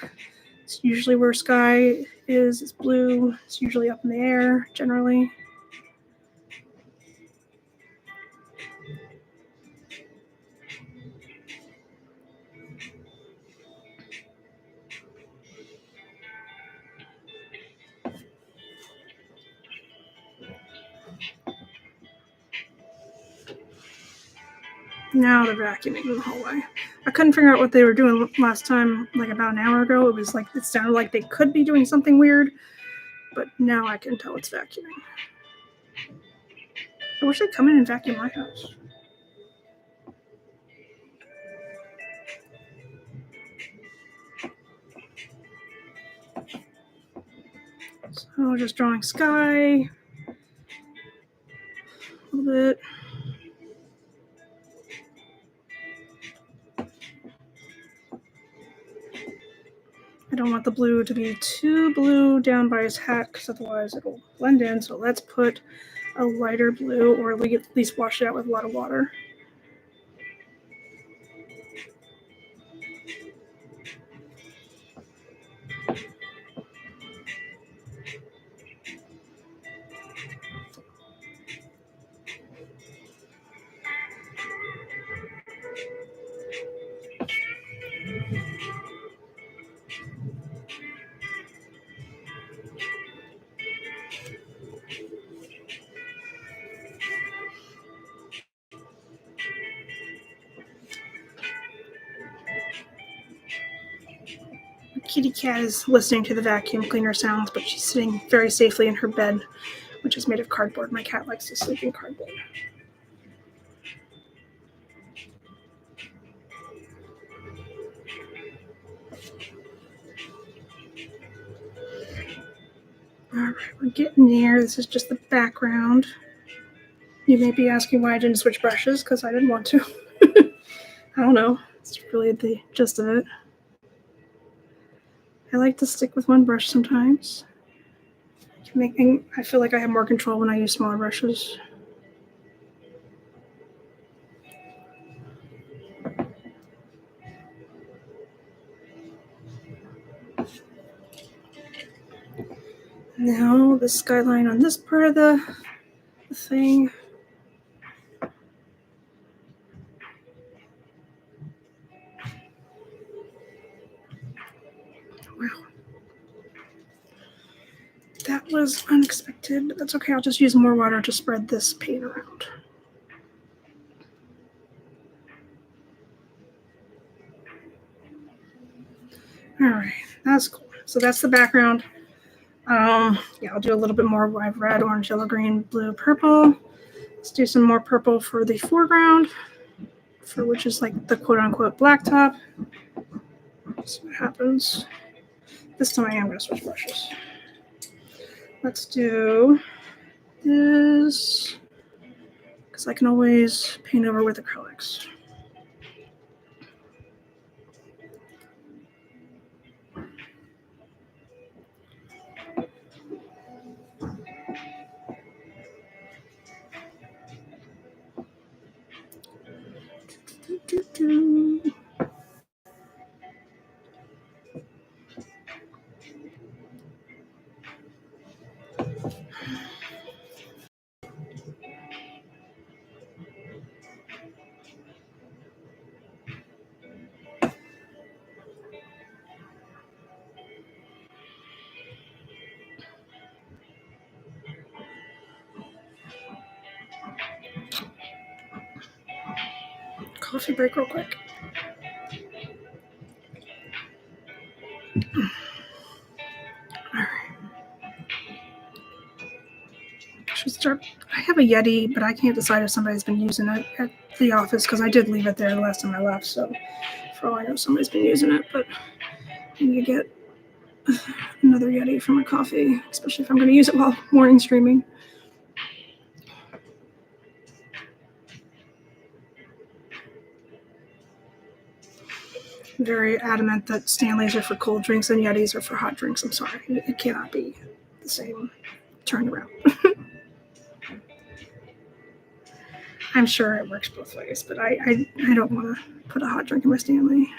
It's usually where sky is. It's blue. It's usually up in the air, generally. Now they're vacuuming in the hallway. I couldn't figure out what they were doing last time, like about an hour ago. It was like, it sounded like they could be doing something weird, but now I can tell it's vacuuming. I wish they'd come in and vacuum my house. So just drawing sky a little bit. I don't want the blue to be too blue down by his hat because otherwise it'll blend in. So let's put a lighter blue or at least wash it out with a lot of water. Kitty cat is listening to the vacuum cleaner sounds, but she's sitting very safely in her bed, which is made of cardboard. My cat likes to sleep in cardboard. All right, we're getting there. This is just the background. You may be asking why I didn't switch brushes, because I didn't want to. I don't know. It's really the gist of it. I like to stick with one brush sometimes. I feel like I have more control when I use smaller brushes. Now the skyline on this part of the thing. Wow. That was unexpected, but that's okay. I'll just use more water to spread this paint around. All right, that's cool. So that's the background. Yeah, I'll do a little bit more wide red, orange, yellow, green, blue, purple. Let's do some more purple for the foreground, for which is like the quote-unquote blacktop. See what happens. This time I am going to switch brushes. Let's do this, because I can always paint over with acrylics. Coffee break real quick. Alright. Should start. I have a Yeti, but I can't decide if somebody's been using it at the office because I did leave it there the last time I left. So for all I know, somebody's been using it. But I need to get another Yeti for my coffee, especially if I'm going to use it while morning streaming. I'm very adamant that Stanleys are for cold drinks and Yetis are for hot drinks. I'm sorry. It cannot be the same turnaround. I'm sure it works both ways, but I don't want to put a hot drink in my Stanley.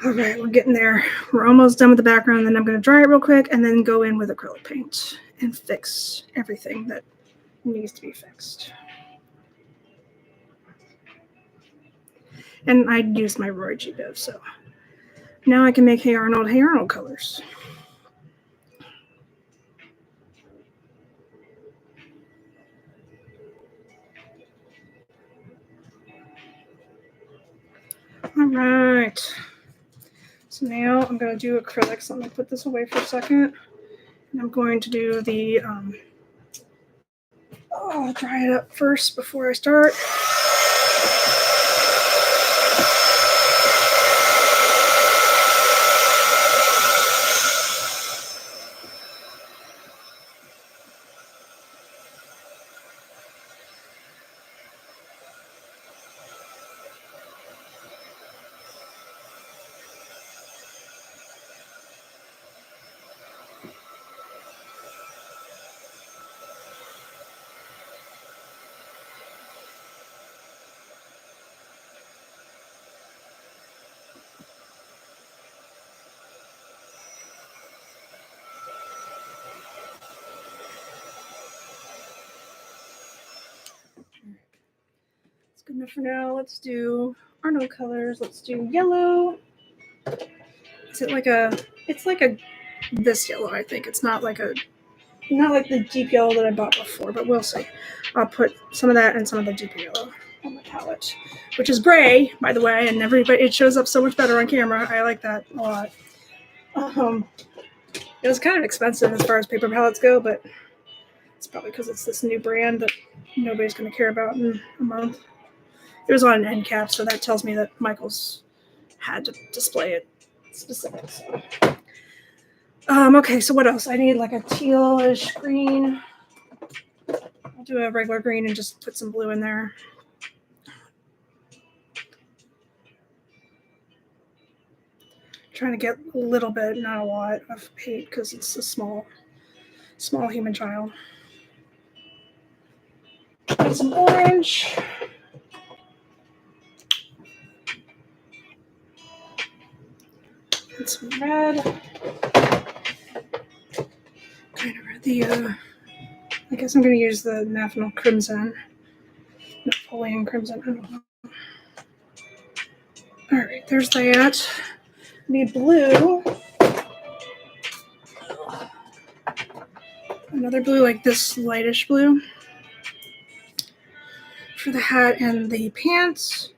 All right, we're getting there. We're almost done with the background. Then I'm going to dry it real quick and then go in with acrylic paint and fix everything that needs to be fixed. And I used my ROYGBIV, so now I can make Hey Arnold colors. All right. So now I'm going to do acrylics. Let me put this away for a second. And I'm going to do the, I'll dry it up first before I start. Good enough for now. Let's do Arnold colors. Let's do yellow. Is it like a? It's like a this yellow. I think it's not like the deep yellow that I bought before, but we'll see. I'll put some of that and some of the deep yellow on the palette, which is gray, by the way, and it shows up so much better on camera. I like that a lot. It was kind of expensive as far as paper palettes go, but it's probably because it's this new brand that nobody's going to care about in a month. It was on an end cap, so that tells me that Michael's had to display it specific. So. Okay, so what else? I need like a tealish green. I'll do a regular green and just put some blue in there. Trying to get a little bit, not a lot, of paint because it's a small human child. Put some orange. And some red. Kind of red. I guess I'm going to use the Napoleon Crimson. I don't know. All right, there's that. Need blue. Another blue, like this lightish blue. For the hat and the pants.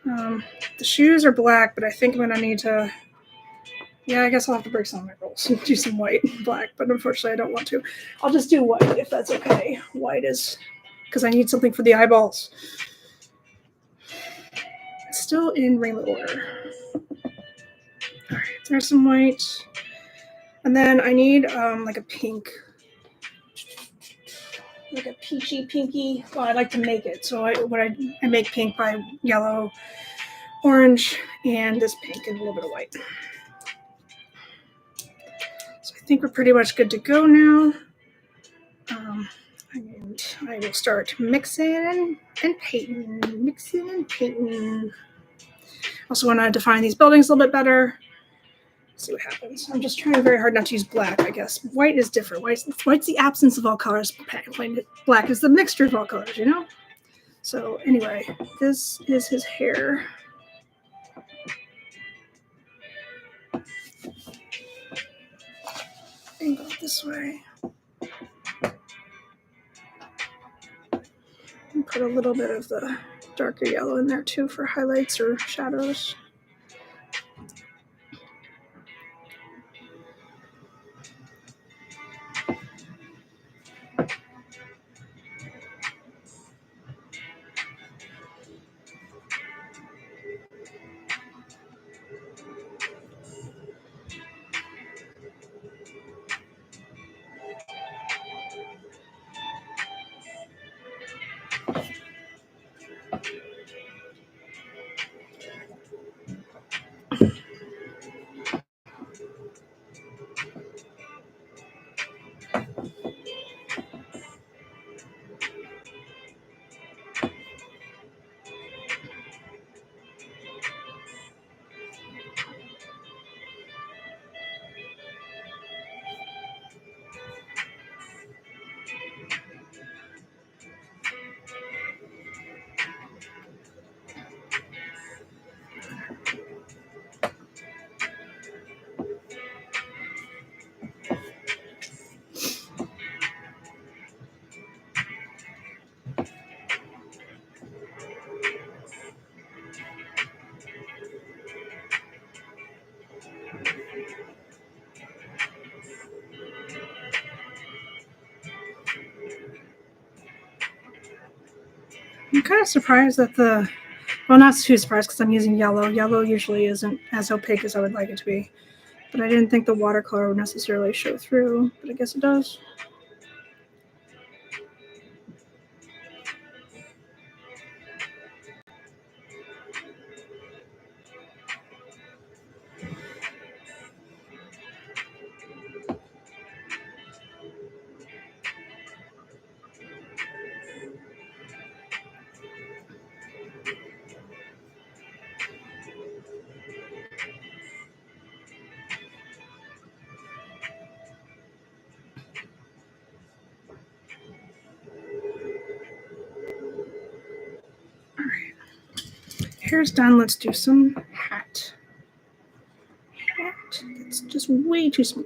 The shoes are black, but I think I'm going to need to... Yeah, I guess I'll have to break some of my rules and do some white and black, but unfortunately I don't want to. I'll just do white if that's okay. White is... because I need something for the eyeballs. It's still in ringlet order. All right, there's some white. And then I need like a pink. Like a peachy pinky. Well, I like to make it. So I make pink by yellow orange and this pink and a little bit of white. So I think we're pretty much good to go now. And I will start mixing and painting. Also want to define these buildings a little bit better. See what happens. I'm just trying very hard not to use black, I guess. White is different. White's the absence of all colors. Black is the mixture of all colors, you know? So anyway, this is his hair. And go this way. And put a little bit of the darker yellow in there too for highlights or shadows. I'm kind of surprised that well, not too surprised because I'm using yellow. Yellow usually isn't as opaque as I would like it to be. But I didn't think the watercolor would necessarily show through, but I guess it does. Hair's done. Let's do some hat. It's just way too small.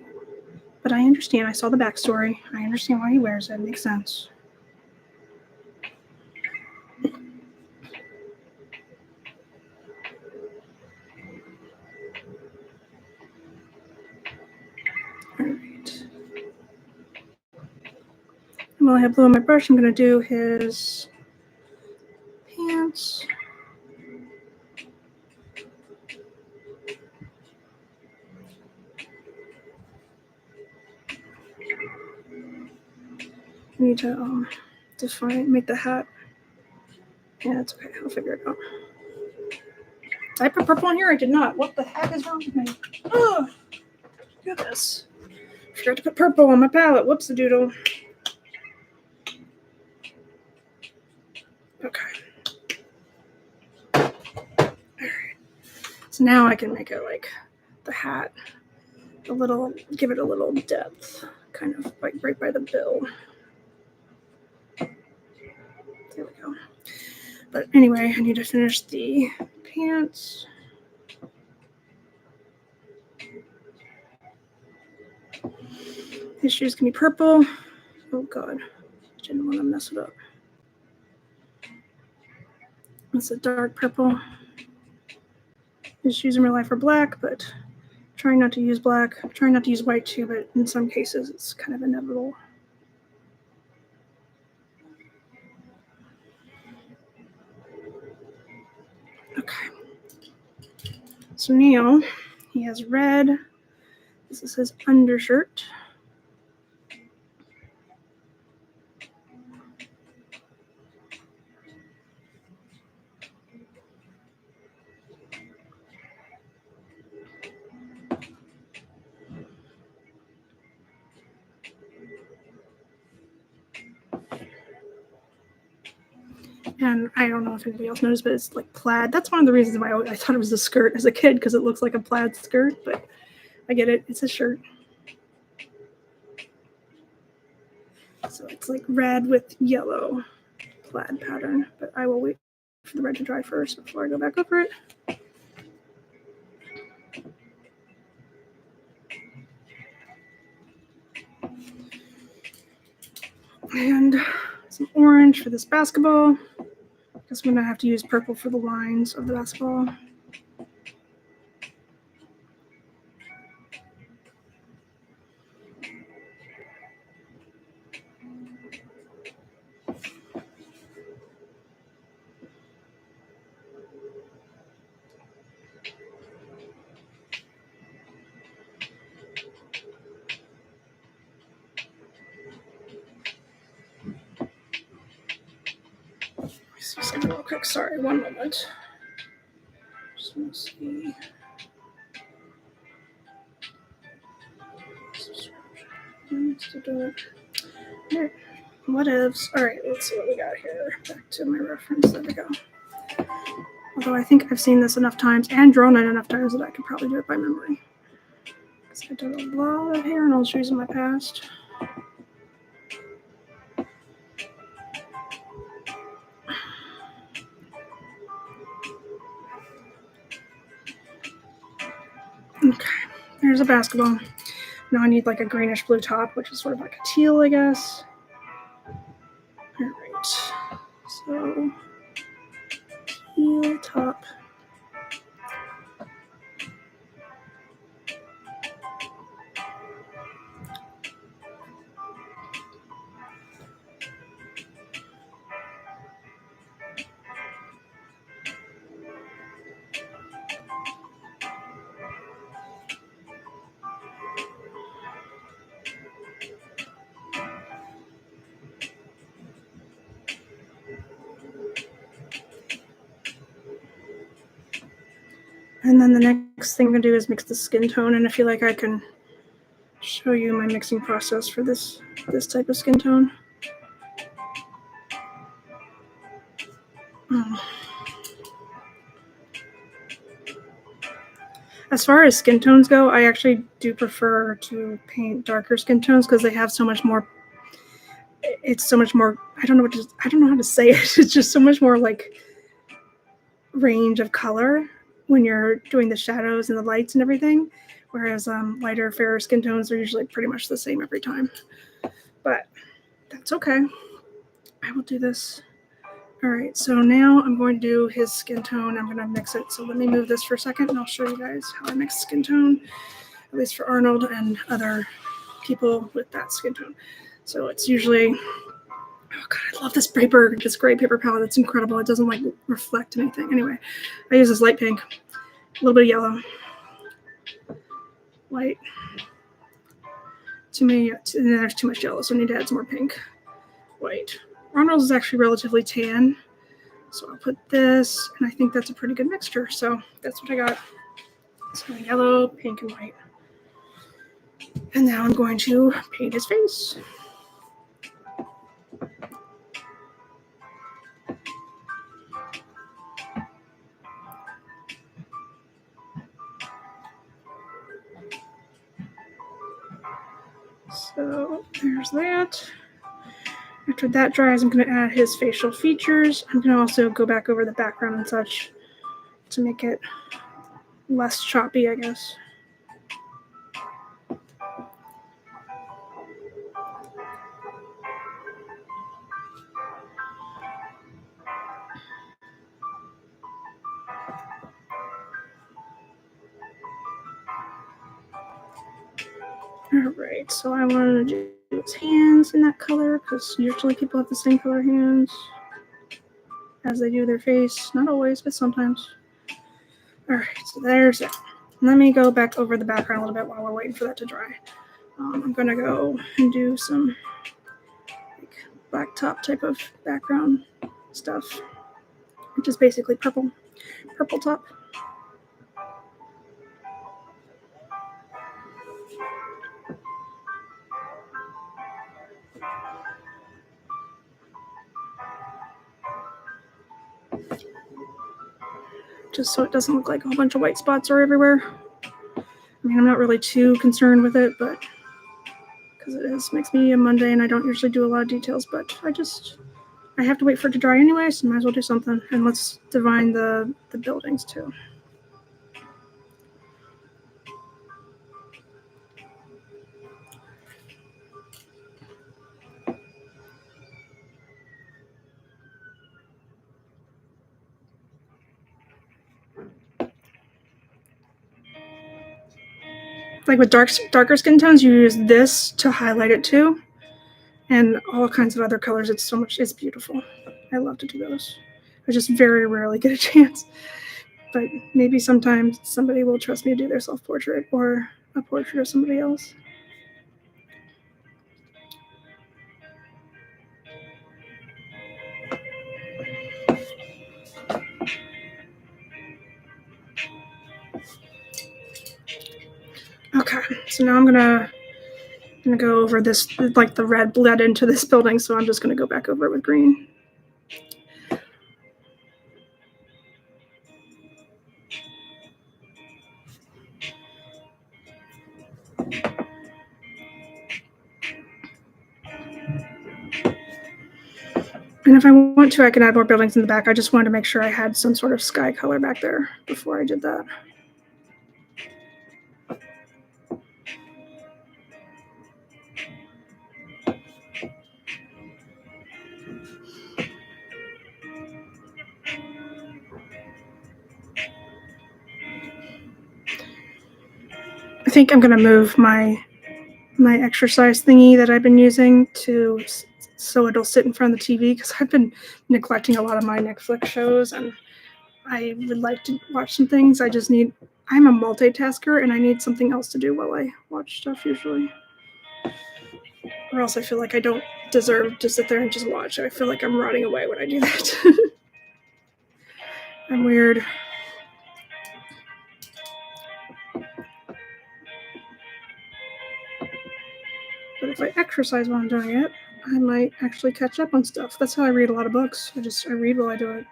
But I understand. I saw the backstory. I understand why he wears it. It makes sense. All right. And while I have blue on my brush, I'm going to do his pants. I need to make the hat. Yeah, it's okay. I'll figure it out. Did I put purple on here? I did not. What the heck is wrong with me? Oh, goodness. Forgot to put purple on my palette. Whoops, the doodle. Okay. All right. So now I can make it like the hat give it a little depth, kind of like right by the bill. There we go. But anyway, I need to finish the pants. His shoes can be purple. Oh God, didn't want to mess it up. It's a dark purple. His shoes in real life are black, but trying not to use black. I'm trying not to use white too, but in some cases it's kind of inevitable. Okay. So now he has red. This is his undershirt. And I don't know if anybody else knows, but it's like plaid. That's one of the reasons why I thought it was a skirt as a kid, because it looks like a plaid skirt, but I get it. It's a shirt. So it's like red with yellow plaid pattern, but I will wait for the red to dry first before I go back over it. And some orange for this basketball. I guess I'm gonna have to use purple for the lines of the basketball. Let me see something real quick. Sorry, one moment. Just want to see. Alright, what ifs? Alright, let's see what we got here. Back to my reference. There we go. Although I think I've seen this enough times and drawn it enough times that I could probably do it by memory. Because I've done a lot of hair and all trees in my past. Okay, there's a basketball. Now I need like a greenish blue top, which is sort of like a teal, I guess. Alright, so teal top. And then the next thing I'm going to do is mix the skin tone, and I feel like I can show you my mixing process for this type of skin tone. As far as skin tones go, I actually do prefer to paint darker skin tones because they have so much more. It's so much more. I don't know how to say it. It's just so much more like range of color when you're doing the shadows and the lights and everything. Whereas lighter, fairer skin tones are usually pretty much the same every time. But that's okay. I will do this. All right, so now I'm going to do his skin tone. I'm going to mix it. So let me move this for a second, and I'll show you guys how I mix skin tone, at least for Arnold and other people with that skin tone. So it's usually, oh God, I love this paper, this gray paper palette. It's incredible. It doesn't like reflect anything. Anyway, I use this light pink, a little bit of yellow, white. And then there's too much yellow, so I need to add some more pink, white. Arnold's is actually relatively tan. So I'll put this, and I think that's a pretty good mixture. So that's what I got. So yellow, pink, and white. And now I'm going to paint his face. So there's that. After that dries, I'm going to add his facial features. I'm going to also go back over the background and such to make it less choppy, I guess. Alright, so I want to do his hands in that color because usually people have the same color hands as they do their face. Not always, but sometimes. Alright, so there's it. Let me go back over the background a little bit while we're waiting for that to dry. I'm going to go and do some like black top type of background stuff, which is basically purple top. just so it doesn't look like a whole bunch of white spots are everywhere. I mean, I'm not really too concerned with it, but because it makes me a Monday and I don't usually do a lot of details, but I have to wait for it to dry anyway, so might as well do something. And let's define the buildings too. Like with darker skin tones, you use this to highlight it too, and all kinds of other colors. It's beautiful. I love to do those. I just very rarely get a chance, but maybe sometimes somebody will trust me to do their self-portrait or a portrait of somebody else. Okay, so now I'm gonna go over this, like the red bled into this building, so I'm just gonna go back over it with green. And if I want to, I can add more buildings in the back. I just wanted to make sure I had some sort of sky color back there before I did that. I think I'm gonna move my exercise thingy that I've been using to so it'll sit in front of the TV, because I've been neglecting a lot of my Netflix shows and I would like to watch some things. I'm a multitasker and I need something else to do while I watch stuff usually. Or else I feel like I don't deserve to sit there and just watch. I feel like I'm rotting away when I do that. I'm weird. But if I exercise while I'm doing it, I might actually catch up on stuff. That's how I read a lot of books. I read while I do it.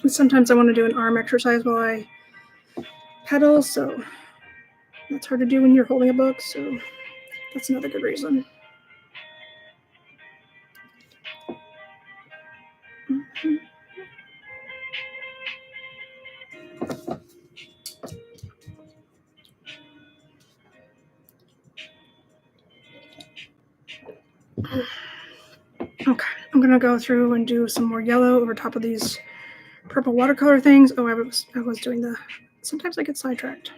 And sometimes I want to do an arm exercise while I pedal, so that's hard to do when you're holding a book, so that's another good reason. Mm-hmm. Okay, I'm gonna go through and do some more yellow over top of these purple watercolor things. Oh, I was doing sometimes I get sidetracked.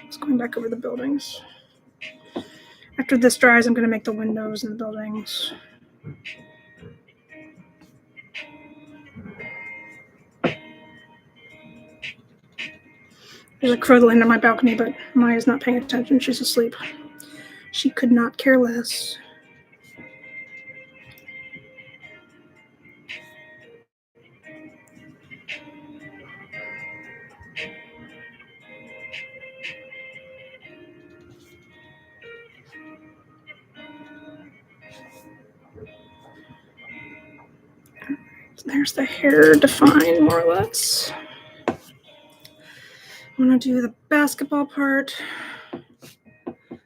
Just going back over the buildings. After this dries, I'm gonna make the windows and the buildings. There's a crow landing on my balcony, but Maya's not paying attention. She's asleep. She could not care less. There's the hair defined more or less. I'm gonna do the basketball part,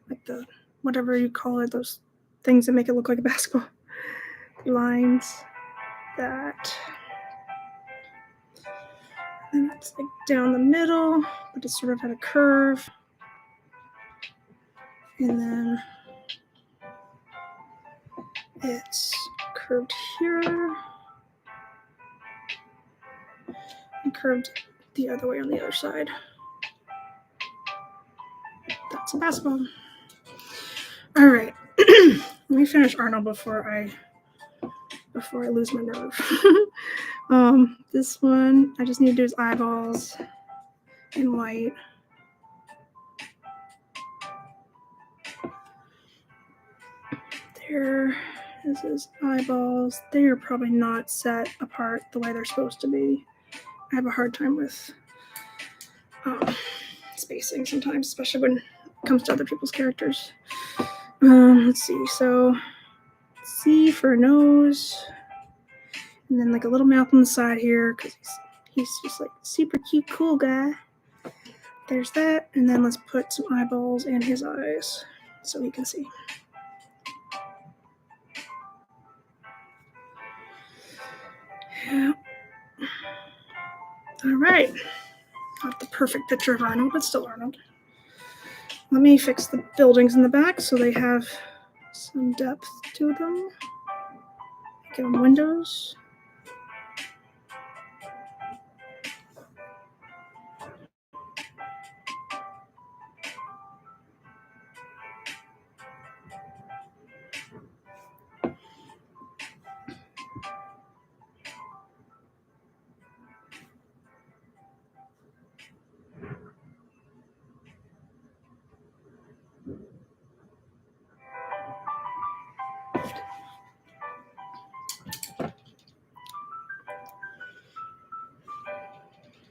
like the whatever you call it, those things that make it look like a basketball. Lines, that. And it's like down the middle, but it's sort of at a curve. And then it's curved here. And curved the other way on the other side. That's a basketball. All right. Let me finish Arnold before I lose my nerve. This one, I just need to do his eyeballs in white. There is his eyeballs. They are probably not set apart the way they're supposed to be. I have a hard time with spacing sometimes, especially when it comes to other people's characters. Let's see. So C for a nose. And then like a little mouth on the side here because he's just like super cute, cool guy. There's that. And then let's put some eyeballs in his eyes so he can see. Yeah. All right. Not the perfect picture of Arnold, but still Arnold. Let me fix the buildings in the back so they have some depth to them. Give them windows.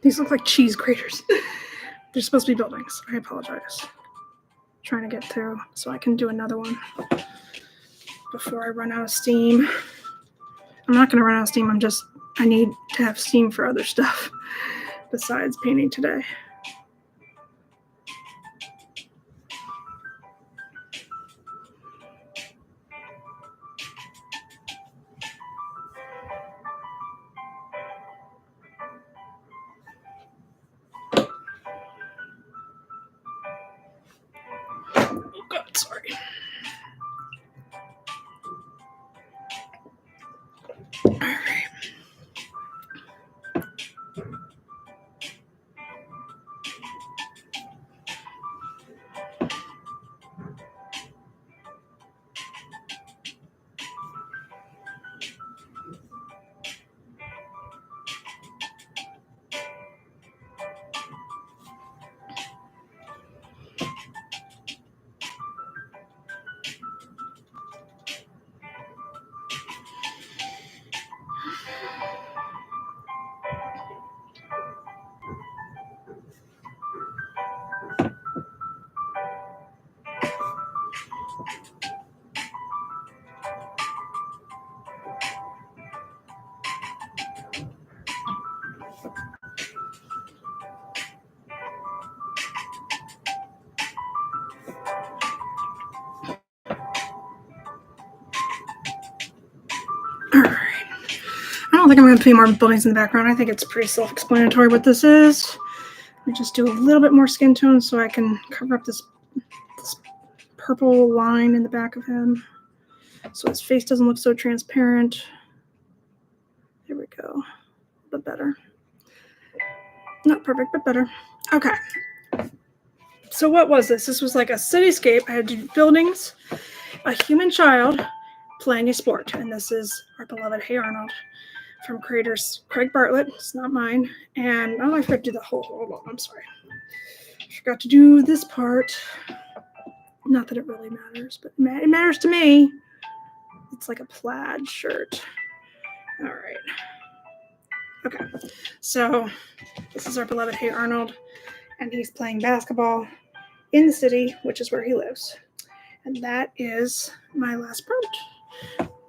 These look like cheese graters. They're supposed to be buildings. I apologize. Trying to get through so I can do another one before I run out of steam. I'm not going to run out of steam. I need to have steam for other stuff besides painting today. Oh God, sorry. All right. Alright. I don't think I'm going to put any more buildings in the background. I think it's pretty self-explanatory what this is. Let me just do a little bit more skin tone so I can cover up this purple line in the back of him. So his face doesn't look so transparent. There we go. A bit better. Not perfect, but better. Okay. So what was this? This was like a cityscape. I had to do buildings, a human child playing a sport. And this is our beloved Hey Arnold from creators Craig Bartlett. It's not mine. And I forgot to do the whole, hold on, I'm sorry. I forgot to do this part. Not that it really matters, but it matters to me. It's like a plaid shirt. All right. Okay. So this is our beloved Hey Arnold. And he's playing basketball in the city, which is where he lives. And that is my last prompt.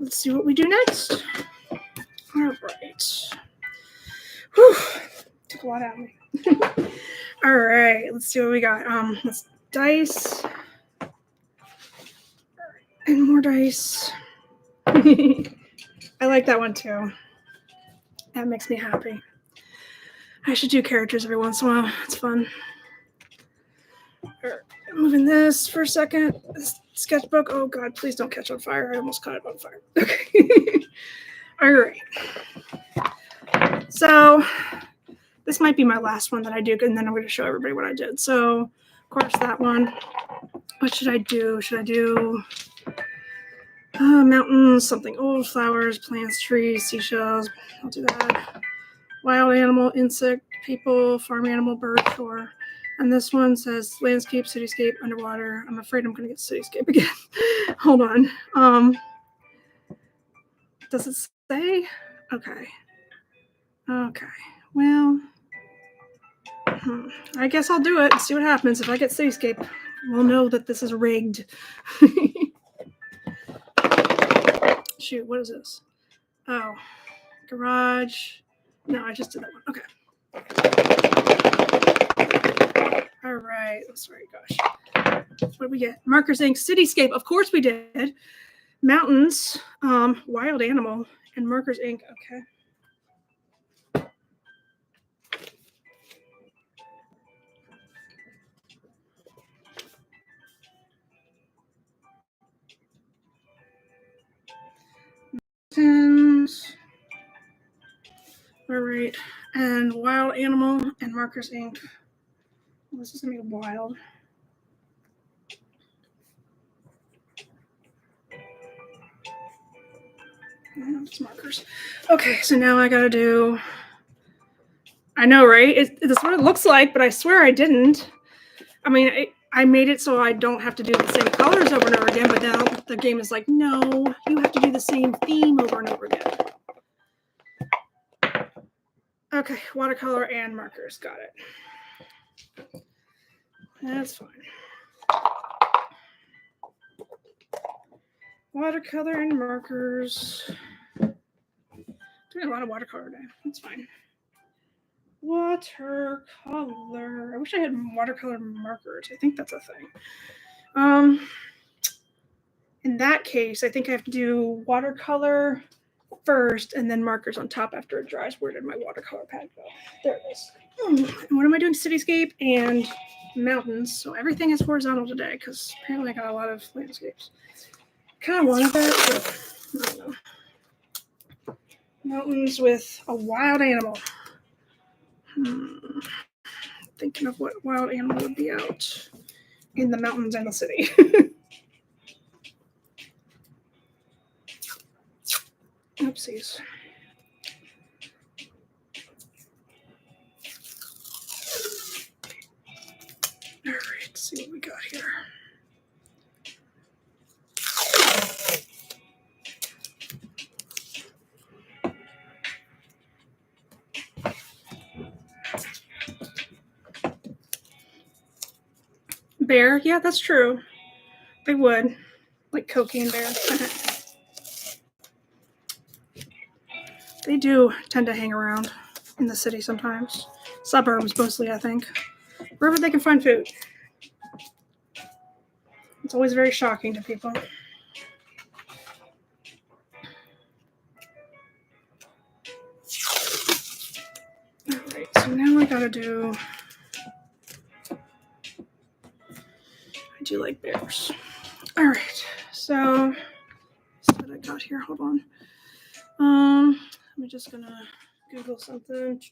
Let's see what we do next. All right. Whew. Took a lot out of me. All right. Let's see what we got. Let's dice. And more dice. I like that one too. That makes me happy. I should do characters every once in a while. It's fun. Moving this for a second. This sketchbook. Oh God, please don't catch on fire. I almost caught it on fire. Okay. All right. So this might be my last one that I do, and then I'm going to show everybody what I did. So of course that one. What should I do? Should I do mountains, something old, flowers, plants, trees, seashells? I'll do that. Wild animal, insect, people, farm animal, bird, shore. And this one says landscape, cityscape, underwater. I'm afraid I'm going to get cityscape again. Hold on. Does it say? Okay. Okay. Well, I guess I'll do it and see what happens. If I get cityscape, we'll know that this is rigged. shoot, what is this? Oh, garage. No, I just did that one. Okay. All right. Oh, sorry, gosh. What did we get? Markers Inc. Cityscape. Of course we did. Mountains, wild animal, and Markers Inc. Okay. All right. And wild animal and Markers Inc. This is gonna be wild. It's markers. Okay, so now I gotta do. I know, right? That's what it looks like, but I swear I didn't. I mean, I made it so I don't have to do the same colors over and over again, but now the game is like, no, you have to do the same theme over and over again. Okay, watercolor and markers. Got it. That's fine. Watercolor and markers. Doing a lot of watercolor today. That's fine. Watercolor. I wish I had watercolor markers. I think that's a thing. In that case, I think I have to do watercolor first and then markers on top after it dries. Where did my watercolor pad go? There it is. And what am I doing? Cityscape and mountains. So everything is horizontal today because apparently I got a lot of landscapes. Kind of wanted that, but I don't know. Mountains with a wild animal. Thinking of what wild animal would be out in the mountains and the city. Oopsies. All right, let's see what we got here. Bear, yeah, that's true. They would, like cocaine bear. They do tend to hang around in the city sometimes. Suburbs mostly, I think. Wherever they can find food. It's always very shocking to people. All right, so now I gotta do. I do like bears. All right, so what I got here. Hold on. I'm just gonna Google something.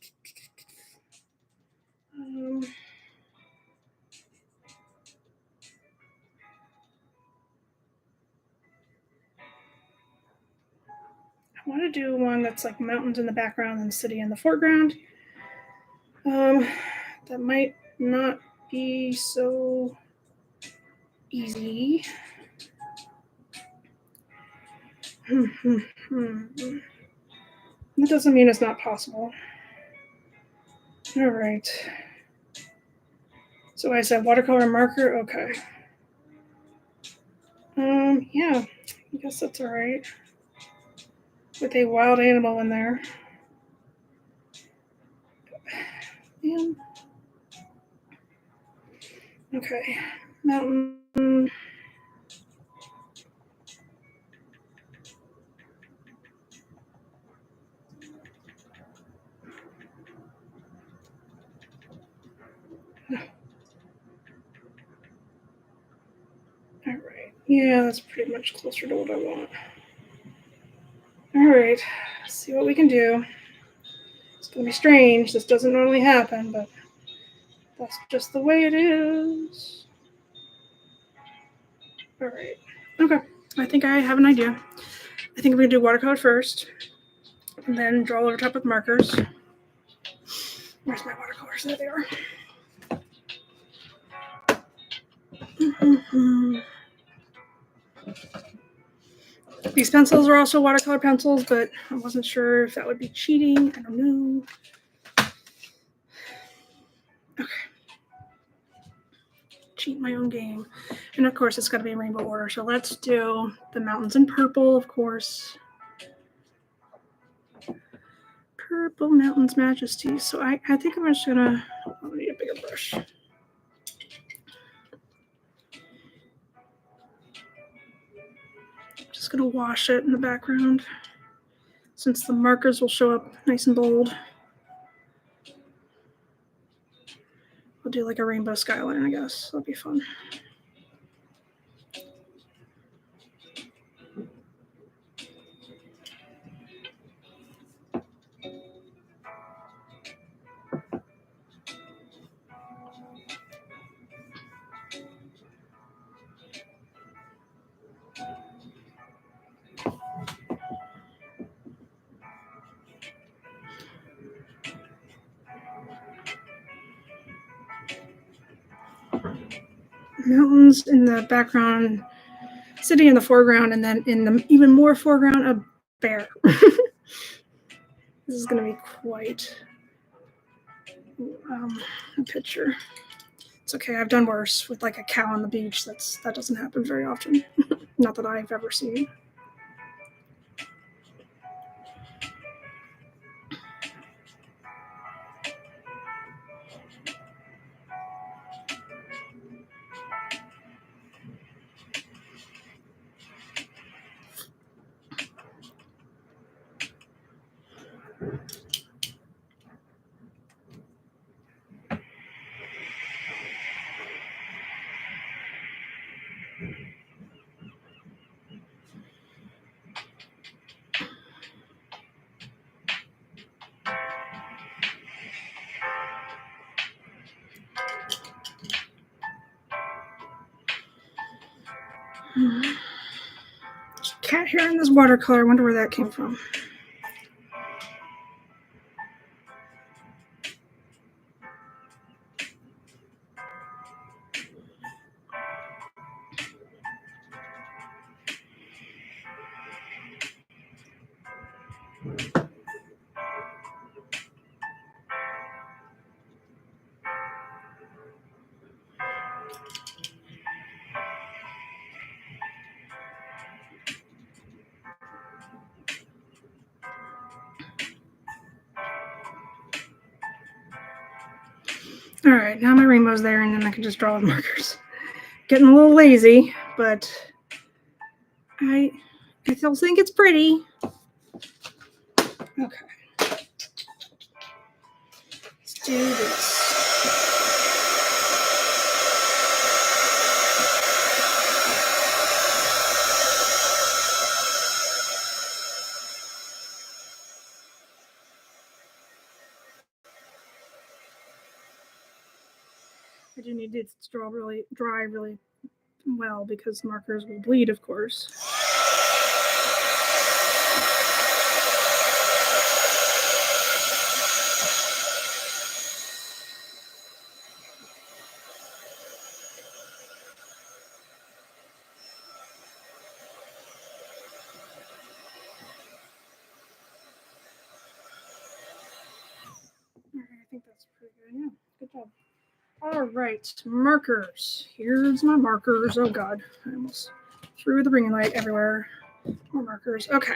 I want to do one that's like mountains in the background and city in the foreground. That might not be so easy. That doesn't mean it's not possible. All right. So I said watercolor marker. Okay. Yeah, I guess that's all right. With a wild animal in there. And okay, mountain. All right. Yeah, that's pretty much closer to what I want. All right. Let's see what we can do. It's going to be strange. This doesn't normally happen, but that's just the way it is. All right. Okay. I think I have an idea. I think I'm going to do watercolor first, and then draw over top with markers. Where's my watercolors? There they are. These pencils are also watercolor pencils, but I wasn't sure if that would be cheating. I don't know. Okay. cheat my own game. And of course, it's got to be in rainbow order. So let's do the mountains in purple, of course. Purple Mountains Majesty. So I think I'm just gonna, I need a bigger brush. Just gonna wash it in the background since the markers will show up nice and bold. We'll do like a rainbow skyline, I guess. That'll be fun. Mountains in the background, city in the foreground, and then in the even more foreground, a bear. This is going to be quite a picture. It's okay. I've done worse with like a cow on the beach. That doesn't happen very often. Not that I've ever seen. There's a cat hair in this watercolor. I wonder where that came from. All right, now my rainbow's there, and then I can just draw with markers. Getting a little lazy, but I still think it's pretty. Okay. Let's do this. I do need it to dry really well because markers will bleed, of course. I think that's pretty good. Yeah, good job. All right, markers. Here's my markers. Oh God, I almost threw the ring light everywhere. More markers. Okay.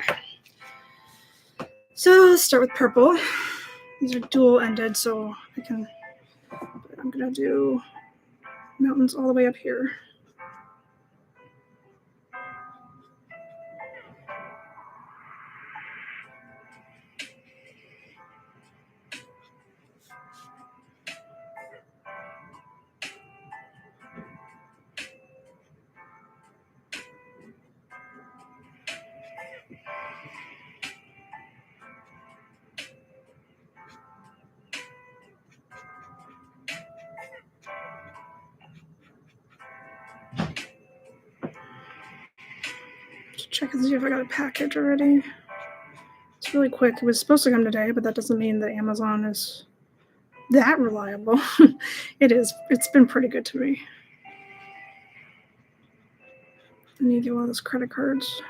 So let's start with purple. These are dual-ended, so I'm gonna do mountains all the way up here. Check and see if I got a package already. It's really quick. It was supposed to come today, but that doesn't mean that Amazon is that reliable. It is. It's been pretty good to me. I need to get one of those credit cards.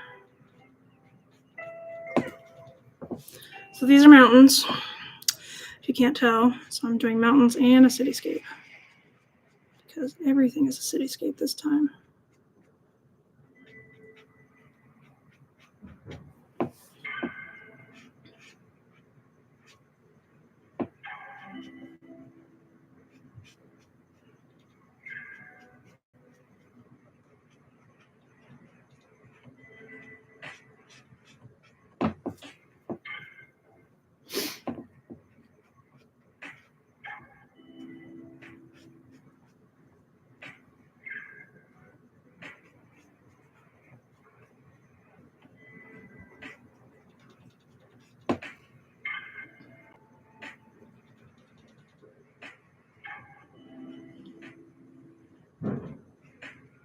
So these are mountains, if you can't tell. So I'm doing mountains and a cityscape because everything is a cityscape this time.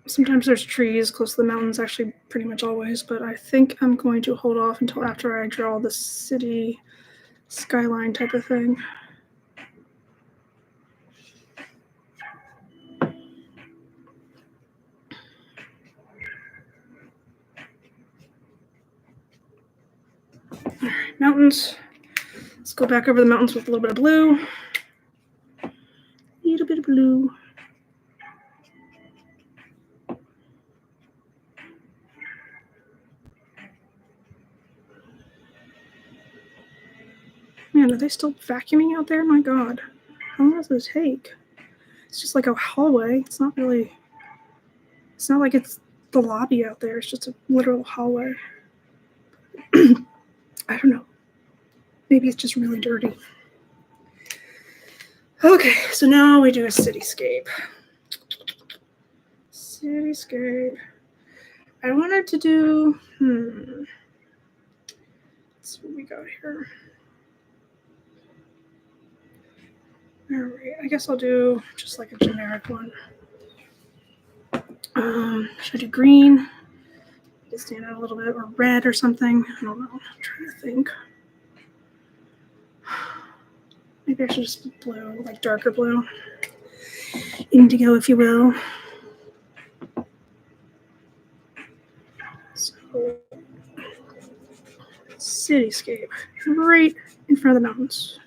Sometimes there's trees close to the mountains, actually pretty much always, but I think I'm going to hold off until after I draw the city skyline type of thing. All right, mountains. Let's go back over the mountains with a little bit of blue. A little bit of blue. Man, are they still vacuuming out there? My God. How long does this take? It's just like a hallway. It's not like it's the lobby out there. It's just a literal hallway. I don't know. Maybe it's just really dirty. Okay, so now we do a cityscape. Cityscape. I wanted to do, let's see what we got here. All right, I guess I'll do just like a generic one. Should I do green? To stand out a little bit, or red or something? I don't know. I'm trying to think. Maybe I should just be blue, like darker blue. Indigo, if you will. So, cityscape, right in front of the mountains.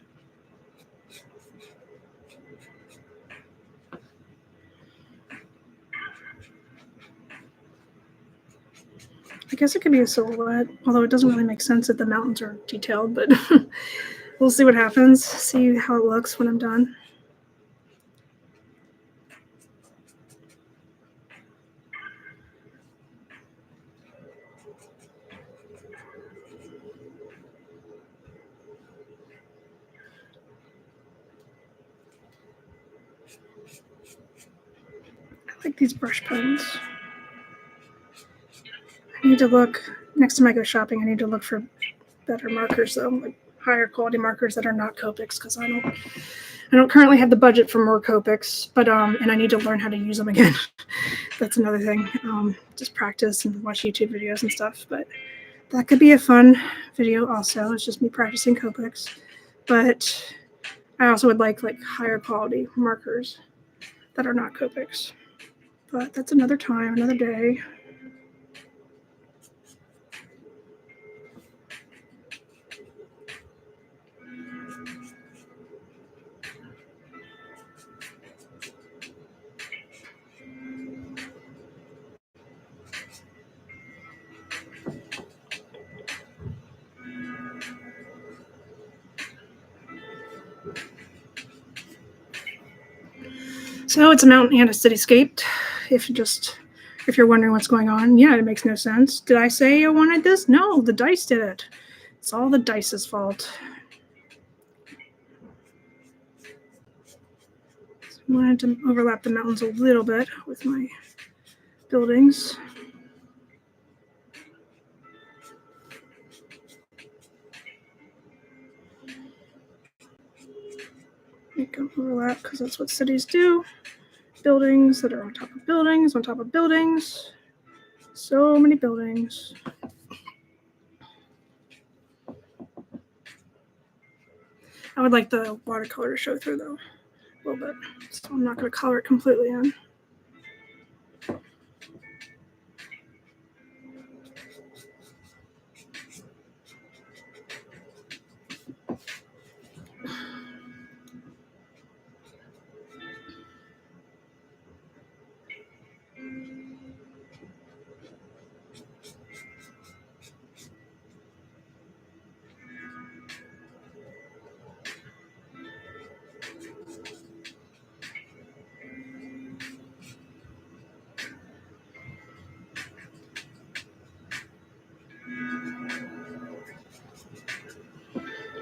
I guess it could be a silhouette, although it doesn't really make sense that the mountains are detailed, but we'll see what happens, see how it looks when I'm done. I like these brush pens. I need to look, next time I go shopping, I need to look for better markers though, like higher quality markers that are not Copics, because I don't currently have the budget for more Copics, but and I need to learn how to use them again. That's another thing. Just practice and watch YouTube videos and stuff, but that could be a fun video also. It's just me practicing Copics, but I also would like higher quality markers that are not Copics. But that's another time, another day. So it's a mountain and a cityscape. If you're wondering what's going on, yeah, it makes no sense. Did I say I wanted this? No, the dice did it. It's all the dice's fault. So I wanted to overlap the mountains a little bit with my buildings. Make them overlap because that's what cities do. Buildings that are on top of buildings, on top of buildings. So many buildings. I would like the watercolor to show through though, a little bit. So I'm not going to color it completely in.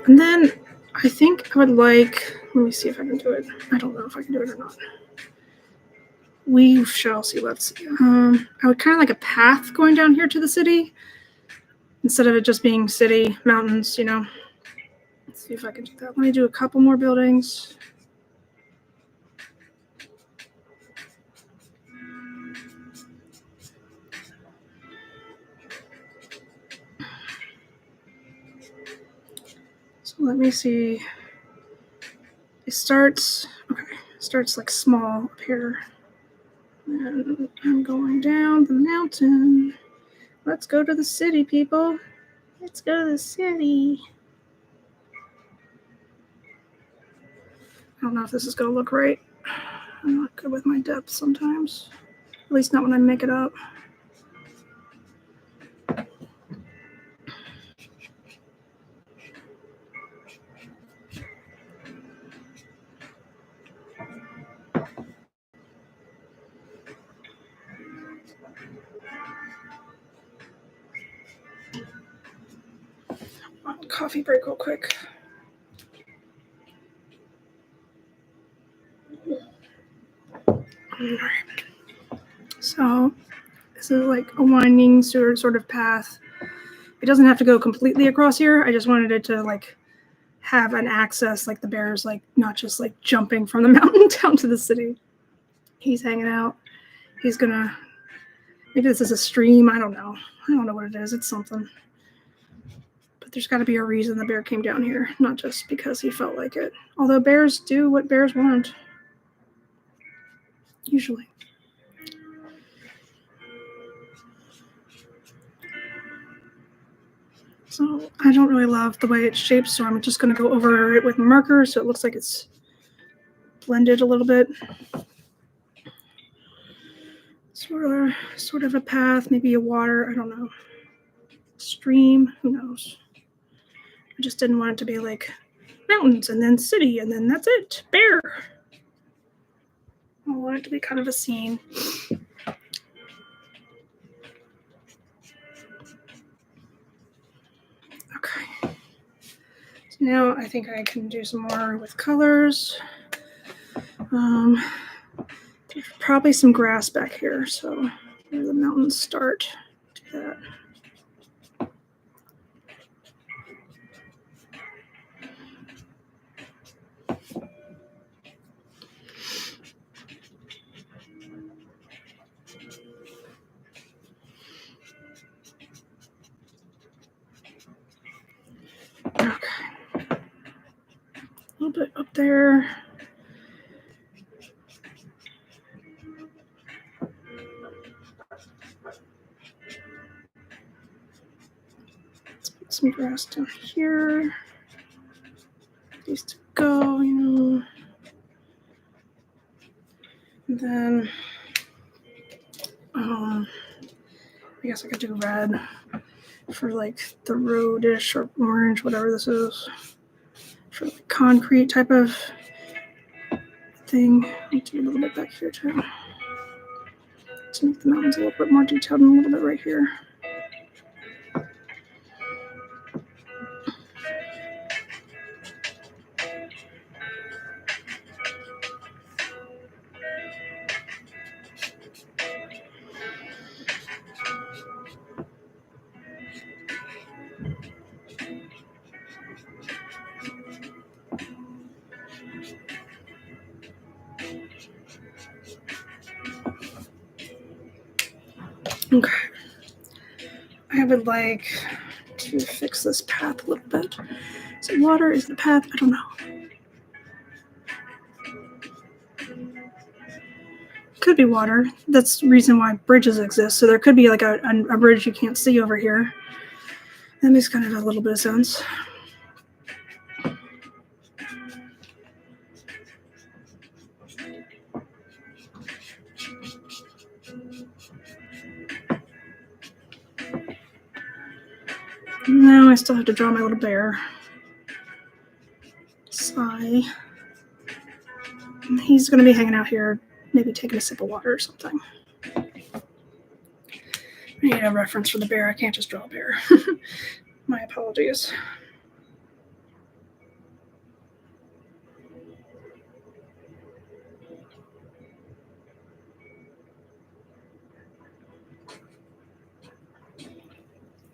And then I think I would like, let me see if I can do it. I don't know if I can do it or not. We shall see. Let's see. I would kind of like a path going down here to the city instead of it just being city, mountains, you know. Let's see if I can do that. Let me do a couple more buildings. So let me see. It starts like small up here. And I'm going down the mountain. Let's go to the city, people. Let's go to the city. I don't know if this is going to look right. I'm not good with my depth sometimes. At least not when I make it up. Coffee break real quick. Alright. So this is like a winding sort of path. It doesn't have to go completely across here. I just wanted it to like have an access, like the bear's like not just like jumping from the mountain down to the city. He's hanging out. He's gonna, maybe this is a stream. I don't know what it is. It's something. But there's got to be a reason the bear came down here, not just because he felt like it. Although bears do what bears want. Usually. So I don't really love the way it's shaped, so I'm just going to go over it with marker so it looks like it's blended a little bit. Sort of a path, maybe a water, I don't know. Stream, who knows. I just didn't want it to be like mountains and then city and then that's it, bear. I want it to be kind of a scene. Okay. So now I think I can do some more with colors. There's probably some grass back here, so where the mountains start, do that. Okay. A little bit up there. Let's put some grass down here. These to go, you know. And then, I guess I could do red for like the roadish or orange, whatever this is. For like concrete type of thing. I need to do a little bit back here too. To make the mountains a little bit more detailed and a little bit right here. Okay. I would like to fix this path a little bit. So water is the path? I don't know. Could be water. That's the reason why bridges exist. So there could be like a bridge you can't see over here. That makes kind of a little bit of sense. Now I still have to draw my little bear. Sigh. And he's going to be hanging out here, maybe taking a sip of water or something. I need a reference for the bear. I can't just draw a bear. My apologies.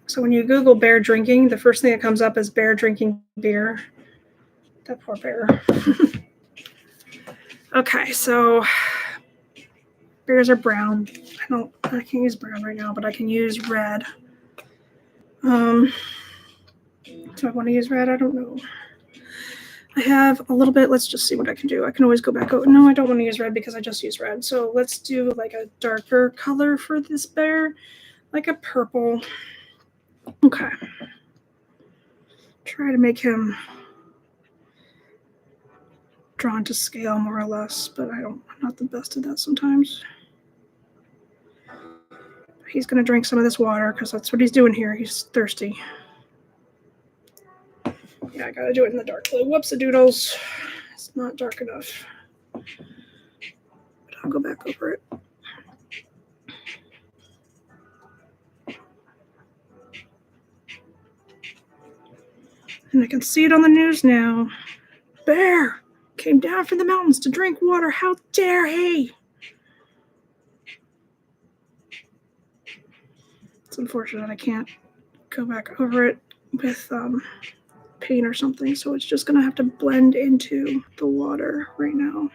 So when you Google bear drinking, the first thing that comes up is bear drinking beer. That poor bear. Okay, so bears are brown. I can't use brown right now, but I can use red. Do I want to use red? I don't know. I have a little bit. Let's just see what I can do. I can always go back. Oh, no, I don't want to use red because I just used red. So let's do like a darker color for this bear, like a purple. Okay. Try to make him drawn to scale more or less, but I'm not the best at that sometimes. He's going to drink some of this water because that's what he's doing here. He's thirsty. Yeah, I got to do it in the dark blue. Whoops-a-doodles. It's not dark enough. But I'll go back over it. And I can see it on the news now. Bear came down from the mountains to drink water. How dare he? It's unfortunate I can't go back over it with paint or something, so it's just going to have to blend into the water right now.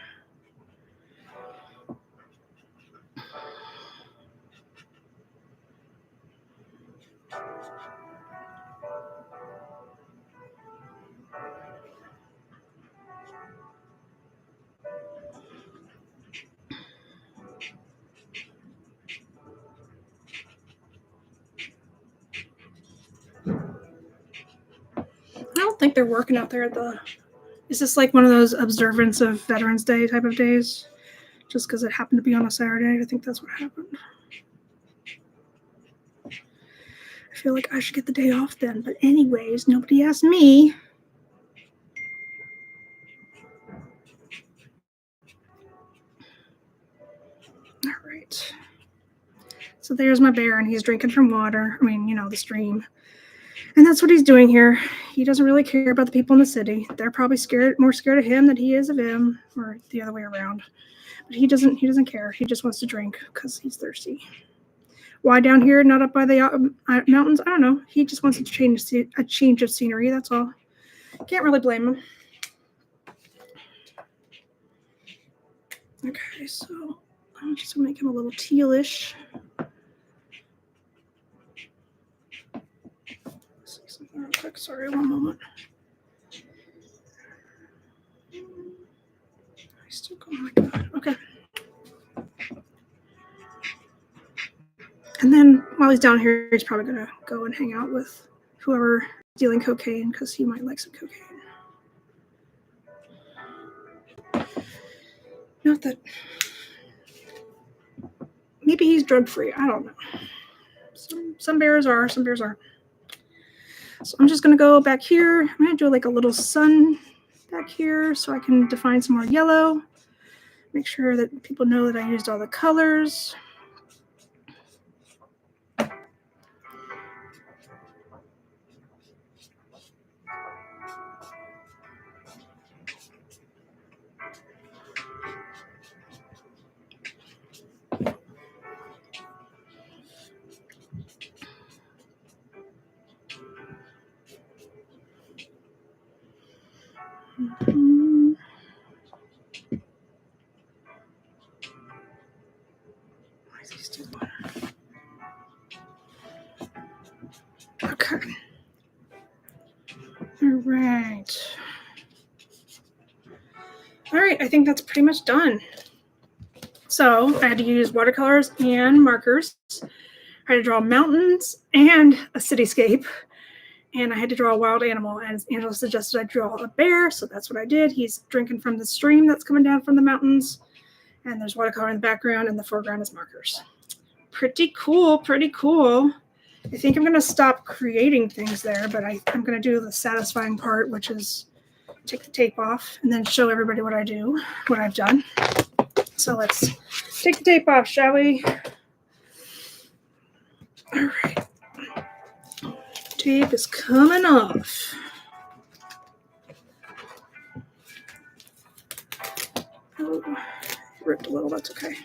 I don't think they're working out there at the... Is this like one of those observance of Veterans Day type of days? Just because it happened to be on a Saturday? I think that's what happened. I feel like I should get the day off then. But anyways, nobody asked me. All right. So there's my bear, and he's drinking from water. I mean, the stream. And that's what he's doing here. He doesn't really care about the people in the city. They're probably more scared of him than he is of him, or the other way around. But he doesn't care. He just wants to drink because he's thirsty. Why down here, not up by the mountains? I don't know. He just wants a change of scenery. That's all. Can't really blame him. Okay, so I'm just gonna make him a little tealish. See something real quick. Sorry, one moment. I still going like that. Okay. And then while he's down here, he's probably gonna go and hang out with whoever dealing cocaine because he might like some cocaine. Not that. Maybe he's drug free. I don't know. Some bears are. Some bears aren't. So I'm just gonna go back here. I'm gonna do like a little sun back here so I can define some more yellow. Make sure that people know that I used all the colors. Why is he still on? Okay. All right. All right, I think that's pretty much done. So I had to use watercolors and markers. I had to draw mountains and a cityscape. And I had to draw a wild animal. And Angela suggested I draw a bear, so that's what I did. He's drinking from the stream that's coming down from the mountains. And there's watercolor in the background, and the foreground is markers. Pretty cool, pretty cool. I think I'm going to stop creating things there, but I'm going to do the satisfying part, which is take the tape off and then show everybody what I've done. So let's take the tape off, shall we? All right. Tape is coming off. Oh, ripped a little, that's okay.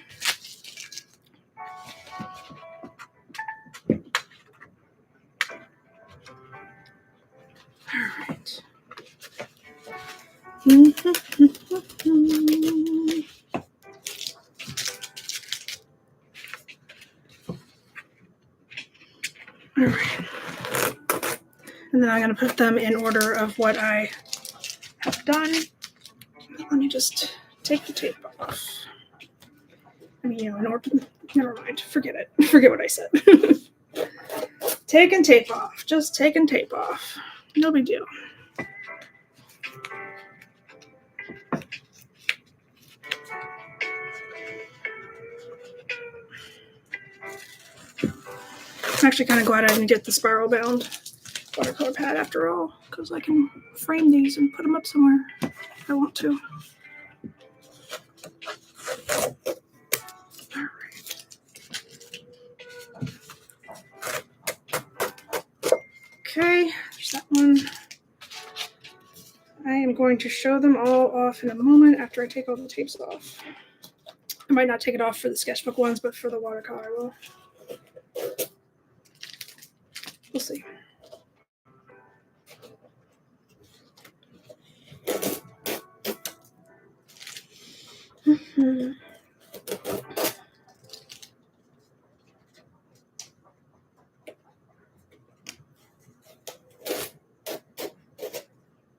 All right. All right. And then I'm going to put them in order of what I have done. Let me just take the tape off. I mean, in order. Never mind. Forget it. Forget what I said. Taking tape off. Just taking tape off. No big deal. I'm actually kind of glad I didn't get the spiral bound watercolor pad after all, because I can frame these and put them up somewhere if I want to. All right. Okay, there's that one. I am going to show them all off in a moment after I take all the tapes off. I might not take it off for the sketchbook ones, but for the watercolor I will. We'll see.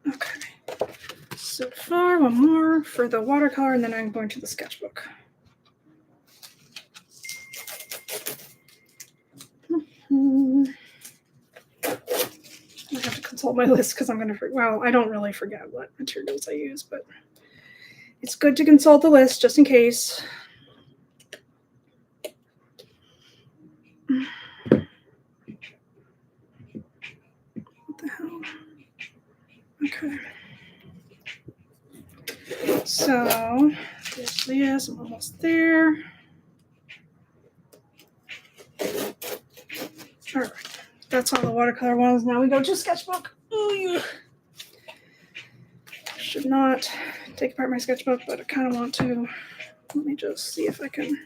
Okay. So far, one more for the watercolor, and then I'm going to the sketchbook. I have to consult my list because I'm going to forget. Well, I don't really forget what materials I use, but it's good to consult the list just in case. What the hell? Okay. So, yes, I'm almost there. All right. That's all the watercolor ones. Now we go to sketchbook. Ooh, should not take apart my sketchbook, but I kind of want to. Let me just see if I can.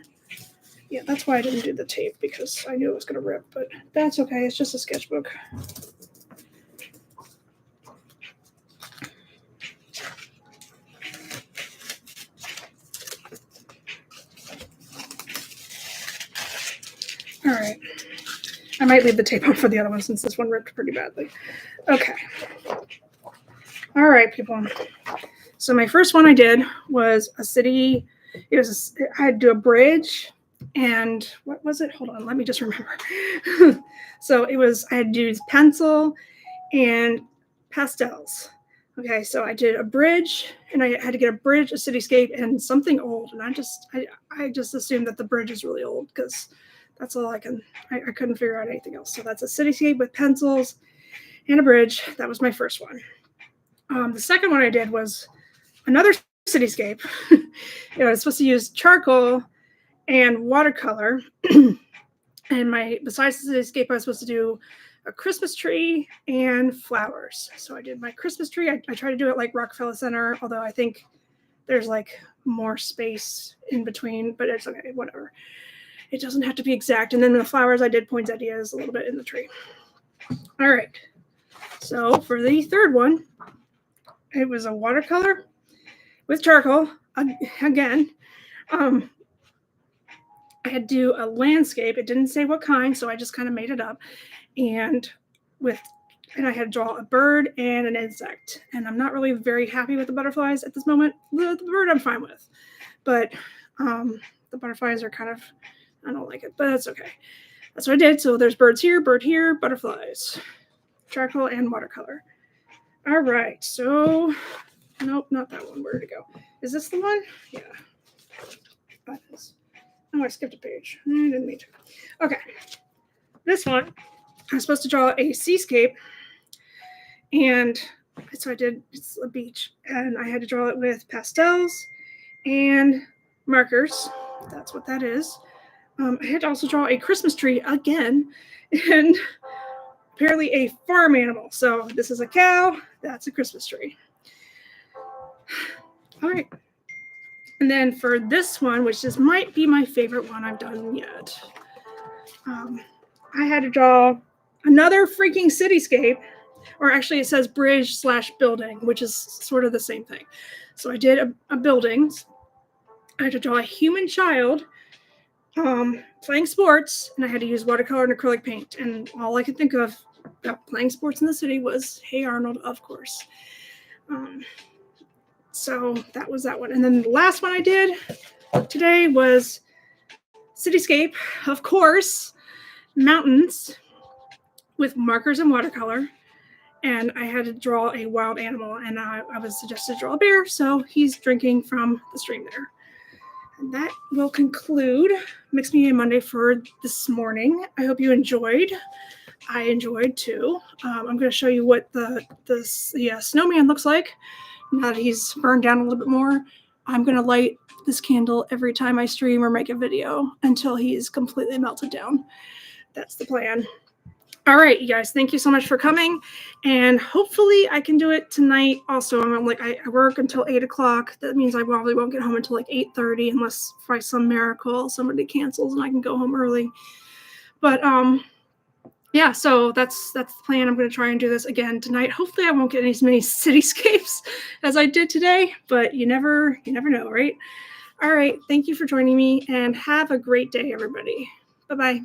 Yeah, that's why I didn't do the tape, because I knew it was going to rip, but that's okay. It's just a sketchbook. All right. I might leave the tape on for the other one since this one ripped pretty badly. Okay. All right, people. So my first one I did was a city. I had to do a bridge, and what was it? Hold on, let me just remember. So I had to use pencil and pastels. Okay, so I did a bridge, and I had to get a bridge, a cityscape, and something old. And I just assumed that the bridge is really old because that's all I couldn't figure out anything else. So that's a cityscape with pencils and a bridge. That was my first one. The second one I did was another cityscape. I was supposed to use charcoal and watercolor. And besides the cityscape, I was supposed to do a Christmas tree and flowers. So I did my Christmas tree. I tried to do it like Rockefeller Center, although I think there's like more space in between, but it's okay, whatever. It doesn't have to be exact. And then the flowers, I did poinsettias a little bit in the tree. All right. So for the third one, it was a watercolor with charcoal again. I had to do a landscape. It didn't say what kind, so I just kind of made it up. And I had to draw a bird and an insect. And I'm not really very happy with the butterflies at this moment. The bird I'm fine with, but the butterflies are kind of, I don't like it, but that's okay. That's what I did. So there's bird here, butterflies, charcoal and watercolor. All right, so, nope, not that one. Where did it go? Is this the one? Yeah, that is. Oh, I skipped a page. I didn't mean to. Okay, this one, I was supposed to draw a seascape, and so I did. It's a beach, and I had to draw it with pastels and markers. That's what that is. I had to also draw a Christmas tree again, and apparently a farm animal. So this is a cow. That's a Christmas tree. All right. And then for this one, which might be my favorite one I've done yet, I had to draw another freaking cityscape or actually it says bridge/building, which is sort of the same thing. So I did a buildings. I had to draw a human child playing sports, and I had to use watercolor and acrylic paint. And all I could think of about playing sports in the city was Hey Arnold, of course. So that was that one. And then the last one I did today was cityscape, of course, mountains with markers and watercolor. And I had to draw a wild animal, and I was suggested to draw a bear, so he's drinking from the stream there. And that will conclude Mixed Media Monday for this morning. I hope you enjoyed. I enjoyed too. I'm going to show you what the snowman looks like now that he's burned down a little bit more. I'm going to light this candle every time I stream or make a video until he's completely melted down. That's the plan. All right, you guys, thank you so much for coming. And hopefully I can do it tonight also. I work until 8 o'clock. That means I probably won't get home until like 8:30 unless by some miracle somebody cancels and I can go home early. But yeah, so that's the plan. I'm going to try and do this again tonight. Hopefully I won't get as many cityscapes as I did today, but you never know, right? All right, thank you for joining me and have a great day, everybody. Bye-bye.